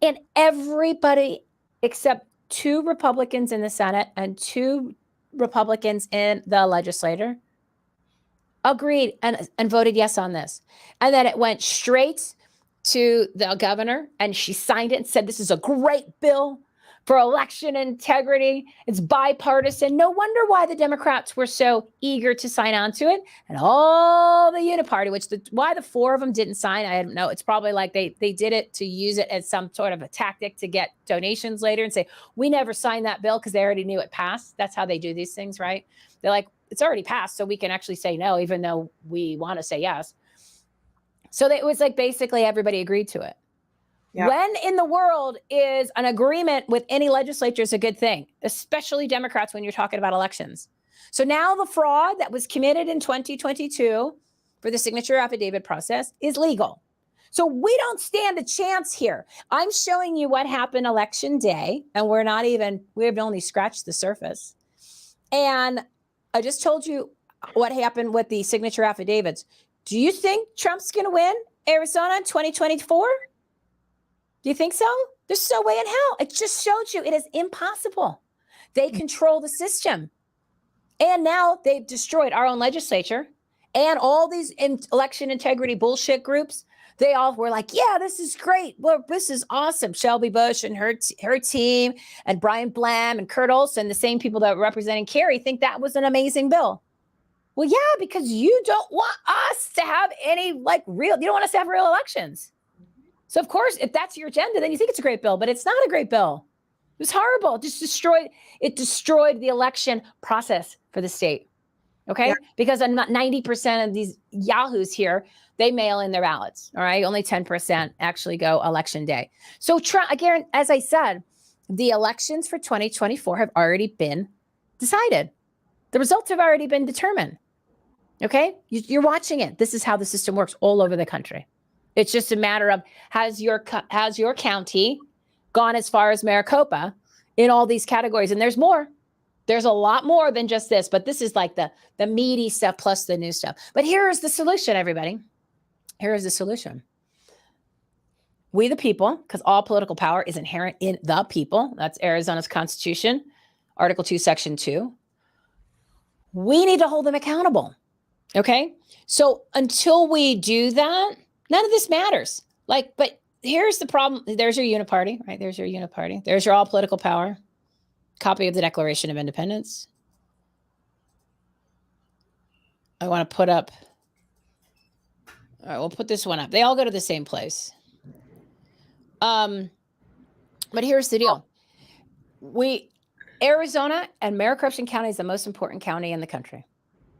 And everybody except 2 Republicans in the Senate and 2 Republicans in the legislature agreed and voted yes on this. And then it went straight to the governor, and she signed it and said, this is a great bill for election integrity. It's bipartisan. No wonder why the Democrats were so eager to sign on to it. And all the uniparty, why the 4 of them didn't sign, I don't know. It's probably like they did it to use it as some sort of a tactic to get donations later and say, we never signed that bill because they already knew it passed. That's how they do these things, right? They're like, it's already passed, so we can actually say no, even though we want to say yes. So it was like basically everybody agreed to it. Yep. When in the world is an agreement with any legislature is a good thing, especially Democrats when you're talking about elections. So now the fraud that was committed in 2022 for the signature affidavit process is legal. So we don't stand a chance here. I'm showing you what happened election day, and we've only scratched the surface. And I just told you what happened with the signature affidavits. Do you think Trump's going to win Arizona in 2024? Do you think so? There's no way in hell. It just showed you it is impossible. They control the system. And now they've destroyed our own legislature and all these election integrity bullshit groups. They all were like, yeah, this is great. Well, this is awesome. Shelby Bush and her team and Brian Blam and Kurt Olson, the same people that were representing Kerry, think that was an amazing bill. Well, yeah, because you don't want us to have you don't want us to have real elections. So of course, if that's your agenda, then you think it's a great bill, but it's not a great bill. It was horrible. It destroyed the election process for the state. Okay. Yeah. Because 90% of these yahoos here, they mail in their ballots. All right. Only 10% actually go election day. So again, as I said, the elections for 2024 have already been decided. The results have already been determined. Okay. You're watching it. This is how the system works all over the country. It's just a matter of has your county gone as far as Maricopa in all these categories? And there's more. There's a lot more than just this, but this is like the meaty stuff plus the new stuff. But here is the solution, everybody. Here is the solution. We the people, because all political power is inherent in the people. That's Arizona's Constitution, Article 2, Section 2. We need to hold them accountable. Okay? So until we do that, none of this matters. But here's the problem. There's your uniparty, right? There's your uniparty. There's your all political power. Copy of the Declaration of Independence. I want to put up. All right, we'll put this one up. They all go to the same place. But here's the deal. Arizona and Maricopa County is the most important county in the country.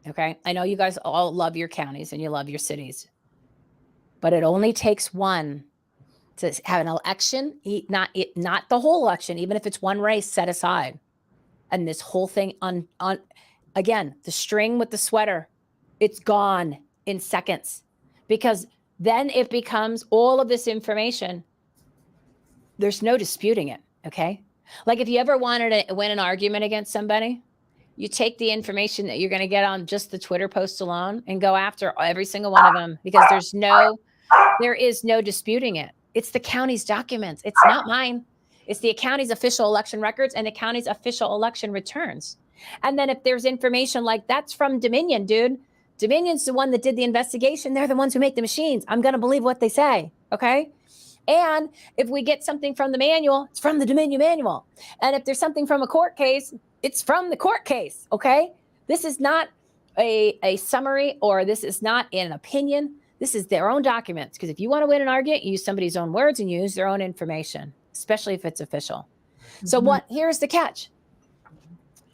Okay. I know you guys all love your counties and you love your cities. But it only takes one to have an election, not the whole election, even if it's one race set aside. And this whole thing again, the string with the sweater, it's gone in seconds. Because then it becomes all of this information. There's no disputing it. Okay. Like if you ever wanted to win an argument against somebody, you take the information that you're going to get on just the Twitter post alone and go after every single one of them because there is no disputing it. It's the county's documents. It's not mine. It's the county's official election records and the county's official election returns. And then if there's information like that's from Dominion, dude, Dominion's the one that did the investigation. They're the ones who make the machines. I'm going to believe what they say. Okay. And if we get something from the manual, it's from the Dominion manual. And if there's something from a court case, it's from the court case. Okay. This is not a summary or this is not an opinion. This is their own documents. Because if you want to win an argument, you use somebody's own words and you use their own information, especially if it's official. Mm-hmm. So here's the catch.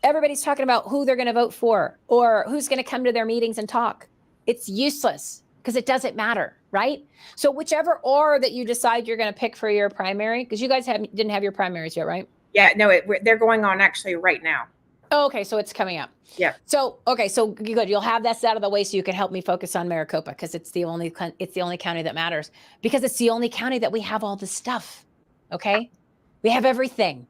Everybody's talking about who they're going to vote for or who's going to come to their meetings and talk. It's useless because it doesn't matter, right? So whichever or that you decide you're going to pick for your primary, because you guys didn't have your primaries yet, right? Yeah, no, they're going on actually right now. Oh, okay, so it's coming up. Yeah. So good. You'll have that out of the way so you can help me focus on Maricopa because it's the only county that matters because it's the only county that we have all this stuff. Okay, we have everything.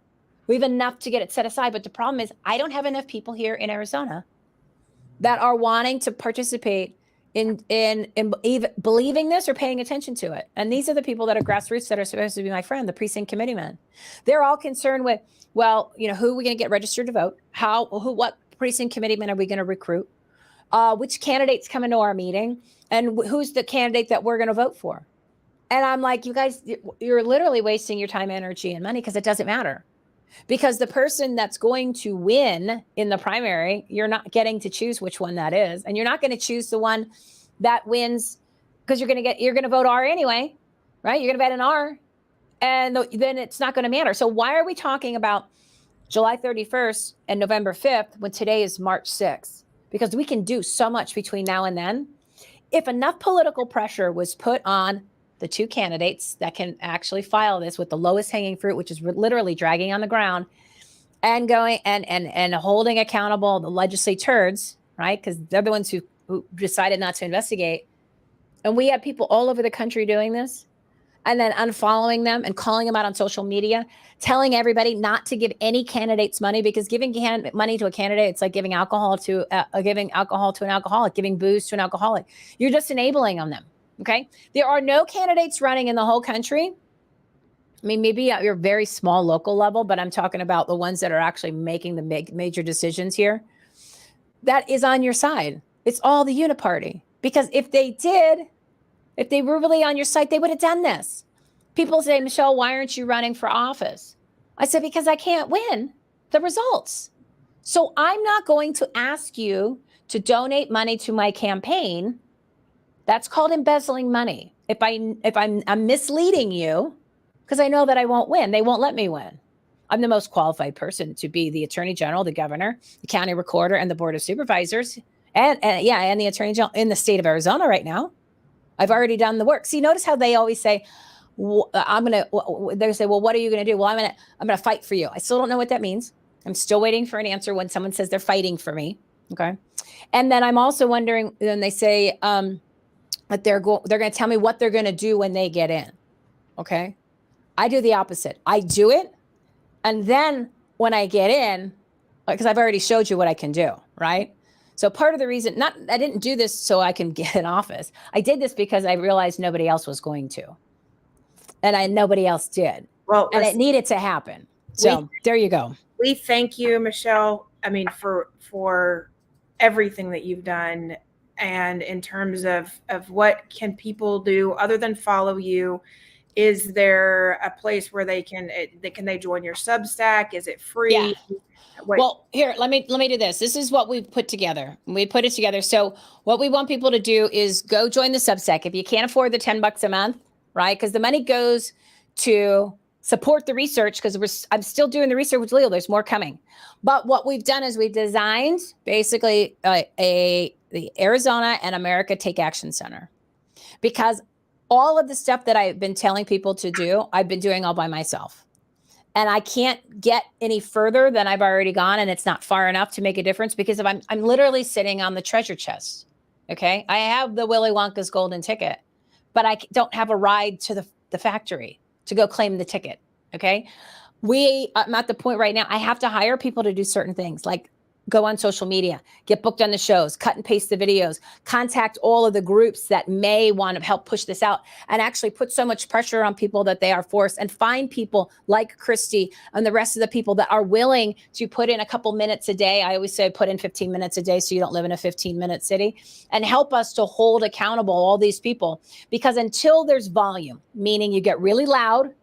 We have enough to get it set aside, but the problem is I don't have enough people here in Arizona that are wanting to participate in even believing this or paying attention to it. And these are the people that are grassroots that are supposed to be my friend, the precinct committeemen. They're all concerned with, well, you know, who are we going to get registered to vote? What precinct committeemen are we going to recruit? Which candidates come into our meeting, and who's the candidate that we're going to vote for? And I'm like, you guys, you're literally wasting your time, energy, and money, because it doesn't matter. Because the person that's going to win in the primary, you're not getting to choose which one that is. And you're not going to choose the one that wins, because you're going to vote R anyway, right? You're going to vote an R, and then it's not going to matter. So why are we talking about July 31st and November 5th when today is March 6th? Because we can do so much between now and then. If enough political pressure was put on the two candidates that can actually file this with the lowest hanging fruit, which is literally dragging on the ground, and going and holding accountable the legislators, right? Because they're the ones who decided not to investigate. And we have people all over the country doing this, and then unfollowing them and calling them out on social media, telling everybody not to give any candidates money, because giving money to a candidate, it's like giving alcohol to an alcoholic, giving booze to an alcoholic. You're just enabling on them. Okay. There are no candidates running in the whole country. I mean, maybe at your very small local level, but I'm talking about the ones that are actually making the major decisions here. That is on your side. It's all the uniparty. Because if they were really on your side, they would have done this. People say, Michelle, why aren't you running for office? I said, because I can't win the results. So I'm not going to ask you to donate money to my campaign. That's called embezzling money. If I'm misleading you, because I know that I won't win, they won't let me win. I'm the most qualified person to be the attorney general, the governor, the county recorder, and the board of supervisors, and the attorney general in the state of Arizona right now. I've already done the work. See, notice how they always say, they say, well, what are you going to do? Well, I'm going to fight for you. I still don't know what that means. I'm still waiting for an answer when someone says they're fighting for me. Okay. And then I'm also wondering, when they say, that they're going to tell me what they're going to do when they get in. Okay. I do the opposite. I do it. And then when I get in, because I've already showed you what I can do. Right. So part of the reason, I didn't do this so I can get in office. I did this because I realized nobody else was going to. And nobody else did. Well, and it needed to happen. So there you go. We thank you, Michelle. I mean, for everything that you've done. And in terms of what can people do other than follow you? Is there a place where they can join your Substack? Is it free? Yeah. Well, here, let me do this. This is what we've put together. We put it together. So what we want people to do is go join the Substack. If you can't afford the $10 a month, right? Because the money goes to support the research, because I'm still doing the research with Leo. There's more coming. But what we've done is we've designed basically the Arizona and America Take Action Center, because all of the stuff that I've been telling people to do, I've been doing all by myself. And I can't get any further than I've already gone. And it's not far enough to make a difference, because if I'm literally sitting on the treasure chest. Okay. I have the Willy Wonka's golden ticket, but I don't have a ride to the factory to go claim the ticket. Okay. I'm at the point right now, I have to hire people to do certain things, like go on social media, get booked on the shows, cut and paste the videos, contact all of the groups that may want to help push this out, and actually put so much pressure on people that they are forced, and find people like Christi and the rest of the people that are willing to put in a couple minutes a day. I always say put in 15 minutes a day so you don't live in a 15-minute city, and help us to hold accountable all these people. Because until there's volume, meaning you get really loud,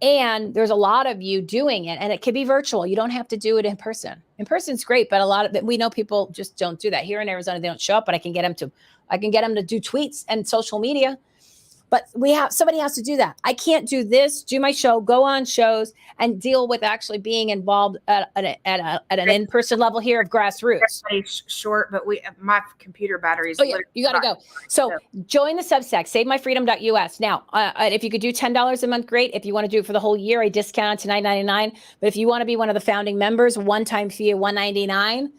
and there's a lot of you doing it, and it could be virtual. You don't have to do it in person. In person's great, but a lot of it, we know people just don't do that. Here in Arizona, they don't show up, but I can get them to do tweets and social media. But somebody has to do that. I can't do this, do my show, go on shows, and deal with actually being involved at an in-person level here of grassroots. Short, but my computer battery is. Oh yeah, you got to go. So join the Substack, SaveMyFreedom.us. Now, if you could do $10 a month, great. If you want to do it for the whole year, I discount to $9.99. But if you want to be one of the founding members, one-time fee of $199.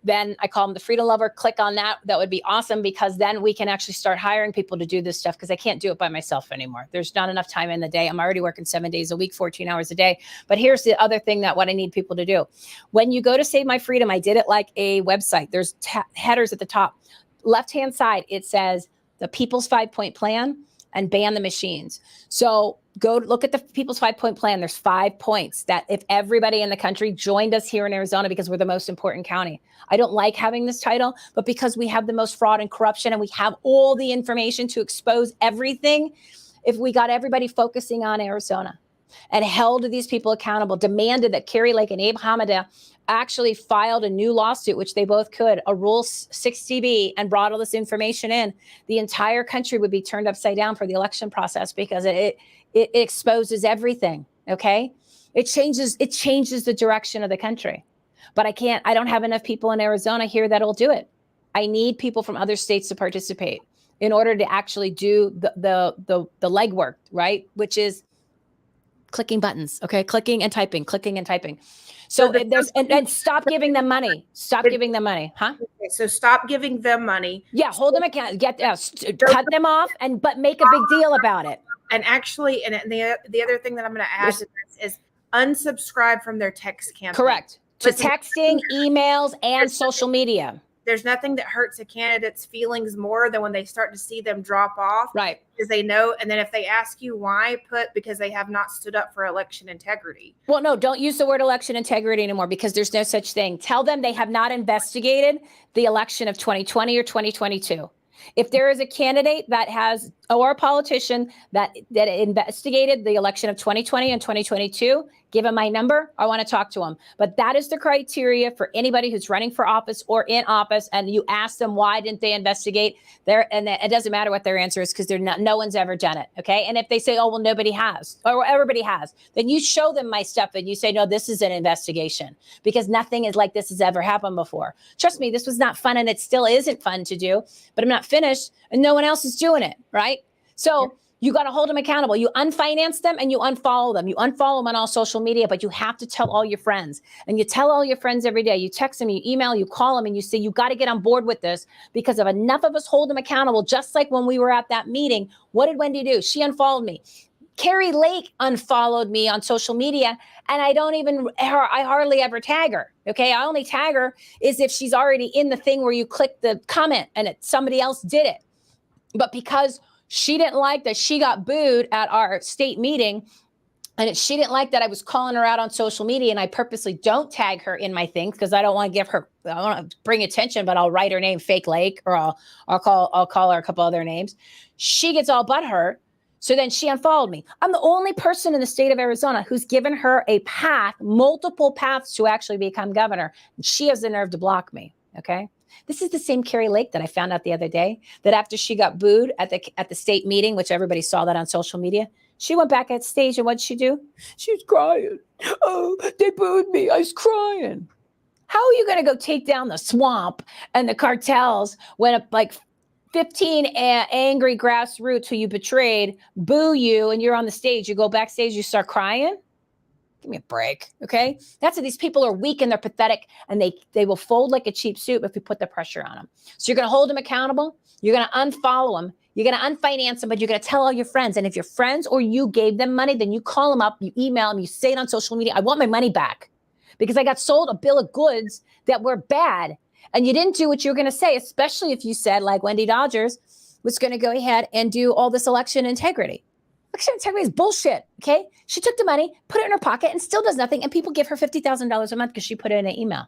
then I call them the Freedom Lover. Click on that. That would be awesome, because then we can actually start hiring people to do this stuff, because I can't do it by myself anymore. There's not enough time in the day. I'm already working 7 days a week, 14 hours a day. But here's the other thing that what I need people to do. When you go to Save My Freedom, I did it like a website. There's headers at the top. Left-hand side, it says the People's 5-Point Plan and ban the machines. So go look at the People's 5-Point Plan. There's 5 points that if everybody in the country joined us here in Arizona, because we're the most important county. I don't like having this title, but because we have the most fraud and corruption and we have all the information to expose everything, if we got everybody focusing on Arizona and held these people accountable, demanded that Carrie Lake and Abe Hamada actually filed a new lawsuit, which they both could, a Rule 60B, and brought all this information in, the entire country would be turned upside down for the election process, because it exposes everything. Okay. It changes the direction of the country. But I don't have enough people in Arizona here that'll do it. I need people from other states to participate in order to actually do the legwork, right? Which is clicking buttons. Okay. Clicking and typing. So there's and stop giving them money. Stop giving them money, huh? Okay, so stop giving them money. Yeah, hold them account. Cut them off, but make a big deal about it. And actually, and the other thing that I'm going to add to this is unsubscribe from their text campaign. Correct. To texting, emails, and social media. There's nothing that hurts a candidate's feelings more than when they start to see them drop off. Right. Because they know. And then if they ask you why, put because they have not stood up for election integrity. Well, no, don't use the word election integrity anymore, because there's no such thing. Tell them they have not investigated the election of 2020 or 2022. If there is a candidate that has, or a politician that investigated the election of 2020 and 2022, give them my number. I want to talk to them. But that is the criteria for anybody who's running for office or in office. And you ask them, why didn't they investigate there? And it doesn't matter what their answer is, because no one's ever done it. Okay. And if they say, oh, well, nobody has, or everybody has, then you show them my stuff and you say, no, this is an investigation, because nothing is like this has ever happened before. Trust me, this was not fun, and it still isn't fun to do, but I'm not finished and no one else is doing it. Right. So you got to hold them accountable. You unfinance them and you unfollow them. You unfollow them on all social media, but you have to tell all your friends, and you tell all your friends every day. You text them, you email, you call them, and you say, you got to get on board with this, because if enough of us hold them accountable, just like when we were at that meeting, what did Wendy do? She unfollowed me. Carrie Lake unfollowed me on social media, and I hardly ever tag her. Okay. I only tag her is if she's already in the thing where you click the comment and somebody else did it. But because she didn't like that she got booed at our state meeting, and she didn't like that I was calling her out on social media, and I purposely don't tag her in my things because I don't want to I want to bring attention, but I'll write her name Fake Lake, or I'll call her a couple other names. She gets all butthurt. So then she unfollowed me. I'm the only person in the state of Arizona who's given her a path, multiple paths to actually become governor. And she has the nerve to block me. Okay. This is the same Carrie Lake that I found out the other day, that after she got booed at the state meeting, which everybody saw that on social media, she went back at stage, and what'd she do? She was crying. Oh, they booed me. I was crying. How are you going to go take down the swamp and the cartels when 15 angry grassroots who you betrayed boo you, and you're on the stage? You go backstage, you start crying? Give me a break. Okay. That's how these people are weak and they're pathetic, and they will fold like a cheap soup if we put the pressure on them. So you're going to hold them accountable. You're going to unfollow them. You're going to unfinance them, but you're going to tell all your friends. And if your friends or you gave them money, then you call them up, you email them, you say it on social media. I want my money back because I got sold a bill of goods that were bad. And you didn't do what you were going to say, especially if you said, like Wendy Dodgers was going to go ahead and do all this election integrity. Election integrity is bullshit. Okay. She took the money, put it in her pocket, and still does nothing. And people give her $50,000 a month because she put it in an email.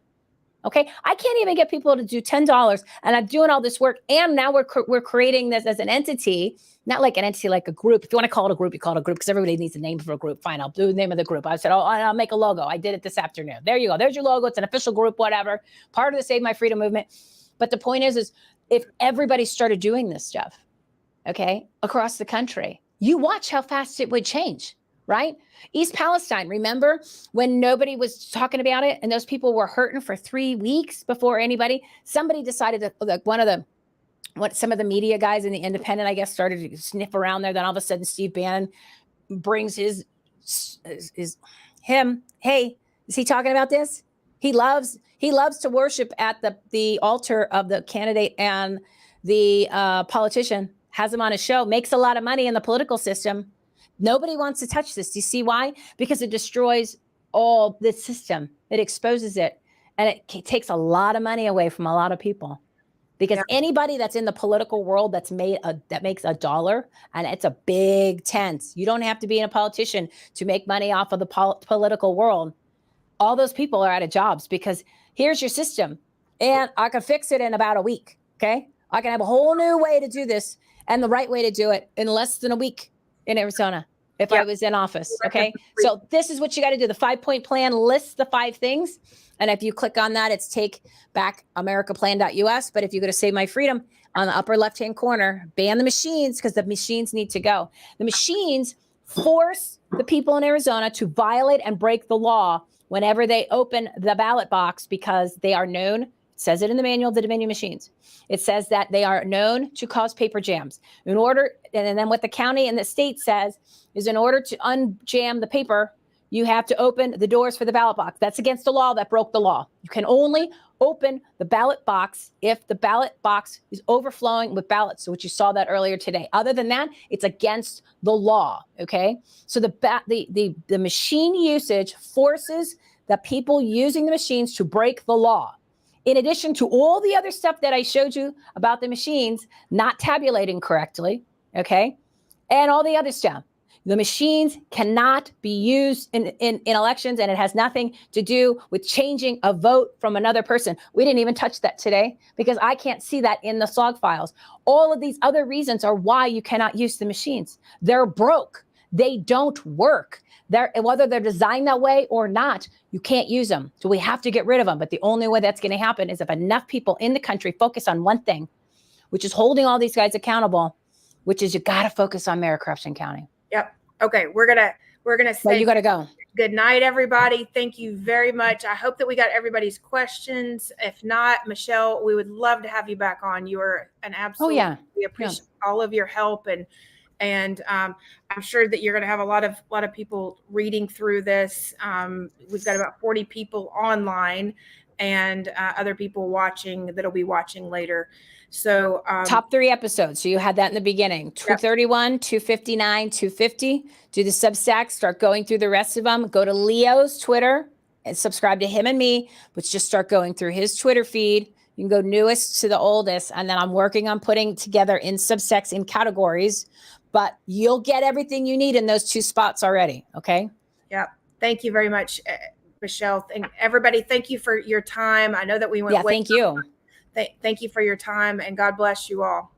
Okay. I can't even get people to do $10, and I'm doing all this work. And now we're creating this as an entity, not like an entity, like a group. If you want to call it a group, you call it a group, because everybody needs a name for a group. Fine. I'll do the name of the group. I said, I'll make a logo. I did it this afternoon. There you go. There's your logo. It's an official group, whatever, part of the Save My Freedom movement. But the point is if everybody started doing this stuff, okay, across the country, you watch how fast it would change, right? East Palestine, remember when nobody was talking about it and those people were hurting for 3 weeks before somebody decided to, like some of the media guys in the Independent, I guess, started to sniff around there. Then all of a sudden Steve Bannon brings him. Hey, is he talking about this? He loves He loves to worship at the altar of the candidate, and the politician has him on a show, makes a lot of money in the political system. Nobody wants to touch this. Do you see why? Because it destroys all the system. It exposes it, and it takes a lot of money away from a lot of people. Because anybody that's in the political world that makes $1, and it's a big tent. You don't have to be a politician to make money off of the political world. All those people are out of jobs because here's your system, and I can fix it in about a week. Okay, I can have a whole new way to do this, and the right way to do it in less than a week in Arizona if I was in office. Okay, so this is what you got to do. The 5-point plan lists the 5 things. And if you click on that, it's take back americaplan.us. But if you go to Save My Freedom on the upper left-hand corner, ban the machines, because the machines need to go. The machines force the people in Arizona to violate and break the law whenever they open the ballot box, because they are known, it says it in the manual of the Dominion machines. It says that they are known to cause paper jams. And then what the county and the state says is, in order to unjam the paper, you have to open the doors for the ballot box. That's against the law. That broke the law. You can only open the ballot box if the ballot box is overflowing with ballots. So, which you saw that earlier today. Other than that, it's against the law. Okay. So the machine usage forces the people using the machines to break the law. In addition to all the other stuff that I showed you about the machines not tabulating correctly. Okay. And all the other stuff. The machines cannot be used in elections, and it has nothing to do with changing a vote from another person. We didn't even touch that today because I can't see that in the log files. All of these other reasons are why you cannot use the machines. They're broke. They don't work. Whether they're designed that way or not, you can't use them. So we have to get rid of them. But the only way that's going to happen is if enough people in the country focus on one thing, which is holding all these guys accountable, which is you got to focus on Mayor Corruption County. Yep. Okay. We're gonna say you got to go. Good night, everybody. Thank you very much. I hope that we got everybody's questions. If not, Michele, we would love to have you back on. You are an absolute. Oh yeah. We appreciate all of your help, and I'm sure that you're going to have a lot of people reading through this. We've got about 40 people online, and other people watching that'll be watching later. So top 3 episodes. So you had that in the beginning. 231, 259, 250. Do the Substack. Start going through the rest of them. Go to Leo's Twitter and subscribe to him and me, but just start going through his Twitter feed. You can go newest to the oldest. And then I'm working on putting together in Substacks in categories, but you'll get everything you need in those 2 spots already. Okay. Yeah. Thank you very much, Michele. And everybody, thank you for your time. I know that we went. Yeah. Thank you. Thank you for your time, and God bless you all.